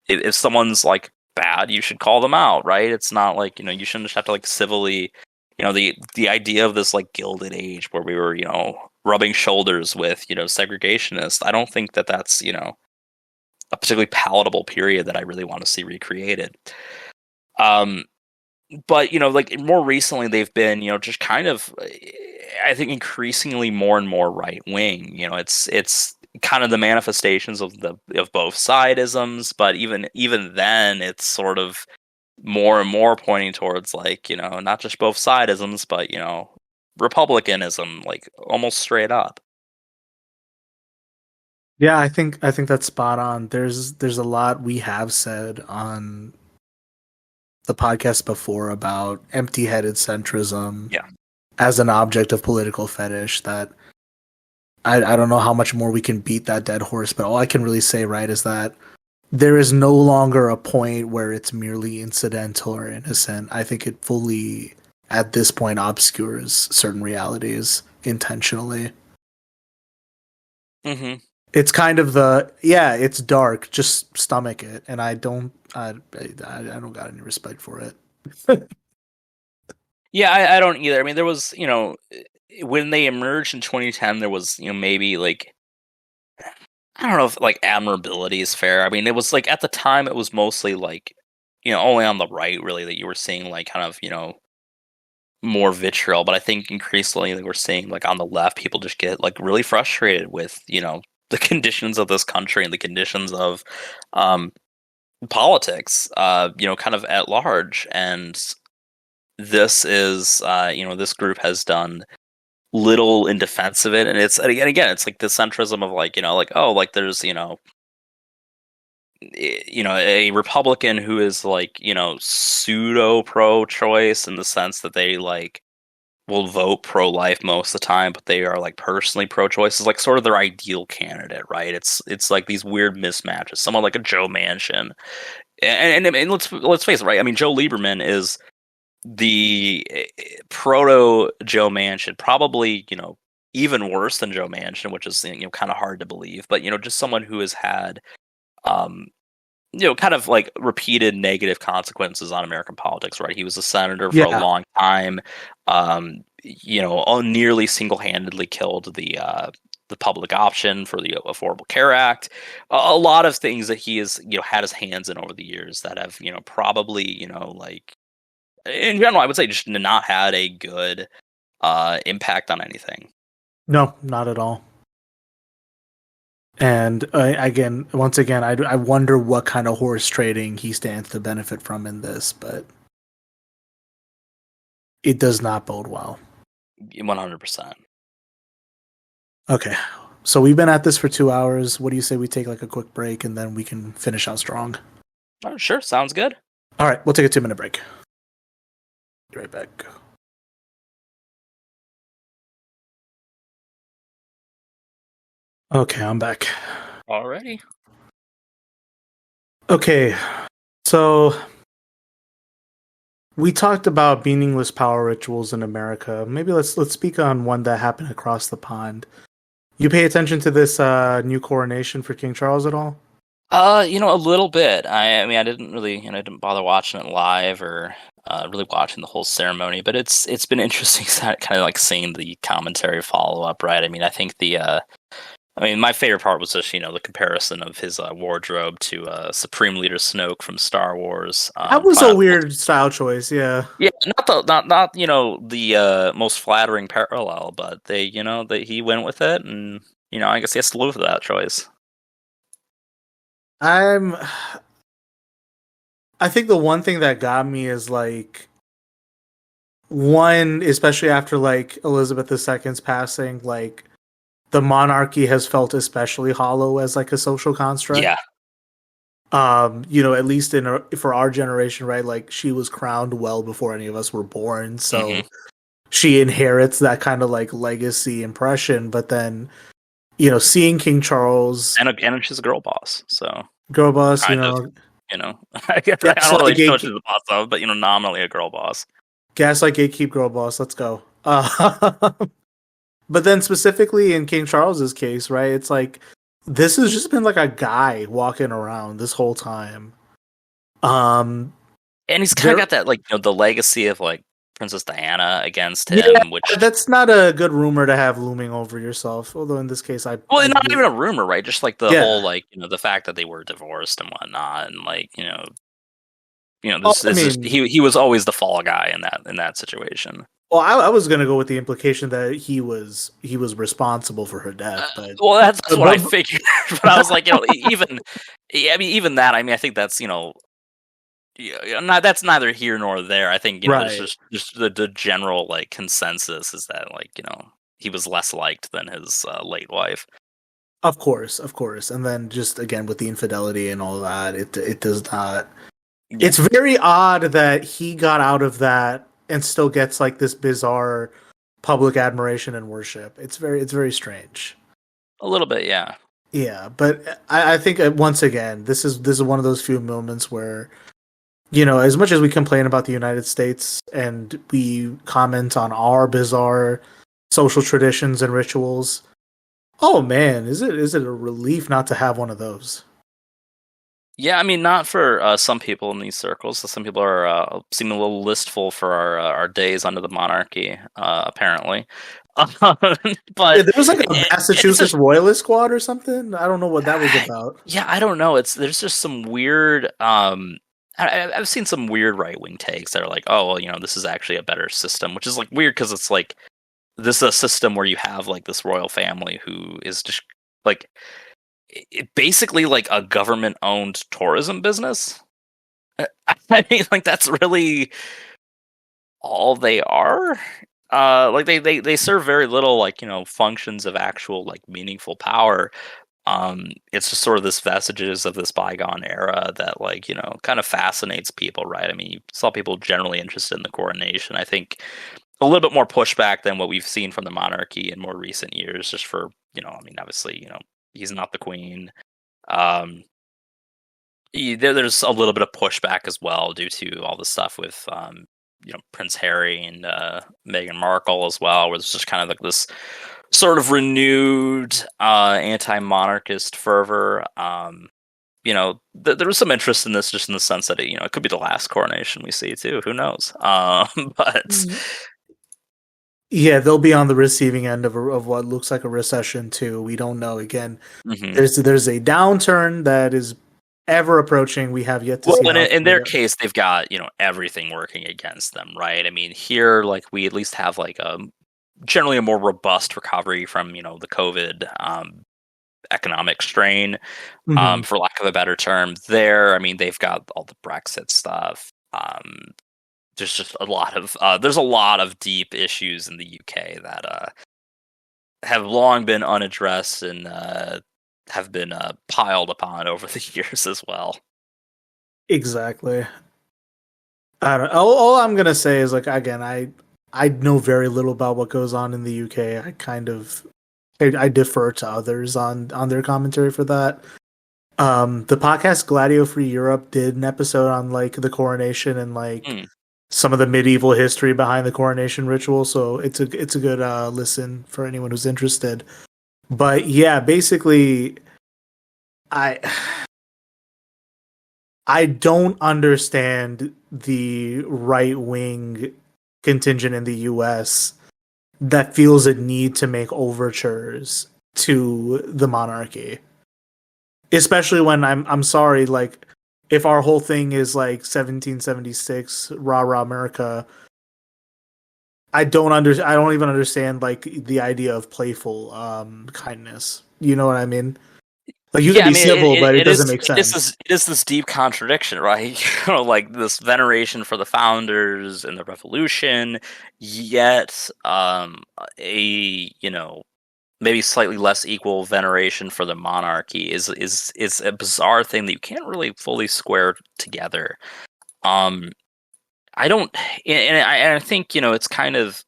if someone's like bad, you should call them out, right? It's not like, you know, you shouldn't just have to like civilly, you know, the idea of this like Gilded Age where we were, you know, rubbing shoulders with, you know, segregationists. I don't think that that's, you know, a particularly palatable period that I really want to see recreated. But, you know, like more recently they've been, you know, just kind of, I think, increasingly more and more right wing. You know, it's kind of the manifestations of both sidisms, but even then it's sort of more and more pointing towards like, you know, not just both sidisms, but, you know, republicanism, like almost straight up. Yeah, I think that's spot on. There's a lot we have said on the podcast before about empty-headed centrism Yeah. as an object of political fetish that I don't know how much more we can beat that dead horse, but all I can really say, right, is that there is no longer a point where it's merely incidental or innocent. I think it fully, at this point, obscures certain realities intentionally. Mm-hmm. It's kind of it's dark, just stomach it, and I don't got any respect for it. Yeah, I don't either. I mean, there was, when they emerged in 2010, there was, maybe like, I don't know if like admirability is fair. I mean, it was like at the time, it was mostly like, only on the right really that you were seeing like kind of, more vitriol. But I think increasingly we're seeing like on the left, people just get like really frustrated with, the conditions of this country and the conditions of politics, kind of at large. And this is, this group has done little in defense of it, and again, it's like the centrism of like, like, oh, like there's, a Republican who is like, pseudo pro-choice in the sense that they like will vote pro-life most of the time, but they are like personally pro-choice. Is like sort of their ideal candidate, right? It's like these weird mismatches. Someone like a Joe Manchin, and let's face it, right? I mean, Joe Lieberman is the proto Joe Manchin, probably, even worse than Joe Manchin, which is, kind of hard to believe, but, just someone who has had, kind of like repeated negative consequences on American politics, right? He was a senator for a long time, nearly single-handedly killed the public option for the Affordable Care Act. A lot of things that he has, had his hands in over the years that have, probably, like, in general, I would say just not had a good impact on anything. No, not at all. And once again, I wonder what kind of horse trading he stands to benefit from in this, but it does not bode well. 100%. Okay, so we've been at this for 2 hours. What do you say we take like a quick break and then we can finish out strong? Oh, sure, sounds good. All right, we'll take a 2-minute break. Be right back. Okay, I'm back. Alrighty. Okay, so we talked about meaningless power rituals in America. Maybe let's speak on one that happened across the pond. You pay attention to this new coronation for King Charles at all? A little bit. I mean, I didn't really, didn't bother watching it live or really watching the whole ceremony, but it's been interesting kind of like seeing the commentary follow up, right? I mean, I think my favorite part was just, the comparison of his wardrobe to Supreme Leader Snoke from Star Wars. That was a weird style choice, yeah. Yeah, not the most flattering parallel, but that he went with it, and I guess he has to live with that choice. I think the one thing that got me is like one, especially after like Elizabeth II's passing, like the monarchy has felt especially hollow as like a social construct. Yeah. At least for our generation, right? Like she was crowned well before any of us were born, so she inherits that kind of like legacy impression. But then, seeing King Charles and she's a girl boss, so girl boss, I guess I don't really know what she's the boss of, but nominally a girl boss. Gaslight gatekeep girl boss. Let's go. But then specifically in King Charles's case, right? It's like this has just been like a guy walking around this whole time. And he's kind of got that like the legacy of like Princess Diana against him, which that's not a good rumor to have looming over yourself. Although in this case, not even a rumor, right? Just like the whole like the fact that they were divorced and whatnot, and like he was always the fall guy in that situation. Well, I was gonna go with the implication that he was responsible for her death, but well, that's what I figured. But I was like, even that. I mean, I think that's Yeah, that's neither here nor there. I think there's Right. just the general like consensus is that like he was less liked than his late wife. Of course, of course. And then just again with the infidelity and all that, it does not. Yeah, It's very odd that he got out of that and still gets like this bizarre public admiration and worship. It's very strange. a little bit. Yeah. Yeah, but I think once again, this is one of those few moments where as much as we complain about the United States and we comment on our bizarre social traditions and rituals, oh man, is it a relief not to have one of those? Yeah, I mean, not for some people in these circles. Some people are seem a little listful for our days under the monarchy, apparently. Yeah, But there was like a it's Massachusetts just Royalist squad or something. I don't know what that was about. yeah, I don't know. There's just some weird. I've seen some weird right wing takes that are like, oh, well, this is actually a better system, which is like weird because it's like this is a system where you have like this royal family who is just like basically like a government owned tourism business. I mean, like that's really all they are. Like they serve very little like functions of actual like meaningful power. It's just sort of this vestiges of this bygone era that like kind of fascinates people, right? I mean, you saw people generally interested in the coronation. I think a little bit more pushback than what we've seen from the monarchy in more recent years, just for I mean, obviously he's not the queen. Um, there's a little bit of pushback as well due to all the stuff with Prince Harry and Meghan Markle as well, where there's just kind of like this sort of renewed anti-monarchist fervor. There was some interest in this, just in the sense that it could be the last coronation we see too. Who knows? But Yeah, they'll be on the receiving end of what looks like a recession too. We don't know. Again, mhm. there's a downturn that is ever approaching. We have yet to see. Well, How in their severe. case, they've got everything working against them, right? I mean, here, like we at least have like generally a more robust recovery from the COVID economic strain, Mhm. for lack of a better term. There, I mean, they've got all the Brexit stuff. There's just there's a lot of deep issues in the UK that have long been unaddressed and have been piled upon over the years as well. Exactly. I don't. All I'm gonna say is like again, I know very little about what goes on in the UK. I defer to others on their commentary for that. The podcast Gladio Free Europe did an episode on like the coronation and like Mm. some of the medieval history behind the coronation ritual. So it's a good listen for anyone who's interested. But yeah, basically, I I don't understand the right wing contingent in the U.S. that feels a need to make overtures to the monarchy, especially when I'm sorry, like if our whole thing is like 1776 rah rah America, I don't even understand like the idea of playful kindness. You know what I mean? Like you can Yeah, I be mean, civil, but it it is doesn't make sense. it is this deep contradiction, right? Like this veneration for the founders and the revolution, yet a maybe slightly less equal veneration for the monarchy is a bizarre thing that you can't really fully square together. Um, I don't, and I think it's kind of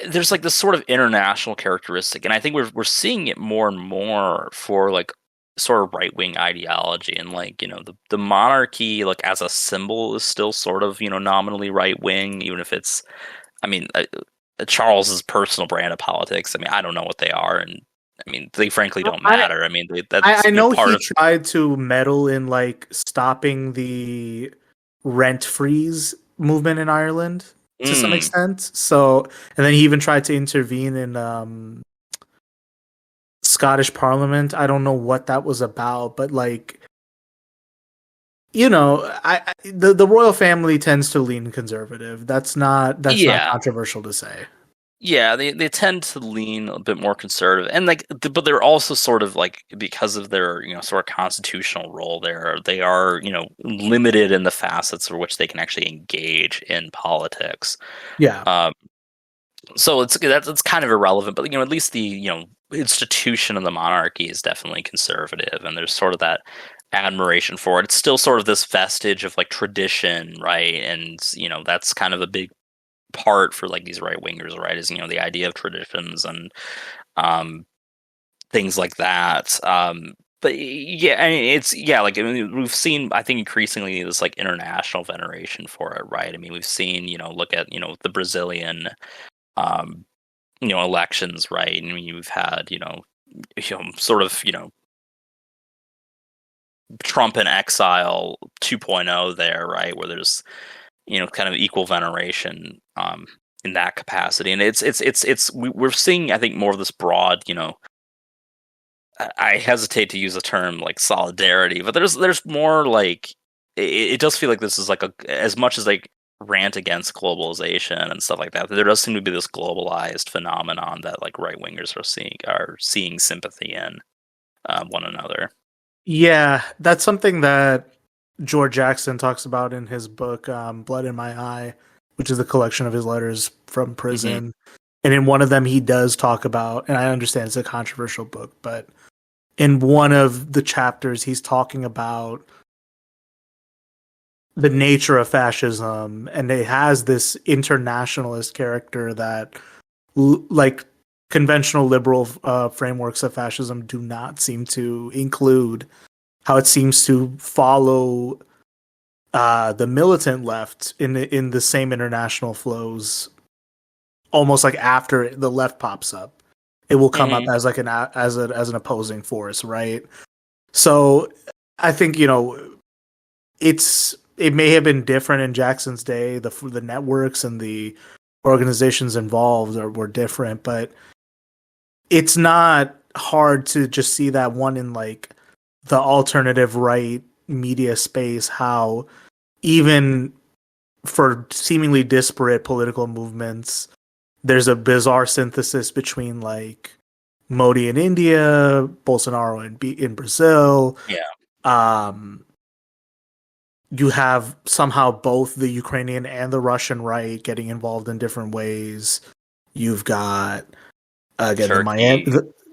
there's like this sort of international characteristic, and I think we're seeing it more and more for like sort of right wing ideology, and like the monarchy like as a symbol is still sort of nominally right wing, even if it's I mean Charles's personal brand of politics. I mean, I don't know what they are, and I mean they frankly don't I matter. I mean that's I know part he of. tried to meddle in like stopping the rent freeze movement in Ireland to some Mm. extent. So, and then he even tried to intervene in Scottish Parliament. I don't know what that was about, but like the royal family tends to lean conservative. That's not Yeah, controversial to say. Yeah, they tend to lean a bit more conservative, and but they're also sort of like, because of their sort of constitutional role there, they are limited in the facets for which they can actually engage in politics. Yeah. Um, so it's kind of irrelevant, but at least the institution of the monarchy is definitely conservative, and there's sort of that admiration for it. It's still sort of this vestige of like tradition, right? And that's kind of a big part for like these right wingers, right? Is the idea of traditions and um, things like that. But yeah, I mean, we've seen, I think, increasingly this like international veneration for it, right? I mean, we've seen look at the Brazilian um, elections, right? I mean, we've had sort of Trump in exile 2.0 there, right? Where there's kind of equal veneration in that capacity, and we're seeing, I think, more of this broad, I hesitate to use the term like solidarity, but there's more like it does feel like this is like as much as like rant against globalization and stuff like that. There does seem to be this globalized phenomenon that like right wingers are seeing sympathy in one another. Yeah, that's something that George Jackson talks about in his book, Blood in My Eye, which is a collection of his letters from prison. And in one of them, he does talk about, and I understand it's a controversial book, but in one of the chapters, he's talking about the nature of fascism, and it has this internationalist character that, like, conventional liberal frameworks of fascism do not seem to include. How it seems to follow the militant left in the same international flows, almost like after the left pops up, it will come up as like as an opposing force, right? So I think it may have been different in Jackson's day. The networks and the organizations involved were different, but it's not hard to just see that one in like the alternative right media space, how even for seemingly disparate political movements, there's a bizarre synthesis between like Modi in India, Bolsonaro in Brazil. Yeah. You have somehow both the Ukrainian and the Russian right getting involved in different ways. You've got again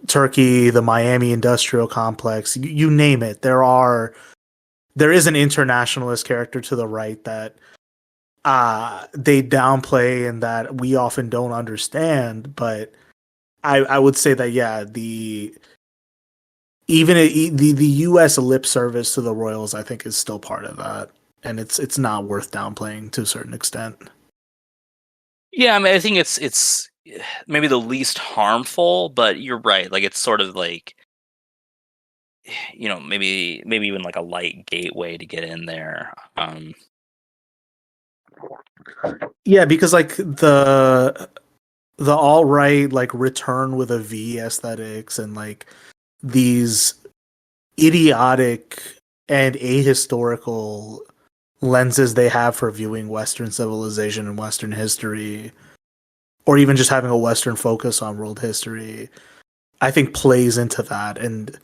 Turkey, the Miami industrial complex. You name it. There is an internationalist character to the right that they downplay and that we often don't understand. But I would say that the U.S. lip service to the royals, I think, is still part of that, and it's not worth downplaying to a certain extent. Yeah, I mean, I think it's maybe the least harmful, but you're right. Like, it's sort of like maybe even like a light gateway to get in there. Yeah, because like the all right, like return with a V aesthetics and like these idiotic and ahistorical lenses they have for viewing Western civilization and Western history, or even just having a Western focus on world history, I think plays into that, and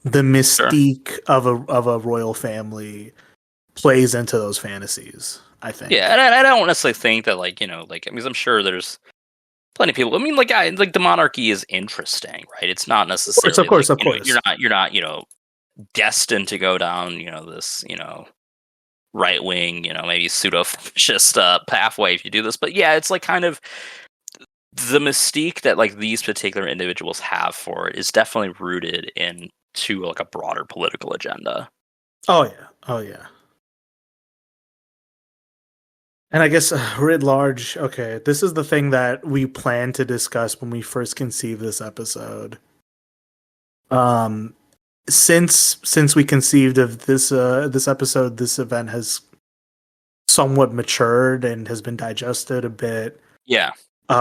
the mystique of a royal family plays into those fantasies, I think. Yeah, and I don't necessarily think that like because I'm sure there's plenty of people. I mean, like the monarchy is interesting, right? It's not necessarily Of course. you're not destined to go down this right wing maybe pseudo fascist pathway if you do this. But yeah, it's like kind of the mystique that like these particular individuals have for it is definitely rooted into like a broader political agenda. Oh yeah. And I guess writ large, okay, this is the thing that we planned to discuss when we first conceived this episode. Since we conceived of this episode, this event has somewhat matured and has been digested a bit. Yeah.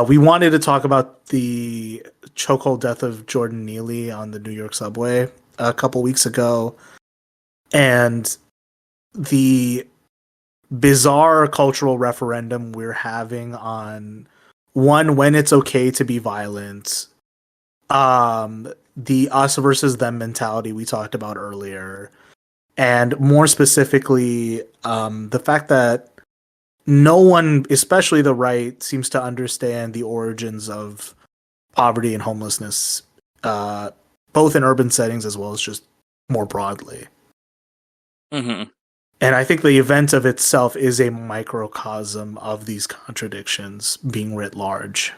We wanted to talk about the chokehold death of Jordan Neely on the New York subway a couple weeks ago, and the bizarre cultural referendum we're having on one, when it's okay to be violent, the us versus them mentality we talked about earlier, and more specifically, the fact that no one, especially the right, seems to understand the origins of poverty and homelessness, both in urban settings as well as just more broadly. Mm-hmm. And I think the event of itself is a microcosm of these contradictions being writ large.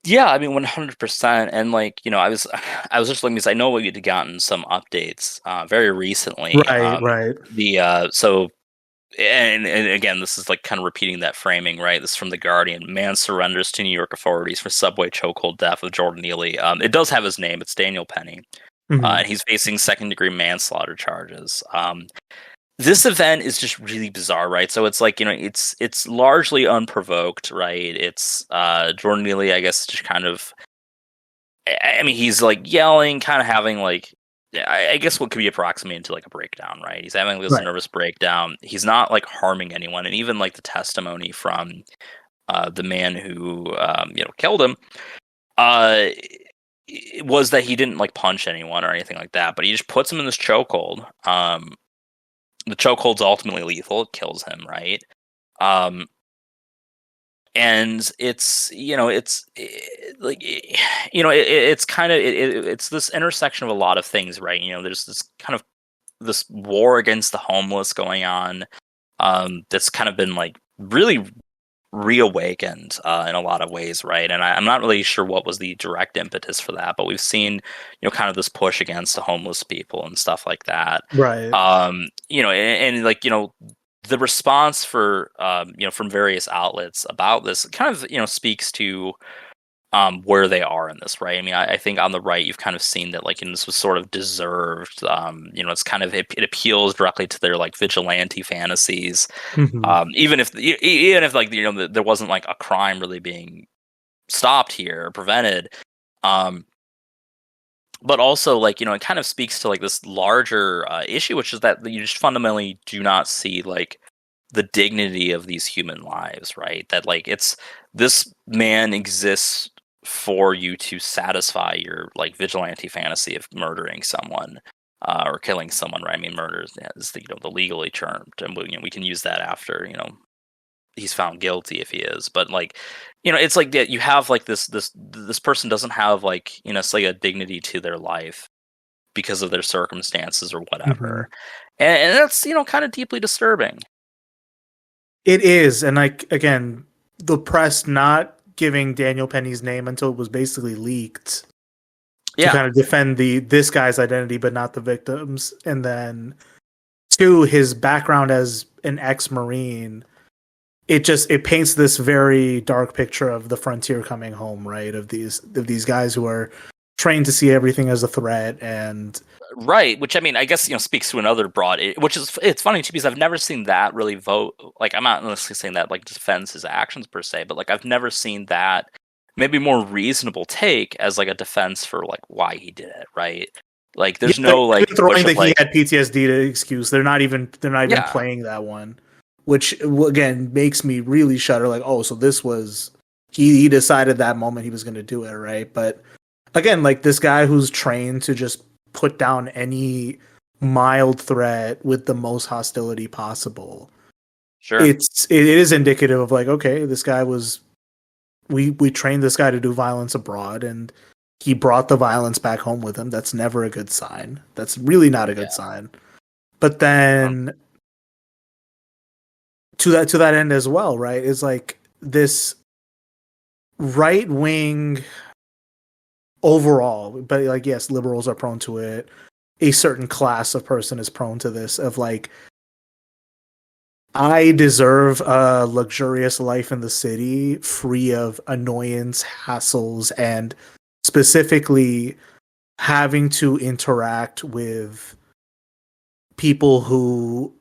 Yeah, I mean, 100%. And like, I was just looking because I know we had gotten some updates very recently. Right. So and again, this is like kind of repeating that framing, right? This is from The Guardian. Man surrenders to New York authorities for subway chokehold death of Jordan Neely. It does have his name. It's Daniel Penny. And he's facing second-degree manslaughter charges. This event is just really bizarre, right? So it's like, it's largely unprovoked, right? It's Jordan Neely, I guess, just kind of, I mean, he's like yelling, kind of having like, I guess what could be approximated to like a breakdown, right? He's having this nervous breakdown. He's not like harming anyone, and even like the testimony from the man who killed him it was that he didn't like punch anyone or anything like that, but he just puts him in this chokehold. The chokehold's ultimately lethal; it kills him, right? And it's it's this intersection of a lot of things, right? There's this kind of this war against the homeless going on, that's kind of been like really reawakened in a lot of ways, right? And I'm not really sure what was the direct impetus for that, but we've seen kind of this push against the homeless people and stuff like that, Right. And like the response for from various outlets about this kind of speaks to where they are in this, right? I mean, I think on the right you've kind of seen that like this was sort of deserved. It's kind of it appeals directly to their like vigilante fantasies, even if like there wasn't like a crime really being stopped here or prevented. But also, like, it kind of speaks to like this larger issue, which is that you just fundamentally do not see like the dignity of these human lives, right? That like this man exists for you to satisfy your like vigilante fantasy of murdering someone or killing someone, right? I mean, murder is the legally termed, and we can use that after he's found guilty if he is, but like it's like that you have like this person doesn't have like it's like a dignity to their life because of their circumstances or whatever, and that's kind of deeply disturbing. It is, and like again, the press not giving Daniel Penny's name until it was basically leaked to kind of defend this guy's identity but not the victims, and then two, his background as an ex-Marine. It paints this very dark picture of the frontier coming home, right? Of these guys who are trained to see everything as a threat, and right. Which I mean, I guess speaks to another broad. Which is it's funny too because I've never seen that really vote. Like I'm not necessarily saying that like defends his actions per se, but like I've never seen that maybe more reasonable take as like a defense for like why he did it, right? Like there's no like throwing that he had PTSD to excuse. They're not even playing that one. Which again makes me really shudder. Like, oh, so this was he decided that moment he was going to do it, right? But again, like this guy who's trained to just put down any mild threat with the most hostility possible. Sure, it is indicative of like, okay, this guy was we trained this guy to do violence abroad, and he brought the violence back home with him. That's never a good sign. That's really not a good sign. But then. To that end as well, right? Is like this right wing overall, but like yes, liberals are prone to it. A certain class of person is prone to this of like, I deserve a luxurious life in the city, free of annoyance, hassles, and specifically having to interact with people who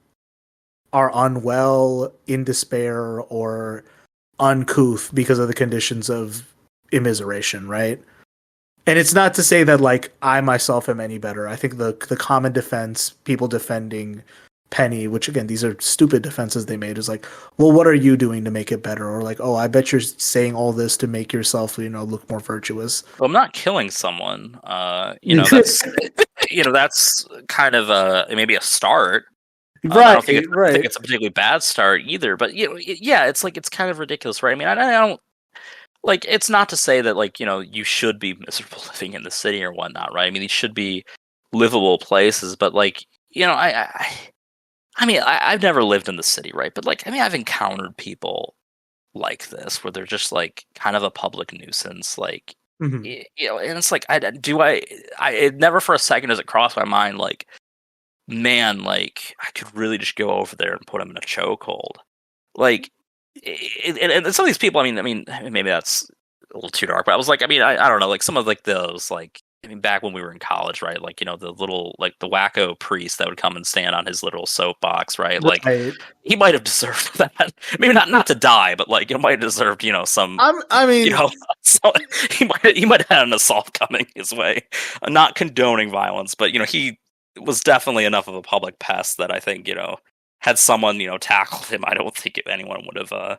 are unwell, in despair, or uncouth because of the conditions of immiseration, right? And it's not to say that like I myself am any better. I think the common defense, people defending Penny, which again, these are stupid defenses they made, is like, well, what are you doing to make it better? Or like, oh, I bet you're saying all this to make yourself, look more virtuous. Well, I'm not killing someone. That's that's kind of maybe a start. I don't think it's a particularly bad start either. But yeah, it's like it's kind of ridiculous, right? I mean, I don't like. It's not to say that like you should be miserable living in the city or whatnot, right? I mean, these should be livable places, but like I've never lived in the city, right? But like, I mean, I've encountered people like this where they're just like kind of a public nuisance, like and it's like, it never for a second does it cross my mind like, man, like I could really just go over there and put him in a chokehold, like, and some of these people, I mean, maybe that's a little too dark, but I was like, I mean, I don't know, like some of like those like. I mean, back when we were in college, right? Like, the little, like, the wacko priest that would come and stand on his little soapbox, right? Like, he might have deserved that. Maybe not to die, but, like, might have deserved, some... so he might have had an assault coming his way. Not condoning violence, but, he was definitely enough of a public pest that I think, had someone, tackled him, I don't think anyone would have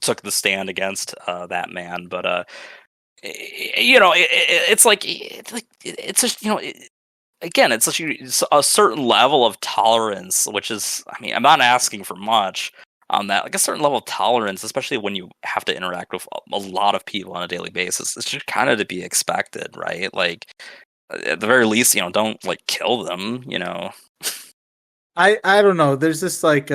took the stand against that man, but... it's just again, it's such a certain level of tolerance, which is, I mean, I'm not asking for much on that, like a certain level of tolerance, especially when you have to interact with a lot of people on a daily basis. It's just kind of to be expected, right? Like at the very least, don't like kill them, I don't know. There's this like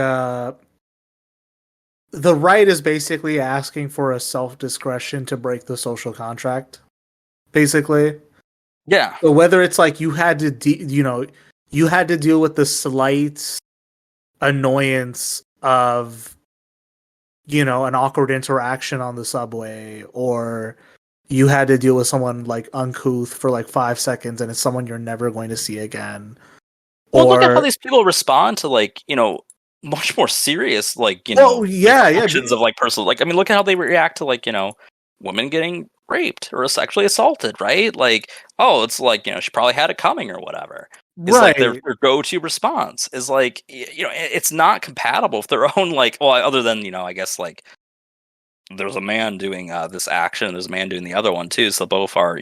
the right is basically asking for a self-discretion to break the social contract, basically. Yeah. So whether it's like you had to, you had to deal with the slight annoyance of, an awkward interaction on the subway, or you had to deal with someone like uncouth for like 5 seconds and it's someone you're never going to see again. Well, look at how these people respond to like, much more serious, like, actions of like personal, like, I mean, look at how they react to like, women getting raped or sexually assaulted, right? Like, oh, it's like, she probably had it coming or whatever. It's like their go-to response is like, it's not compatible with their own, like, well, other than, I guess like there's a man doing this action and there's a man doing the other one too. So both are,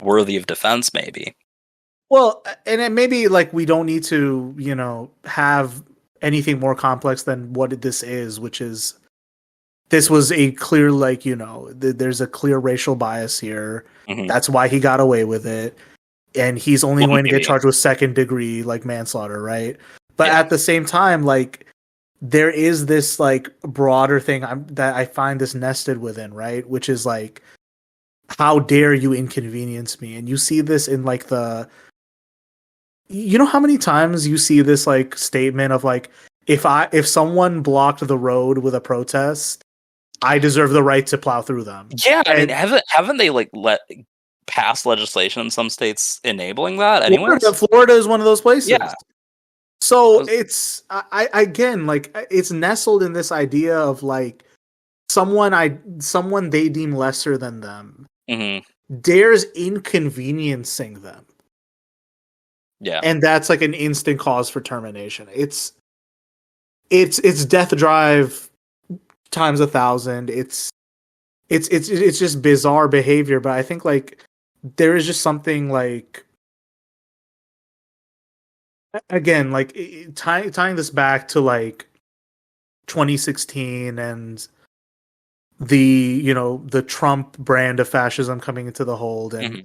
worthy of defense maybe. Well, and it maybe like we don't need to, have anything more complex than what this is, which is this was a clear, like, there's a clear racial bias here. Mm-hmm. That's why he got away with it. And he's only going to get charged with second degree, like manslaughter, right? But at the same time, like, there is this like broader thing that I find this nested within, right? Which is like, how dare you inconvenience me? And you see this in like how many times you see this like statement of like, if someone blocked the road with a protest, I deserve the right to plow through them. Yeah, I mean, haven't they like passed legislation in some states enabling that? Anyways, Florida is one of those places. Yeah. So it's again like it's nestled in this idea of like someone they deem lesser than them dares inconveniencing them. Yeah. And that's like an instant cause for termination. It's death drive times 1,000. It's just bizarre behavior, but I think like there is just something like, again, like tying this back to like 2016 and the Trump brand of fascism coming into the hold, and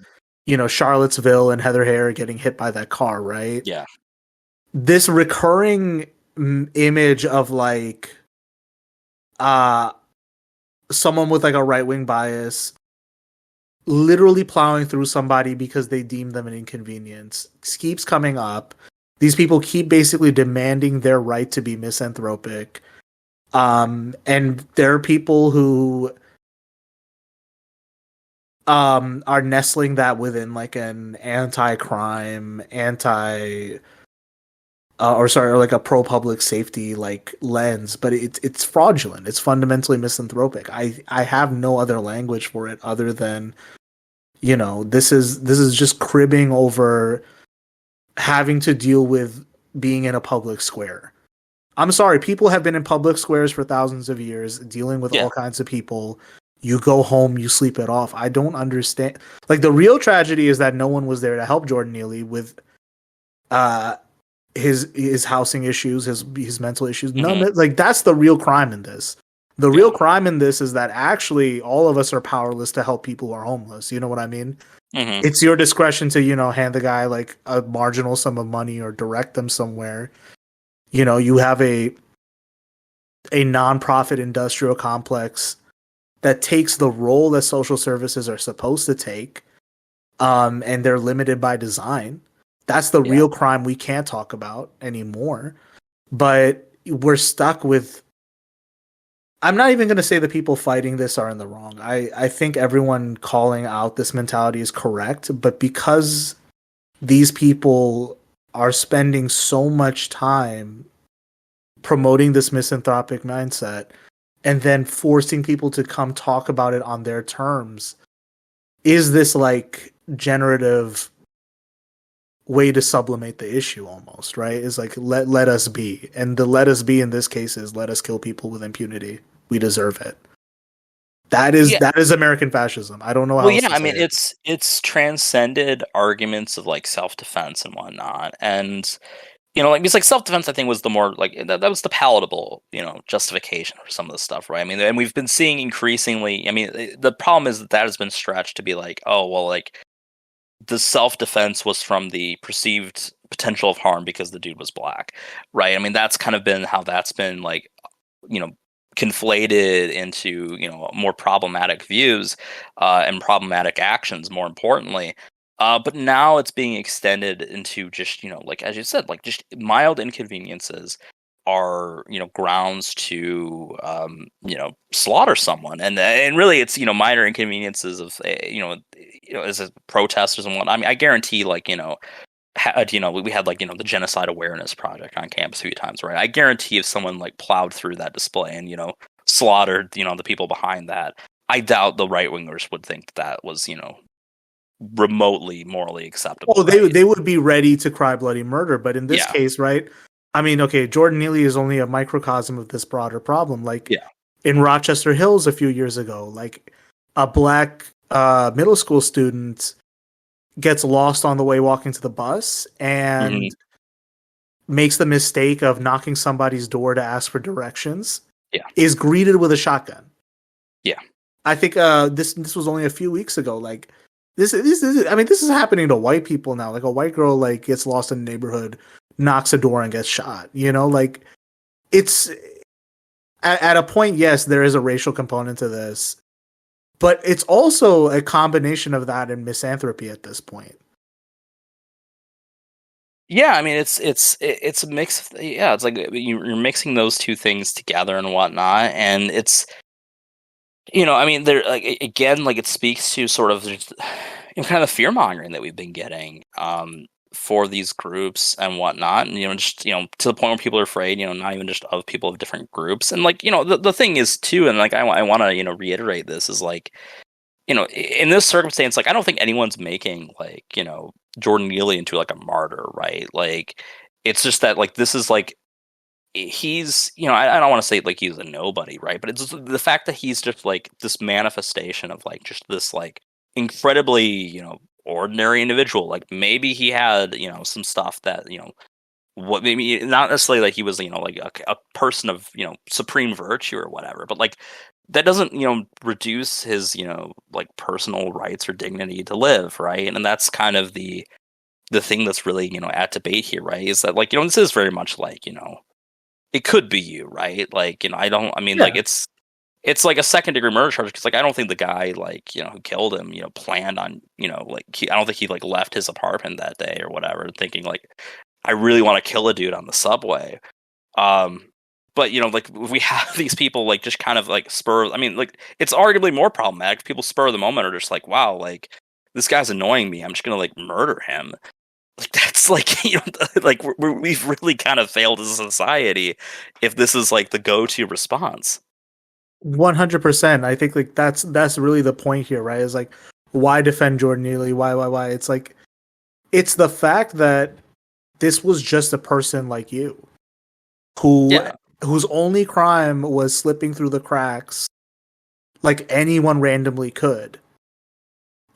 Charlottesville and Heather Heyer getting hit by that car, right? Yeah. This recurring image of like someone with like a right-wing bias literally plowing through somebody because they deem them an inconvenience keeps coming up. These people keep basically demanding their right to be misanthropic. And there are people who are nestling that within like an anti-crime, or like a pro-public safety like lens, but it's fraudulent. It's fundamentally misanthropic. I have no other language for it other than, this is just cribbing over having to deal with being in a public square. I'm sorry, people have been in public squares for thousands of years, dealing with all kinds of people. You go home, you sleep it off. I don't understand. Like, the real tragedy is that no one was there to help Jordan Neely with his housing issues, his mental issues. None, like, that's the real crime in this. The real crime in this is that actually all of us are powerless to help people who are homeless. You know what I mean? It's your discretion to, hand the guy like a marginal sum of money or direct them somewhere. You have a nonprofit industrial complex that takes the role that social services are supposed to take, and they're limited by design. That's the real crime we can't talk about anymore. But we're stuck with... I'm not even going to say the people fighting this are in the wrong. I think everyone calling out this mentality is correct, but because these people are spending so much time promoting this misanthropic mindset and then forcing people to come talk about it on their terms, is this like generative way to sublimate the issue almost, right? Is like, let us be. And the let us be in this case is let us kill people with impunity. We deserve it. That is American fascism. I don't know how else to say it. It's transcended arguments of like self-defense and whatnot. And like, because like self-defense, I think, was the more like that was the palatable, justification for some of the stuff, right? I mean, and we've been seeing increasingly. I mean, the problem is that has been stretched to be like, oh well, like the self-defense was from the perceived potential of harm because the dude was black, right? I mean, that's kind of been how that's been like, conflated into more problematic views and problematic actions, more importantly. But now it's being extended into just like, as you said, like just mild inconveniences are grounds to slaughter someone, and really it's minor inconveniences of as a protesters and whatnot. I mean, I guarantee like we had like the Genocide Awareness Project on campus a few times, right? I guarantee if someone like plowed through that display and slaughtered the people behind that, I doubt the right wingers would think that was remotely morally acceptable. Well, they would be ready to cry bloody murder, but in this case, right? I mean, okay, Jordan Neely is only a microcosm of this broader problem. Like in Rochester Hills a few years ago, like a black middle school student gets lost on the way walking to the bus and makes the mistake of knocking somebody's door to ask for directions. Is greeted with a shotgun. I think this was only a few weeks ago. Like this is happening to white people now. Like a white girl like gets lost in the neighborhood, knocks a door and gets shot. Like it's at a point, yes, there is a racial component to this, but it's also a combination of that and misanthropy at this point. Yeah, I mean it's a mix. It's like you're mixing those two things together and whatnot, and it's I mean, there like again, like it speaks to sort of just, kind of the fear mongering that we've been getting for these groups and whatnot, and just to the point where people are afraid, not even just of people of different groups, and like the thing is too, and like I want to reiterate this is like in this circumstance, like I don't think anyone's making like Jordan Neely into like a martyr, right? Like it's just that like this is like he's I don't want to say like he's a nobody, right? But it's just the fact that he's just like this manifestation of like just this like incredibly ordinary individual. Like maybe he had some stuff that what maybe not necessarily like he was like a person of supreme virtue or whatever, but like that doesn't reduce his like personal rights or dignity to live, right? And that's kind of the thing that's really at debate here, right? Is that like this is very much like it could be you, right? Like like it's like a second degree murder charge because like I don't think the guy like who killed him planned on like I don't think he like left his apartment that day or whatever thinking like I really want to kill a dude on the subway. But like we have these people like just kind of like spur. I mean, like it's arguably more problematic. People spur of the moment are just like, wow, like this guy's annoying me. I'm just gonna like murder him. Like that's like like we've really kind of failed as a society if this is like the go-to response. 100%. I think like that's really the point here, right? Is like why defend Jordan Neely? Why? It's like it's the fact that this was just a person like you who Yeah. whose only crime was slipping through the cracks like anyone randomly could.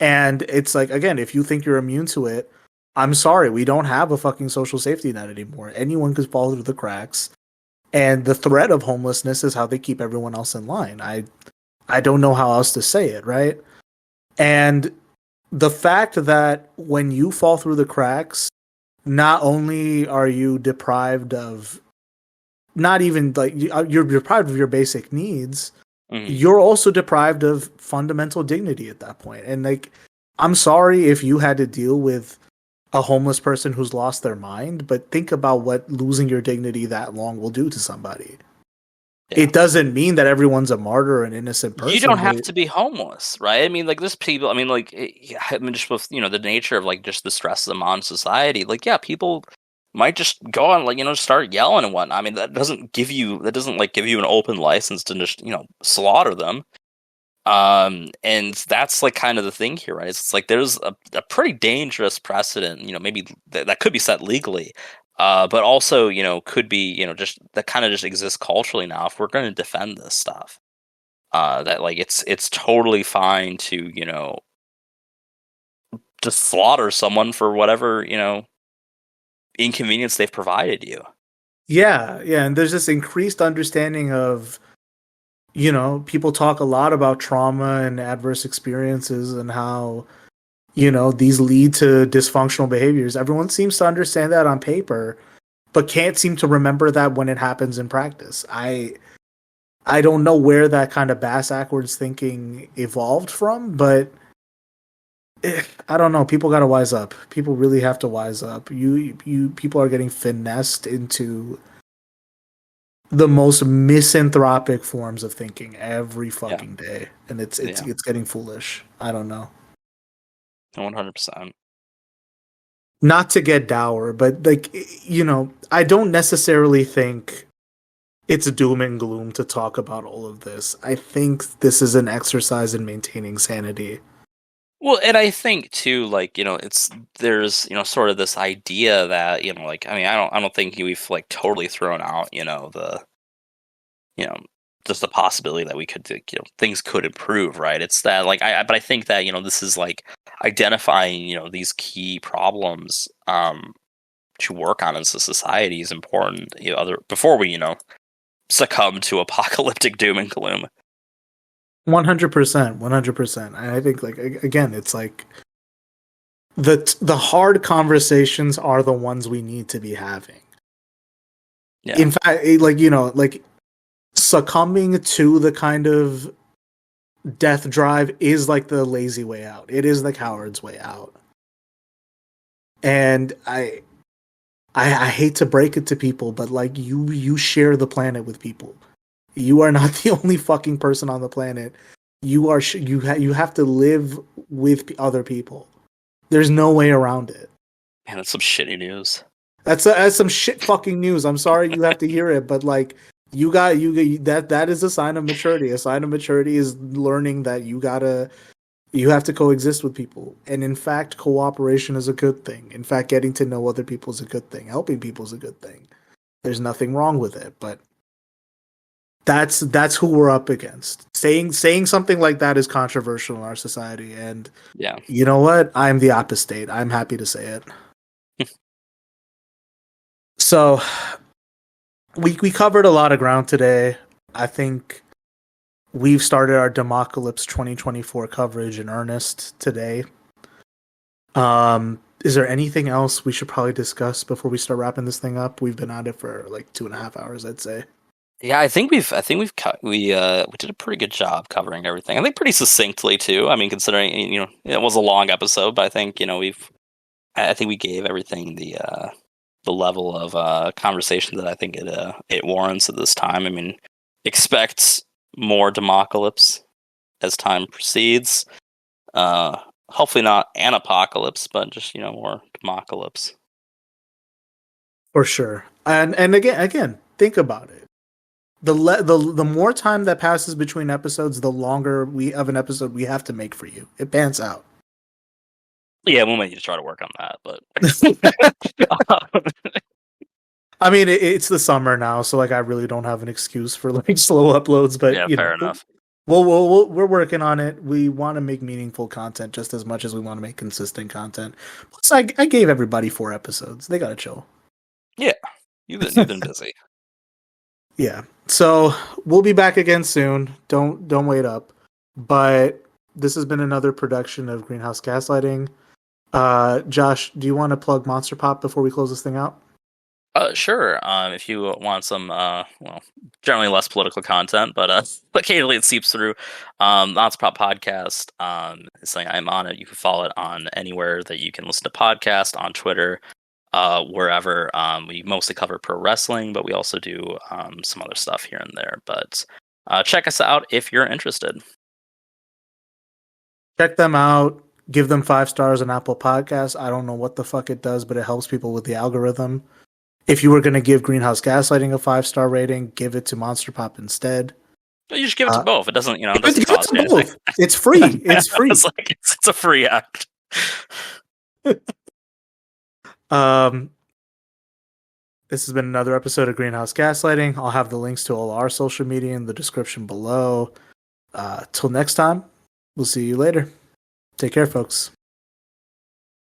And it's like, again, if you think you're immune to it, I'm sorry, we don't have a fucking social safety net anymore. Anyone could fall through the cracks. And the threat of homelessness is how they keep everyone else in line. I don't know how else to say it, right? And the fact that when you fall through the cracks, not only are you deprived of not even like you're deprived of your basic needs, you're also deprived of fundamental dignity at that point. And like, I'm sorry if you had to deal with a homeless person who's lost their mind, but think about what losing your dignity that long will do to somebody. Yeah. It doesn't mean that everyone's a martyr or an innocent person. You don't have to be homeless, right? I mean, like, there's people. I mean, like, I mean, just with the nature of like just the stresses of modern society. Like, yeah, people might just go on like start yelling and whatnot. I mean, that doesn't give you an open license to just slaughter them. And that's like kind of the thing here, right? It's like there's a pretty dangerous precedent, maybe that could be set legally, but also could be just that kind of just exists culturally now. If we're going to defend this stuff, that like it's totally fine to just slaughter someone for whatever inconvenience they've provided you. Yeah, and there's this increased understanding of people talk a lot about trauma and adverse experiences and how these lead to dysfunctional behaviors. Everyone seems to understand that on paper, but can't seem to remember that when it happens in practice. I don't know where that kind of bass-ackwards thinking evolved from, but I don't know. People gotta wise up. People really have to wise up. People are getting finessed into the most misanthropic forms of thinking every fucking day, and it's getting foolish. I don't know. 100%. Not to get dour, but like I don't necessarily think it's doom and gloom to talk about all of this. I think this is an exercise in maintaining sanity. Well, and I think too, like there's sort of this idea that like I mean I don't think we've like totally thrown out the just the possibility that we could things could improve, right? It's that like but I think that this is like identifying these key problems to work on as a society is important. Before we succumb to apocalyptic doom and gloom. 100%, 100%. I think like again, it's like the hard conversations are the ones we need to be having. Yeah. In fact, like succumbing to the kind of death drive is like the lazy way out. It is the coward's way out. And I hate to break it to people, but like you share the planet with people. You are not the only fucking person on the planet. You have to live with other people. There's no way around it. Man, that's some shitty news. That's some shit fucking news. I'm sorry you have to hear it, but like that is a sign of maturity. A sign of maturity is learning that you have to coexist with people. And in fact, cooperation is a good thing. In fact, getting to know other people is a good thing. Helping people is a good thing. There's nothing wrong with it, but that's who we're up against. Saying something like that is controversial in our society, and you know what? I'm the opposite. I'm happy to say it. So we covered a lot of ground today. I think we've started our Democalypse 2024 coverage in earnest today. Is there anything else we should probably discuss before we start wrapping this thing up? We've been at it for like 2.5 hours, I'd say. Yeah, I think we did a pretty good job covering everything. I think pretty succinctly too. I mean, considering it was a long episode, but I think I think we gave everything the level of conversation that I think it warrants at this time. I mean, expect more Democalypse as time proceeds. Hopefully not an apocalypse, but just more Democalypse. For sure. And again, think about it. The more time that passes between episodes, the longer an episode we have to make for you. It pans out. Yeah, we'll maybe try to work on that, but I mean, it's the summer now, so like I really don't have an excuse for like slow uploads. But Yeah, you fair know, enough. we're working on it. We want to make meaningful content just as much as we want to make consistent content. Plus, I gave everybody 4 episodes. They gotta chill. Yeah, you've been busy. Yeah. So we'll be back again soon. Don't wait up. But this has been another production of Greenhouse Gaslighting. Josh, do you want to plug MonsterPop before we close this thing out? Sure. If you want some, generally less political content, but occasionally it seeps through. MonsterPop podcast. Is something I'm on it. You can follow it on anywhere that you can listen to podcasts, on Twitter, wherever. We mostly cover pro wrestling, but we also do some other stuff here and there. But check us out if you're interested. Check them out. Give them 5 stars on Apple Podcasts. I don't know what the fuck it does, but it helps people with the algorithm. If you were going to give Greenhouse Gaslighting a 5-star rating, give it to MonsterPop instead. You just give it to both. It doesn't, it doesn't Give it cost to anything. both. It's free. It's free. It's a free act. This has been another episode of Greenhouse Gaslighting. I'll have the links to all our social media in the description below. Till next time, we'll see you later. Take care, folks.